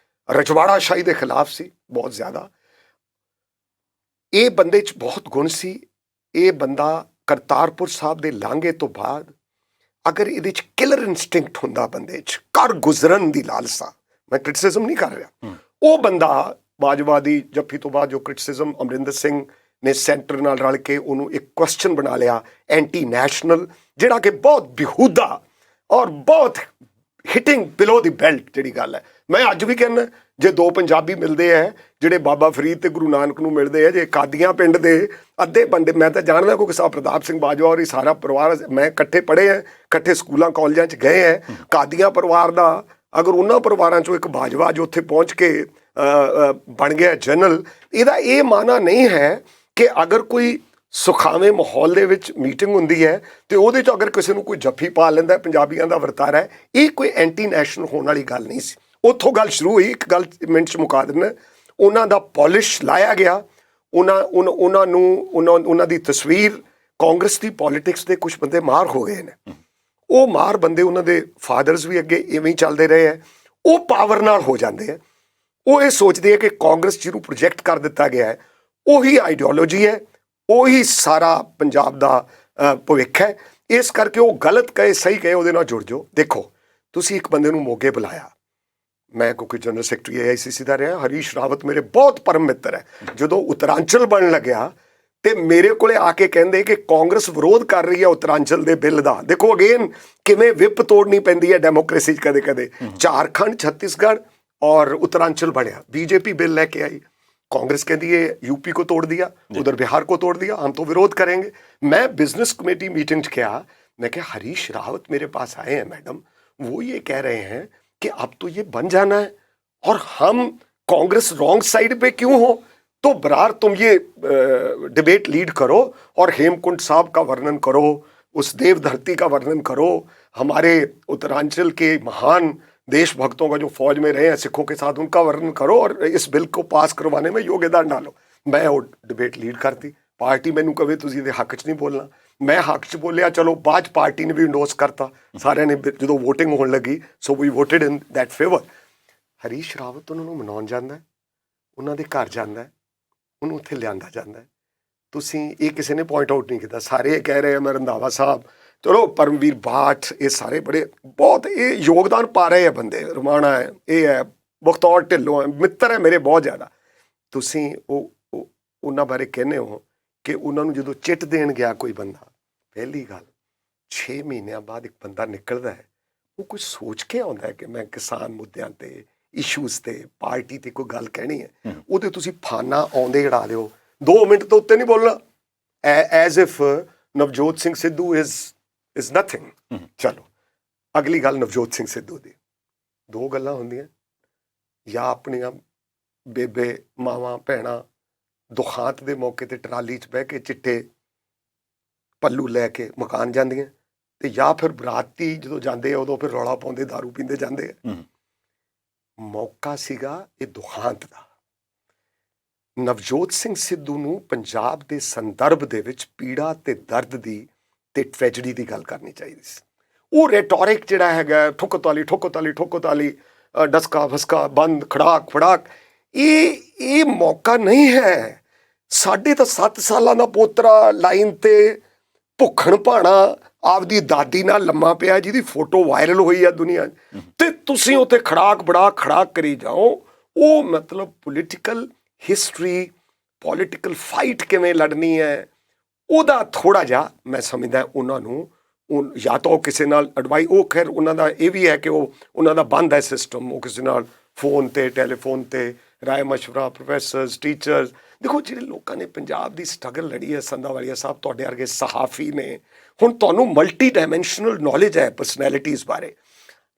ਰਜਵਾੜਾ ਸ਼ਾਹੀ ਦੇ ਖਿਲਾਫ ਸੀ ਬਹੁਤ ਜ਼ਿਆਦਾ। ਇਹ ਬੰਦੇ 'ਚ ਬਹੁਤ ਗੁਣ ਸੀ। ਇਹ ਬੰਦਾ ਕਰਤਾਰਪੁਰ ਸਾਹਿਬ ਦੇ ਲਾਂਘੇ ਤੋਂ ਬਾਅਦ ਅਗਰ ਇਹਦੇ 'ਚ ਕਿਲਰ ਇਨਸਟਿੰਕਟ ਹੁੰਦਾ ਬੰਦੇ 'ਚ, ਕਰ ਗੁਜ਼ਰਨ ਦੀ ਲਾਲਸਾ, ਮੈਂ ਕ੍ਰਿਟਿਸਿਜ਼ਮ ਨਹੀਂ ਕਰ ਰਿਹਾ, ਉਹ ਬੰਦਾ ਬਾਜਵਾ ਦੀ ਜੱਫੀ ਤੋਂ ਬਾਅਦ ਜੋ ਕ੍ਰਿਟਿਸਿਜ਼ਮ ਅਮਰਿੰਦਰ ਸਿੰਘ ਨੇ ਸੈਂਟਰ ਨਾਲ ਰਲ ਕੇ ਉਹਨੂੰ ਇੱਕ ਕੁਐਸਚਨ ਬਣਾ ਲਿਆ, ਐਂਟੀ ਨੈਸ਼ਨਲ, ਜਿਹੜਾ ਕਿ ਬਹੁਤ ਬਿਹੂਦਾ ਔਰ ਬਹੁਤ ਹਿਟਿੰਗ ਬਿਲੋ ਦੀ ਬੈਲਟ ਜਿਹੜੀ ਗੱਲ ਹੈ। ਮੈਂ ਅੱਜ ਵੀ ਕਹਿੰਦਾ, ਜੇ 2 ਪੰਜਾਬੀ ਮਿਲਦੇ ਹੈ ਜਿਹੜੇ ਬਾਬਾ ਫਰੀਦ ਤੇ ਗੁਰੂ ਨਾਨਕ ਨੂੰ ਮਿਲਦੇ ਹੈ, ਜੇ ਕਾਦੀਆਂ ਪਿੰਡ ਦੇ ਅੱਧੇ ਬੰਦੇ, ਮੈਂ ਤਾਂ ਜਾਣਦਾ ਕਿਉਂਕਿ ਸਾਹਿਬ ਪ੍ਰਤਾਪ ਸਿੰਘ ਬਾਜਵਾ ਔਰ ਇਹ ਸਾਰਾ ਪਰਿਵਾਰ, ਮੈਂ ਇਕੱਠੇ ਪੜ੍ਹੇ ਹੈ, ਇਕੱਠੇ ਸਕੂਲਾਂ ਕਾਲਜਾਂ 'ਚ ਗਏ ਹੈ, ਕਾਦੀਆਂ ਪਰਿਵਾਰ ਦਾ ਅਗਰ ਉਹਨਾਂ ਪਰਿਵਾਰਾਂ 'ਚੋਂ ਇੱਕ ਬਾਜਵਾ ਜੋ ਉੱਥੇ ਪਹੁੰਚ ਕੇ ਬਣ ਗਿਆ ਜਨਰਲ, ਇਹਦਾ ਇਹ ਮਾਨਾ ਨਹੀਂ ਹੈ ਕਿ ਅਗਰ ਕੋਈ ਸੁਖਾਵੇਂ ਮਾਹੌਲ ਦੇ ਵਿੱਚ ਮੀਟਿੰਗ ਹੁੰਦੀ ਹੈ ਤੇ ਉਹਦੇ 'ਚ ਅਗਰ ਕਿਸੇ ਨੂੰ ਕੋਈ ਜੱਫੀ ਪਾ ਲੈਂਦਾ, ਪੰਜਾਬੀਆਂ ਦਾ ਵਰਤਾਰਾ ਹੈ, ਇਹ ਕੋਈ ਐਂਟੀ ਨੈਸ਼ਨਲ ਹੋਣ ਵਾਲੀ ਗੱਲ ਨਹੀਂ ਸੀ। ਉੱਥੋਂ ਗੱਲ ਸ਼ੁਰੂ ਹੋਈ। ਇੱਕ ਗੱਲ ਮਿੰਟ 'ਚ ਮੁਕਾ ਦਿੰਦਾ, ਉਹਨਾਂ ਦਾ ਪੋਲਿਸ਼ ਲਾਇਆ ਗਿਆ, ਉਹਨਾਂ ਦੀ ਤਸਵੀਰ, ਕਾਂਗਰਸ ਦੀ ਪੋਲੀਟਿਕਸ ਦੇ ਕੁਝ ਬੰਦੇ ਮਾਰ ਹੋ ਗਏ ਨੇ, ਉਹ ਮਾਰ ਬੰਦੇ, ਉਹਨਾਂ ਦੇ ਫਾਦਰਸ ਵੀ ਅੱਗੇ ਇਵੇਂ ਹੀ ਚੱਲਦੇ ਰਹੇ ਹੈ, ਉਹ ਪਾਵਰ ਨਾਲ ਹੋ ਜਾਂਦੇ ਹੈ, ਉਹ ਇਹ ਸੋਚਦੇ ਹੈ ਕਿ ਕਾਂਗਰਸ ਜਿਹਨੂੰ ਪ੍ਰੋਜੈਕਟ ਕਰ ਦਿੱਤਾ ਗਿਆ ਹੈ ਉਹੀ ਆਈਡੀਓਲੋਜੀ ਹੈ, ਉਹੀ ਸਾਰਾ ਪੰਜਾਬ ਦਾ ਭਵਿੱਖ ਹੈ। ਇਸ ਕਰਕੇ ਉਹ ਗਲਤ ਕਹੇ ਸਹੀ ਕਹੇ ਉਹਦੇ ਨਾਲ ਜੁੜ ਜਾਓ। ਦੇਖੋ, ਤੁਸੀਂ ਇੱਕ ਬੰਦੇ ਨੂੰ ਮੋਗੇ ਬੁਲਾਇਆ, ਮੈਂ ਕਿਉਂਕਿ ਜਨਰਲ ਸੈਕਟਰੀ AICC ਦਾ ਰਿਹਾ, ਹਰੀਸ਼ ਰਾਵਤ ਮੇਰੇ ਬਹੁਤ ਪਰਮ ਮਿੱਤਰ ਹੈ, ਜਦੋਂ ਉੱਤਰਾਂਚਲ ਬਣਨ ਲੱਗਿਆ ਤੇ ਮੇਰੇ ਕੋਲੇ ਆ ਕੇ ਕਹਿੰਦੇ ਕਿ ਕਾਂਗਰਸ ਵਿਰੋਧ ਕਰ ਰਹੀ ਹੈ ਉੱਤਰਾਂਚਲ ਦੇ ਬਿੱਲ ਦਾ। ਦੇਖੋ ਅਗੇਨ ਕਿਵੇਂ ਵਿਪ ਤੋੜਨੀ ਪੈਂਦੀ ਹੈ ਡੈਮੋਕ੍ਰੇਸੀ 'ਚ ਕਦੇ ਕਦੇ। ਝਾਰਖੰਡ, ਛੱਤੀਸਗढ़ और उत्तरांचल बढ़िया, बीजेपी बिल लेके आई, कांग्रेस कहती है यूपी को तोड़ दिया, उधर बिहार को तोड़ दिया, हम तो विरोध करेंगे। मैं बिजनेस कमेटी मीटिंग किया, मैं क्या हरीश रावत मेरे पास आए हैं मैडम, वो ये कह रहे हैं कि अब तो ये बन जाना है और हम कांग्रेस रॉन्ग साइड पे क्यों हो, तो बरार तुम ये डिबेट लीड करो और हेमकुंड साहब का वर्णन करो, उस देव धरती का वर्णन करो, हमारे उत्तरांचल के महान देशभक्तों का जो फौज में रहे हैं सिखों के साथ, उनका वर्णन करो और इस बिल को पास करवाने में योगदान डालो। मैं वो डिबेट लीड करती, पार्टी मैनू कहे तुसीं इहदे हक च नहीं बोलना, मैं हक च बोलिया, चलो बाद पार्टी ने भी इंडोर्स करता, सारे ने जो वोटिंग होने लगी, so we voted in that favour. Harish Rawat उन्होंने मनाउण जांदा है, उन्हां दे घर जांदा है, ਉਹਨੂੰ ਉੱਥੇ ਲਿਆਂਦਾ ਜਾਂਦਾ ਹੈ। ਤੁਸੀਂ ਇਹ ਕਿਸੇ ਨੇ ਪੁਆਇੰਟ ਆਊਟ ਨਹੀਂ ਕੀਤਾ, ਸਾਰੇ ਕਹਿ ਰਹੇ ਆ ਮੈਂ ਰੰਧਾਵਾ ਸਾਹਿਬ, ਚਲੋ ਪਰਮਵੀਰ ਬਾਠ, ਇਹ ਸਾਰੇ ਬੜੇ ਬਹੁਤ ਇਹ ਯੋਗਦਾਨ ਪਾ ਰਹੇ ਆ ਬੰਦੇ, ਰਮਾਣਾ ਹੈ, ਇਹ ਹੈ, ਬਖਤੌਰ ਢਿੱਲੋਂ ਹੈ, ਮਿੱਤਰ ਹੈ ਮੇਰੇ ਬਹੁਤ ਜ਼ਿਆਦਾ। ਤੁਸੀਂ ਉਹ ਉਹਨਾਂ ਬਾਰੇ ਕਹਿੰਦੇ ਹੋ ਕਿ ਉਹਨਾਂ ਨੂੰ ਜਦੋਂ ਚਿੱਟ ਦੇਣ ਗਿਆ ਕੋਈ ਬੰਦਾ, ਪਹਿਲੀ ਗੱਲ 6 ਮਹੀਨਿਆਂ ਬਾਅਦ ਇੱਕ ਬੰਦਾ ਨਿਕਲਦਾ ਹੈ, ਉਹ ਕੁਝ ਸੋਚ ਕੇ ਆਉਂਦਾ ਹੈ ਕਿ ਮੈਂ ਕਿਸਾਨ ਮੁੱਦਿਆਂ 'ਤੇ, ਇਸ਼ੂਜ਼ 'ਤੇ, ਪਾਰਟੀ 'ਤੇ ਕੋਈ ਗੱਲ ਕਹਿਣੀ ਹੈ, ਉਹਦੇ ਤੁਸੀਂ ਫਾਨਾ ਆਉਂਦੇ ਉਡਾ ਦਿਓ, 2 ਮਿੰਟ ਤੋਂ ਉੱਤੇ ਨਹੀਂ ਬੋਲਣਾ, as if Navjot Singh Sidhu is nothing. ਚਲੋ ਅਗਲੀ ਗੱਲ ਨਵਜੋਤ ਸਿੰਘ ਸਿੱਧੂ ਦੀ, 2 ਗੱਲਾਂ ਹੁੰਦੀਆਂ, ਜਾਂ ਆਪਣੀਆਂ ਬੇਬੇ ਮਾਵਾਂ ਭੈਣਾਂ ਦੁਖਾਂਤ ਦੇ ਮੌਕੇ 'ਤੇ ਟਰਾਲੀ 'ਚ ਬਹਿ ਕੇ ਚਿੱਟੇ ਪੱਲੂ ਲੈ ਕੇ ਮਕਾਨ ਜਾਂਦੀਆਂ, ਤੇ ਜਾਂ ਫਿਰ ਬਰਾਤੀ ਜਦੋਂ ਜਾਂਦੇ ਆ ਉਦੋਂ ਫਿਰ ਰੌਲਾ ਪਾਉਂਦੇ, ਦਾਰੂ ਪੀਂਦੇ ਜਾਂਦੇ ਆ। ਮੌਕਾ ਸੀਗਾ ਇਹ ਦੁਖਾਂਤ ਦਾ। ਨਵਜੋਤ ਸਿੰਘ ਸਿੱਧੂ ਨੂੰ ਪੰਜਾਬ ਦੇ ਸੰਦਰਭ ਦੇ ਵਿੱਚ ਪੀੜਾ ਤੇ ਦਰਦ ਦੀ ਤੇ ਟ੍ਰੈਜਡੀ ਦੀ ਗੱਲ ਕਰਨੀ ਚਾਹੀਦੀ ਸੀ। ਉਹ ਰੈਟੋਰਿਕ ਜਿਹੜਾ ਹੈਗਾ ਠੁੱਕ ਤਾਲੀ ਡਸਕਾ ਫਸਕਾ ਬੰਦ ਖੜਾਕ ਫੜਾਕ, ਇਹ ਮੌਕਾ ਨਹੀਂ ਹੈ। ਸਾਡੇ ਤਾਂ 7 ਸਾਲਾਂ ਦਾ ਪੋਤਰਾ ਲਾਈਨ ਤੇ ਭੁੱਖਣ ਭਾਣਾ ਆਪਦੀ ਦਾਦੀ ਨਾਲ ਲੰਮਾ ਪਿਆ, ਜਿਹਦੀ ਫੋਟੋ ਵਾਇਰਲ ਹੋਈ ਆ ਦੁਨੀਆ 'ਚ, ਤੇ ਤੁਸੀਂ ਉੱਥੇ ਖੜਾਕ ਕਰੀ ਜਾਓ। ਉਹ ਮਤਲਬ ਪੋਲੀਟੀਕਲ ਹਿਸਟਰੀ, ਪੋਲੀਟੀਕਲ ਫਾਈਟ ਕਿਵੇਂ ਲੜਨੀ ਹੈ, ਉਹਦਾ ਥੋੜ੍ਹਾ ਜਿਹਾ ਮੈਂ ਸਮਝਦਾ ਉਹਨਾਂ ਨੂੰ, ਜਾਂ ਤਾਂ ਉਹ ਕਿਸੇ ਨਾਲ ਐਡਵਾਈਸ, ਉਹ ਖੈਰ ਉਹਨਾਂ ਦਾ ਇਹ ਵੀ ਹੈ ਕਿ ਉਹਨਾਂ ਦਾ ਬੰਦ ਹੈ ਸਿਸਟਮ, ਉਹ ਕਿਸੇ ਨਾਲ ਫੋਨ 'ਤੇ ਟੈਲੀਫੋਨ 'ਤੇ ਰਾਏ ਮਸ਼ਵਰਾ, ਪ੍ਰੋਫੈਸਰਸ, ਟੀਚਰਸ। ਦੇਖੋ ਜਿਹੜੇ ਲੋਕਾਂ ਨੇ ਪੰਜਾਬ ਦੀ ਸਟਰਗਲ ਲੜੀ ਹੈ, ਸੰਧਾਵਾਲੀਆ ਸਾਹਿਬ ਤੁਹਾਡੇ ਵਰਗੇ ਸਹਾਫੀ ਨੇ, ਹੁਣ ਤੁਹਾਨੂੰ ਮਲਟੀ ਡਾਇਮੈਂਸ਼ਨਲ ਨੌਲੇਜ ਹੈ ਪਰਸਨੈਲਿਟੀਜ਼ ਬਾਰੇ।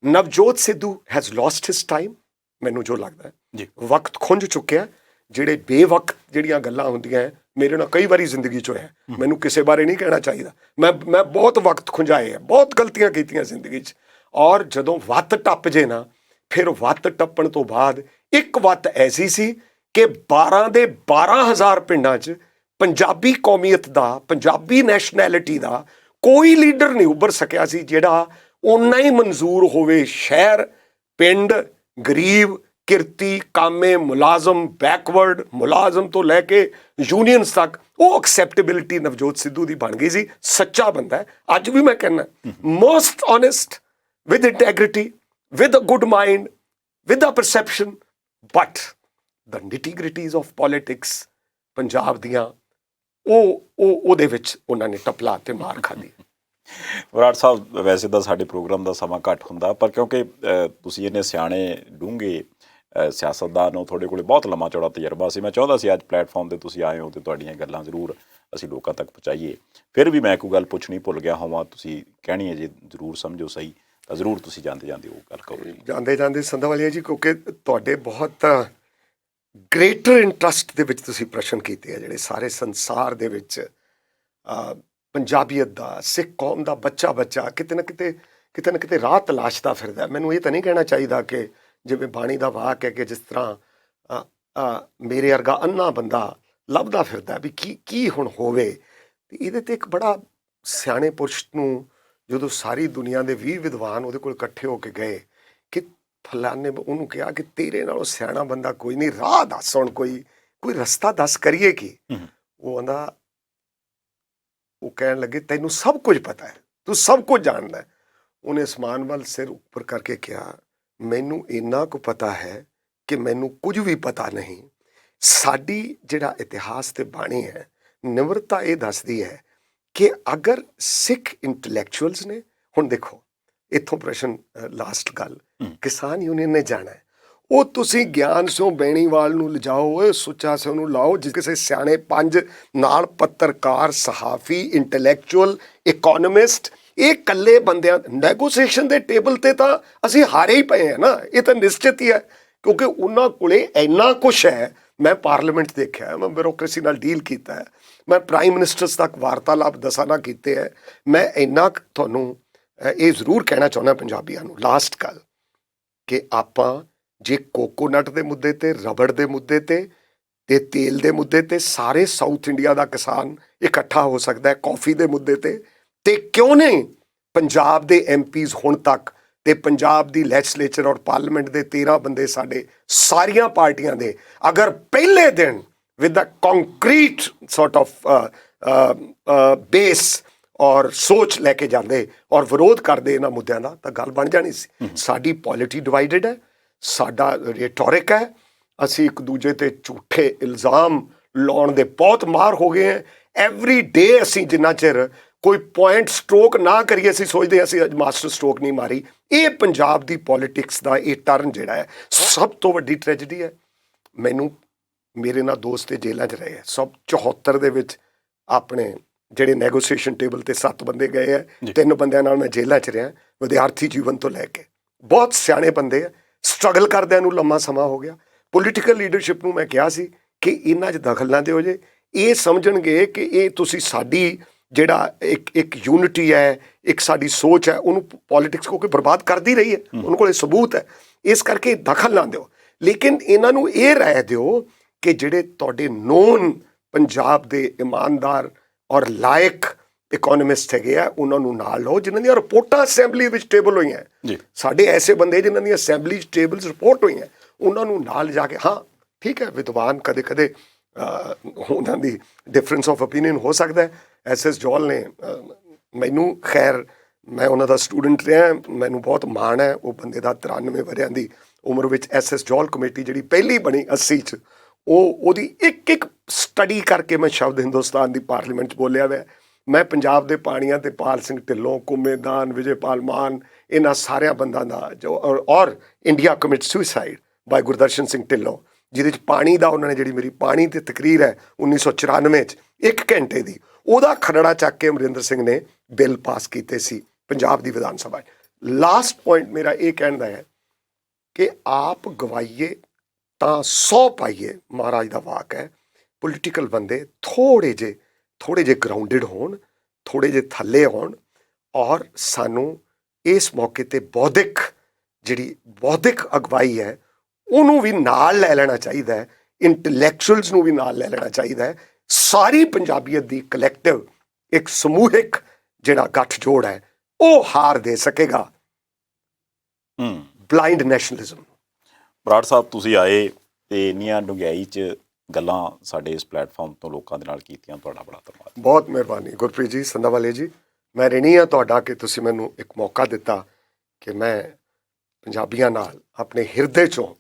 Navjot Sidhu has lost his time, ਮੈਨੂੰ ਜੋ ਲੱਗਦਾ ਹੈ ਜੀ, ਵਕਤ ਖੁੰਝ ਚੁੱਕਿਆ। ਜਿਹੜੇ ਬੇਵਕਤ ਜਿਹੜੀਆਂ ਗੱਲਾਂ ਹੁੰਦੀਆਂ ਹੈ, ਮੇਰੇ ਨਾਲ ਕਈ ਵਾਰੀ ਜ਼ਿੰਦਗੀ 'ਚ ਹੋਇਆ, ਮੈਨੂੰ ਕਿਸੇ ਬਾਰੇ ਨਹੀਂ ਕਹਿਣਾ ਚਾਹੀਦਾ, ਮੈਂ ਬਹੁਤ ਵਕਤ ਖੁੰਝਾਏ ਹੈ, ਬਹੁਤ ਗਲਤੀਆਂ ਕੀਤੀਆਂ ਜ਼ਿੰਦਗੀ 'ਚ, ਔਰ ਜਦੋਂ ਵੱਤ ਟੱਪ ਜੇ ਨਾ, ਫਿਰ ਵੱਤ ਟੱਪਣ ਤੋਂ ਬਾਅਦ ਇੱਕ ਵੱਤ ਐਸੀ ਸੀ ਕਿ 12 ਦੇ 12,000 ਪਿੰਡਾਂ 'ਚ ਪੰਜਾਬੀ ਕੌਮੀਅਤ ਦਾ, ਪੰਜਾਬੀ ਨੈਸ਼ਨੈਲਿਟੀ ਦਾ ਕੋਈ ਲੀਡਰ ਨਹੀਂ ਉੱਭਰ ਸਕਿਆ ਸੀ ਜਿਹੜਾ ਓਨਾ ਹੀ ਮਨਜ਼ੂਰ ਹੋਵੇ। ਸ਼ਹਿਰ, ਪਿੰਡ, ਗਰੀਬ, ਕਿਰਤੀ, ਕਾਮੇ, ਮੁਲਾਜ਼ਮ, ਬੈਕਵਰਡ ਮੁਲਾਜ਼ਮ ਤੋਂ ਲੈ ਕੇ ਯੂਨੀਅਨਸ ਤੱਕ, ਉਹ ਐਕਸੈਪਟੇਬਿਲਿਟੀ ਨਵਜੋਤ ਸਿੱਧੂ ਦੀ ਬਣ ਗਈ ਸੀ। ਸੱਚਾ ਬੰਦਾ ਹੈ, ਅੱਜ ਵੀ ਮੈਂ ਕਹਿੰਦਾ, most honest, with integrity, with a good mind, with a perception, but the nitty gritties of politics Punjab ਦੀਆਂ, ਉਹਦੇ ਵਿੱਚ ਉਹਨਾਂ ਨੇ ਟਪਲਾ ਤੇ ਮਾਰ ਖਾਧੀ। ਬਰਾੜ ਸਾਹਿਬ, ਵੈਸੇ ਤਾਂ ਸਾਡੇ ਪ੍ਰੋਗਰਾਮ ਦਾ ਸਮਾਂ ਘੱਟ ਹੁੰਦਾ, ਪਰ ਕਿਉਂਕਿ ਤੁਸੀਂ ਇੰਨੇ ਸਿਆਣੇ ਡੂੰਘੇ ਸਿਆਸਤਦਾਨ ਹੋ, ਤੁਹਾਡੇ ਕੋਲ ਬਹੁਤ ਲੰਮਾ ਚੌੜਾ ਤਜਰਬਾ ਸੀ, ਮੈਂ ਚਾਹੁੰਦਾ ਸੀ ਅੱਜ ਪਲੇਟਫਾਰਮ 'ਤੇ ਤੁਸੀਂ ਆਏ ਹੋ ਅਤੇ ਤੁਹਾਡੀਆਂ ਗੱਲਾਂ ਜ਼ਰੂਰ ਅਸੀਂ ਲੋਕਾਂ ਤੱਕ ਪਹੁੰਚਾਈਏ। ਫਿਰ ਵੀ ਮੈਂ ਕੋਈ ਗੱਲ ਪੁੱਛਣੀ ਭੁੱਲ ਗਿਆ ਹੋਵਾਂ, ਤੁਸੀਂ ਕਹਿਣੀ ਹੈ ਜੇ ਜ਼ਰੂਰ ਸਮਝੋ ਸਹੀ ਤਾਂ ਜ਼ਰੂਰ ਤੁਸੀਂ ਜਾਂਦੇ ਉਹ ਗੱਲ ਕਰੋ। ਜਾਂਦੇ ਸੰਧਾਵਾਲੀਆ ਜੀ, ਕਿਉਂਕਿ ਤੁਹਾਡੇ ਬਹੁਤ ਗ੍ਰੇਟਰ ਇੰਟਰਸਟ ਦੇ ਵਿੱਚ ਤੁਸੀਂ ਪ੍ਰਸ਼ਨ ਕੀਤੇ ਆ, ਜਿਹੜੇ ਸਾਰੇ ਸੰਸਾਰ ਦੇ ਵਿੱਚ ਪੰਜਾਬੀਅਤ ਦਾ, ਸਿੱਖ ਕੌਮ ਦਾ ਬੱਚਾ ਕਿਤੇ ਨਾ ਕਿਤੇ ਰਾਹ ਤਲਾਸ਼ਦਾ ਫਿਰਦਾ। ਮੈਨੂੰ ਇਹ ਤਾਂ ਨਹੀਂ ਕਹਿਣਾ ਚਾਹੀਦਾ ਕਿ ਜਿਵੇਂ ਬਾਣੀ ਦਾ ਵਾਕ ਹੈ ਕਿ ਜਿਸ ਤਰ੍ਹਾਂ ਮੇਰੇ ਵਰਗਾ ਅੰਨਾ ਬੰਦਾ ਲੱਭਦਾ ਫਿਰਦਾ ਵੀ ਕੀ ਹੁਣ ਹੋਵੇ। ਅਤੇ ਇਹਦੇ 'ਤੇ ਇੱਕ ਬੜਾ ਸਿਆਣੇ ਪੁਰਸ਼ ਨੂੰ ਜਦੋਂ ਸਾਰੀ ਦੁਨੀਆ ਦੇ 20 ਵਿਦਵਾਨ ਉਹਦੇ ਕੋਲ ਇਕੱਠੇ ਹੋ ਕੇ ਗਏ ਕਿ ਫਲਾਣੇ, ਉਹਨੂੰ ਕਿਹਾ ਕਿ ਤੇਰੇ ਨਾਲੋਂ ਸਿਆਣਾ ਬੰਦਾ ਕੋਈ ਨਹੀਂ, ਰਾਹ ਦੱਸ, ਹੁਣ ਕੋਈ ਰਸਤਾ ਦੱਸ, ਕਰੀਏ ਕੀ। ਉਹ ਆਂਦਾ, ਉਹ ਕਹਿਣ ਲੱਗੇ ਤੈਨੂੰ ਸਭ ਕੁਝ ਪਤਾ ਹੈ, ਤੂੰ ਸਭ ਕੁਝ ਜਾਣਦਾ। ਉਹਨੇ ਅਸਮਾਨ ਵੱਲ ਸਿਰ ਉੱਪਰ ਕਰਕੇ ਕਿਹਾ, ਮੈਨੂੰ ਇੰਨਾ ਕੁ ਪਤਾ ਹੈ ਕਿ ਮੈਨੂੰ ਕੁਝ ਵੀ ਪਤਾ ਨਹੀਂ। ਸਾਡੀ ਜਿਹੜਾ ਇਤਿਹਾਸ ਤੇ ਬਾਣੀ ਹੈ, ਨਿਮਰਤਾ ਇਹ ਦੱਸਦੀ ਹੈ ਕਿ ਅਗਰ ਸਿੱਖ ਇੰਟੈਲੈਕਚੁਅਲਸ ਨੇ, ਹੁਣ ਦੇਖੋ ਇੱਥੋਂ ਪ੍ਰਸ਼ਨ, ਲਾਸਟ ਗੱਲ, ਕਿਸਾਨ ਯੂਨੀਅਨ ਨੇ ਜਾਣਾ ਹੈ, ਉਹ ਤੁਸੀਂ ਗਿਆਨ ਸਿੰਘ ਬੇਣੀਵਾਲ ਨੂੰ ਲਿਜਾਓ, ਸੁੱਚਾ ਸਿੰਘ ਨੂੰ ਲਾਓ, ਜਿਸ ਕਿਸੇ ਸਿਆਣੇ ਪੰਜ ਨਾਲ ਪੱਤਰਕਾਰ, ਸਹਾਫੀ, ਇੰਟੈਲੈਕਚੁਅਲ, ਇਕੋਨੋਮਿਸਟ, ਇਹ ਇਕੱਲੇ ਬੰਦਿਆਂ ਨੈਗੋਸੀਏਸ਼ਨ ਦੇ ਟੇਬਲ ਤੇ ਤਾਂ ਅਸੀਂ ਹਾਰੇ ਹੀ ਪਏ ਹਾਂ ਨਾ, ਇਹ ਤਾਂ ਨਿਸ਼ਚਿਤ ਹੀ ਹੈ, ਕਿਉਂਕਿ ਉਹਨਾਂ ਕੋਲੇ ਇੰਨਾ ਕੁਛ ਹੈ। ਮੈਂ ਪਾਰਲੀਮੈਂਟ ਦੇਖਿਆ, ਮੈਂ ਬਿਊਰੋਕ੍ਰੇਸੀ ਨਾਲ ਡੀਲ ਕੀਤਾ ਹੈ, ਮੈਂ ਪ੍ਰਾਈਮ ਮਿਨਿਸਟਰਸ ਤੱਕ ਵਾਰਤਾਲਾਪ ਦਸਾਨਾ ਕੀਤੇ ਹੈ। ਮੈਂ ਇੰਨਾ ਤੁਹਾਨੂੰ ਇਹ ਜ਼ਰੂਰ ਕਹਿਣਾ ਚਾਹੁੰਦਾ ਪੰਜਾਬੀਆਂ ਨੂੰ, ਲਾਸਟ ਗੱਲ, ਕਿ ਆਪਾਂ ਜੇ ਕੋਕੋਨਟ ਦੇ ਮੁੱਦੇ ਤੇ, ਰਬੜ ਦੇ ਮੁੱਦੇ ਤੇ ਤੇਲ ਦੇ ਮੁੱਦੇ ਤੇ ਸਾਰੇ ਸਾਊਥ ਇੰਡੀਆ ਦਾ ਕਿਸਾਨ ਇਕੱਠਾ ਹੋ ਸਕਦਾ ਹੈ, ਕੌਫੀ ਦੇ ਮੁੱਦੇ ਤੇ ਕਿਉਂ ਨਹੀਂ ਪੰਜਾਬ ਦੇ ਐਮਪੀਜ਼ ਹੁਣ ਤੱਕ ਤੇ ਪੰਜਾਬ ਦੀ ਲੈਜਿਸਲੇਚਰ ਔਰ ਪਾਰਲੀਮੈਂਟ ਦੇ 13 ਬੰਦੇ ਸਾਡੇ ਸਾਰੀਆਂ ਪਾਰਟੀਆਂ ਦੇ ਅਗਰ ਪਹਿਲੇ ਦਿਨ with a concrete sort of base ਔਰ ਸੋਚ ਲੈ ਕੇ ਜਾਂਦੇ ਔਰ ਵਿਰੋਧ ਕਰਦੇ ਇਹਨਾਂ ਮੁੱਦਿਆਂ ਦਾ, ਤਾਂ ਗੱਲ ਬਣ ਜਾਣੀ ਸੀ। ਸਾਡੀ ਪੋਲਿਟੀ ਡਿਵਾਈਡਡ ਹੈ, ਸਾਡਾ ਰੇਟੋਰਿਕ ਹੈ, ਅਸੀਂ ਇੱਕ ਦੂਜੇ ਤੇ ਝੂਠੇ ਇਲਜ਼ਾਮ ਲਾਉਣ ਦੇ ਬਹੁਤ ਮਾਹਰ ਹੋ ਗਏ ਹੈ। ਐਵਰੀ ਡੇ ਅਸੀਂ ਜਿੰਨਾ ਚਿਰ ਕੋਈ ਪੁਆਇੰਟ ਸਟ੍ਰੋਕ ਨਾ ਕਰੀਏ, ਅਸੀਂ ਸੋਚਦੇ ਅਸੀਂ ਅੱਜ ਮਾਸਟਰ ਸਟ੍ਰੋਕ ਨਹੀਂ ਮਾਰੀ। ਇਹ ਪੰਜਾਬ ਦੀ ਪੋਲੀਟਿਕਸ ਦਾ ਇਹ ਟਰਨ ਜਿਹੜਾ ਹੈ ਸਭ ਤੋਂ ਵੱਡੀ ਟ੍ਰੈਜਡੀ ਹੈ। ਮੈਨੂੰ ਮੇਰੇ ਨਾਲ ਦੋਸਤ ਜੇਲ੍ਹਾਂ 'ਚ ਰਹੇ ਹੈ, ਸਭ 74 ਦੇ ਵਿੱਚ ਆਪਣੇ ਜਿਹੜੇ ਨੈਗੋਸੀਏਸ਼ਨ ਟੇਬਲ ਤੇ 7 ਬੰਦੇ ਗਏ ਹੈ, 3 ਬੰਦਿਆਂ ਨਾਲ ਮੈਂ ਜੇਲ੍ਹਾਂ 'ਚ ਰਿਹਾ, ਵਿਦਿਆਰਥੀ ਜੀਵਨ ਤੋਂ ਲੈ ਕੇ। ਬਹੁਤ ਸਿਆਣੇ ਬੰਦੇ ਆ, ਸਟਰਗਲ ਕਰਦਿਆਂ ਨੂੰ ਲੰਮਾ ਸਮਾਂ ਹੋ ਗਿਆ। ਪੋਲੀਟੀਕਲ ਲੀਡਰਸ਼ਿਪ ਨੂੰ ਮੈਂ ਕਿਹਾ ਸੀ ਕਿ ਇਹਨਾਂ 'ਚ ਦਖਲ ਨਾ ਦਿਓ ਜੇ, ਇਹ ਸਮਝਣਗੇ ਕਿ ਇਹ ਤੁਸੀਂ ਸਾਡੀ ਜਿਹੜਾ ਇੱਕ ਯੂਨਿਟੀ ਹੈ, ਇੱਕ ਸਾਡੀ ਸੋਚ ਹੈ, ਉਹਨੂੰ ਪੋਲੀਟਿਕਸ ਕਿਉਂਕਿ ਬਰਬਾਦ ਕਰਦੀ ਰਹੀ ਹੈ, ਉਹਨਾਂ ਕੋਲ ਸਬੂਤ ਹੈ, ਇਸ ਕਰਕੇ ਦਖਲ ਨਾ ਦਿਓ। ਲੇਕਿਨ ਇਹਨਾਂ ਨੂੰ ਇਹ ਰਾਏ ਦਿਓ ਕਿ ਜਿਹੜੇ ਤੁਹਾਡੇ ਨੋਨ ਪੰਜਾਬ ਦੇ ਇਮਾਨਦਾਰ ਔਰ ਲਾਇਕ ਇਕੋਨੋਮਿਸਟ ਹੈਗੇ ਆ, ਉਹਨਾਂ ਨੂੰ ਨਾਲ ਲਓ ਜਿਨ੍ਹਾਂ ਦੀਆਂ ਰਿਪੋਰਟਾਂ ਅਸੈਂਬਲੀ ਵਿੱਚ ਟੇਬਲ ਹੋਈਆਂ। ਸਾਡੇ ਐਸੇ ਬੰਦੇ ਜਿਨ੍ਹਾਂ ਦੀਆਂ ਅਸੈਂਬਲੀ ਟੇਬਲਸ ਰਿਪੋਰਟ ਹੋਈਆਂ, ਉਹਨਾਂ ਨੂੰ ਨਾਲ ਜਾ ਕੇ, ਹਾਂ ਠੀਕ ਹੈ ਵਿਦਵਾਨ ਕਦੇ ਕਦੇ ਉਹਨਾਂ ਦੀ ਡਿਫਰੈਂਸ ਆਫ ਓਪੀਨੀਅਨ ਹੋ ਸਕਦਾ ਹੈ। SS ਜੌਲ ਨੇ ਮੈਨੂੰ, ਖੈਰ ਮੈਂ ਉਹਨਾਂ ਦਾ ਸਟੂਡੈਂਟ ਰਿਹਾ, ਮੈਨੂੰ ਬਹੁਤ ਮਾਣ ਹੈ ਉਹ ਬੰਦੇ ਦਾ 93 ਵਰ੍ਹਿਆਂ ਦੀ ਉਮਰ ਵਿੱਚ SS ਜੌਲ ਕਮੇਟੀ ਜਿਹੜੀ ਪਹਿਲੀ ਬਣੀ 80 'ਚ, ਉਹਦੀ ਇੱਕ ਸਟੱਡੀ ਕਰਕੇ ਮੈਂ ਸ਼ਬਦ ਹਿੰਦੁਸਤਾਨ ਦੀ ਪਾਰਲੀਮੈਂਟ 'ਚ ਬੋਲਿਆ ਹੋਇਆ। ਮੈਂ ਪੰਜਾਬ ਦੇ ਪਾਣੀਆਂ ਤੇ ਪਾਲ ਸਿੰਘ ਢਿੱਲੋਂ, ਕੁੰਮੇਦਾਨ, ਵਿਜੇਪਾਲ ਮਾਨ, ਇਹਨਾਂ ਸਾਰਿਆਂ ਬੰਦਾਂ ਦਾ ਜੋ ਔਰ ਇੰਡੀਆ ਕਮਿਟ ਸੁਸਾਈਡ ਬਾਈ ਗੁਰਦਰਸ਼ਨ ਸਿੰਘ ਢਿੱਲੋਂ, ਜਿਹਦੇ 'ਚ ਪਾਣੀ ਦਾ ਉਹਨਾਂ ਨੇ ਜਿਹੜੀ ਮੇਰੀ ਪਾਣੀ ਤੇ ਤਕਰੀਰ ਹੈ 1994 'ਚ 1 ਘੰਟੇ ਦੀ, ਉਹਦਾ ਖਰੜਾ ਚੱਕ ਕੇ ਅਮਰਿੰਦਰ ਸਿੰਘ ਨੇ ਬਿੱਲ ਪਾਸ ਕੀਤੇ ਸੀ ਪੰਜਾਬ ਦੀ ਵਿਧਾਨ ਸਭਾ 'ਚ। ਲਾਸਟ ਪੁਆਇੰਟ ਮੇਰਾ ਇਹ ਕਹਿਣ ਦਾ ਹੈ ਕਿ ਆਪ ਗਵਾਈਏ ਤਾਂ 100 ਪਾਈਏ, ਮਹਾਰਾਜ ਦਾ ਵਾਕ ਹੈ। ਪੋਲੀਟੀਕਲ ਬੰਦੇ ਥੋੜ੍ਹੇ ਜਿਹੇ ਗਰਾਊਂਡਡ ਹੋਣ, ਥੋੜ੍ਹੇ ਜਿਹੇ ਥੱਲੇ ਹੋਣ, ਔਰ ਸਾਨੂੰ ਇਸ ਮੌਕੇ 'ਤੇ ਬੌਧਿਕ ਅਗਵਾਈ ਹੈ ਉਹਨੂੰ ਵੀ ਨਾਲ ਲੈ ਲੈਣਾ ਚਾਹੀਦਾ ਹੈ, ਇੰਟੈਲੈਕਚੁਅਲਸ ਨੂੰ ਵੀ ਨਾਲ ਲੈ ਲੈਣਾ ਚਾਹੀਦਾ ਹੈ। ਸਾਰੀ ਪੰਜਾਬੀਅਤ ਦੀ ਕਲੈਕਟਿਵ ਇੱਕ ਸਮੂਹਿਕ ਜਿਹੜਾ ਗੱਠਜੋੜ ਹੈ ਉਹ ਹਾਰ ਦੇ ਸਕੇਗਾ ਬਲਾਈਂਡ ਨੈਸ਼ਨਲਿਜ਼ਮ। ਬਰਾੜ ਸਾਹਿਬ, ਤੁਸੀਂ ਆਏ ਤੇ ਇੰਨੀਆਂ ਡੂੰਘਾਈ 'ਚ ਗੱਲਾਂ ਸਾਡੇ ਇਸ ਪਲੇਟਫਾਰਮ ਤੋਂ ਲੋਕਾਂ ਦੇ ਨਾਲ ਕੀਤੀਆਂ, ਤੁਹਾਡਾ ਬੜਾ ਧੰਨਵਾਦ। ਬਹੁਤ ਮਿਹਰਬਾਨੀ ਗੁਰਪ੍ਰੀਤ ਜੀ, ਸੰਧਾਵਾਲੇ ਜੀ, ਮੈਂ ਰਿਣੀ ਹਾਂ ਤੁਹਾਡਾ ਕਿ ਤੁਸੀਂ ਮੈਨੂੰ ਇੱਕ ਮੌਕਾ ਦਿੱਤਾ ਕਿ ਮੈਂ ਪੰਜਾਬੀਆਂ ਨਾਲ ਆਪਣੇ ਹਿਰਦੇ 'ਚੋਂ,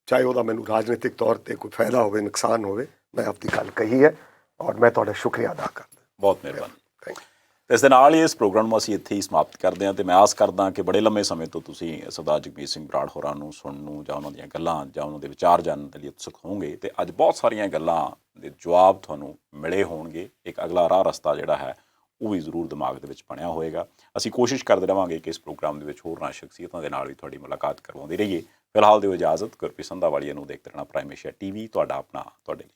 ਚਾਹੇ ਉਹਦਾ ਮੈਨੂੰ ਰਾਜਨੀਤਿਕ ਤੌਰ 'ਤੇ ਕੋਈ ਫਾਇਦਾ ਹੋਵੇ, ਨੁਕਸਾਨ ਹੋਵੇ, ਮੈਂ ਆਪਣੀ ਗੱਲ ਕਹੀ ਹੈ ਔਰ ਮੈਂ ਤੁਹਾਡਾ ਸ਼ੁਕਰੀਆ ਅਦਾ ਕਰਦਾ। ਬਹੁਤ ਮਿਹਰਬਾਨੀ। ਇਸ ਦੇ ਨਾਲ ਹੀ ਇਸ ਪ੍ਰੋਗਰਾਮ ਨੂੰ ਅਸੀਂ ਇੱਥੇ ਹੀ ਸਮਾਪਤ ਕਰਦੇ ਹਾਂ ਤੇ ਮੈਂ ਆਸ ਕਰਦਾ ਕਿ ਬੜੇ ਲੰਮੇ ਸਮੇਂ ਤੋਂ ਤੁਸੀਂ ਸਰਦਾਰ ਜਗਮੀਤ ਸਿੰਘ ਬਰਾੜ ਹੋਰਾਂ ਨੂੰ ਸੁਣਨ ਨੂੰ ਜਾਂ ਉਹਨਾਂ ਦੀਆਂ ਗੱਲਾਂ ਜਾਂ ਉਹਨਾਂ ਦੇ ਵਿਚਾਰ ਜਾਣਨ ਦੇ ਲਈ ਉਤਸੁਕ ਹੋਵੋਗੇ ਤੇ ਅੱਜ ਬਹੁਤ ਸਾਰੀਆਂ ਗੱਲਾਂ ਦੇ ਜਵਾਬ ਤੁਹਾਨੂੰ ਮਿਲੇ ਹੋਣਗੇ। ਇੱਕ ਅਗਲਾ ਰਾਹ ਰਸਤਾ ਜਿਹੜਾ ਹੈ ਉਹ ਵੀ ਜ਼ਰੂਰ ਦਿਮਾਗ ਦੇ ਵਿੱਚ ਬਣਿਆ ਹੋਏਗਾ। ਅਸੀਂ ਕੋਸ਼ਿਸ਼ ਕਰਦੇ ਰਹਾਂਗੇ ਕਿ ਇਸ ਪ੍ਰੋਗਰਾਮ ਦੇ ਵਿੱਚ ਹੋਰਨਾਂ ਸ਼ਖਸੀਅਤਾਂ ਦੇ ਨਾਲ ਵੀ ਤੁਹਾਡੀ ਮੁਲਾਕਾਤ ਕਰਵਾਉਂਦੇ ਰਹੀਏ। ਫਿਲਹਾਲ ਦਿਓ ਇਜਾਜ਼ਤ। ਗੁਰਪ੍ਰੀਤ ਸੰਧਾਵਾਲੀਆ ਨੂੰ ਦੇਖਦੇ ਰਹਿਣਾ ਪ੍ਰਾਈਮ ਏਸ਼ੀਆ TV, ਤੁਹਾਡਾ ਆਪਣਾ, ਤੁਹਾਡੇ ਲਈ।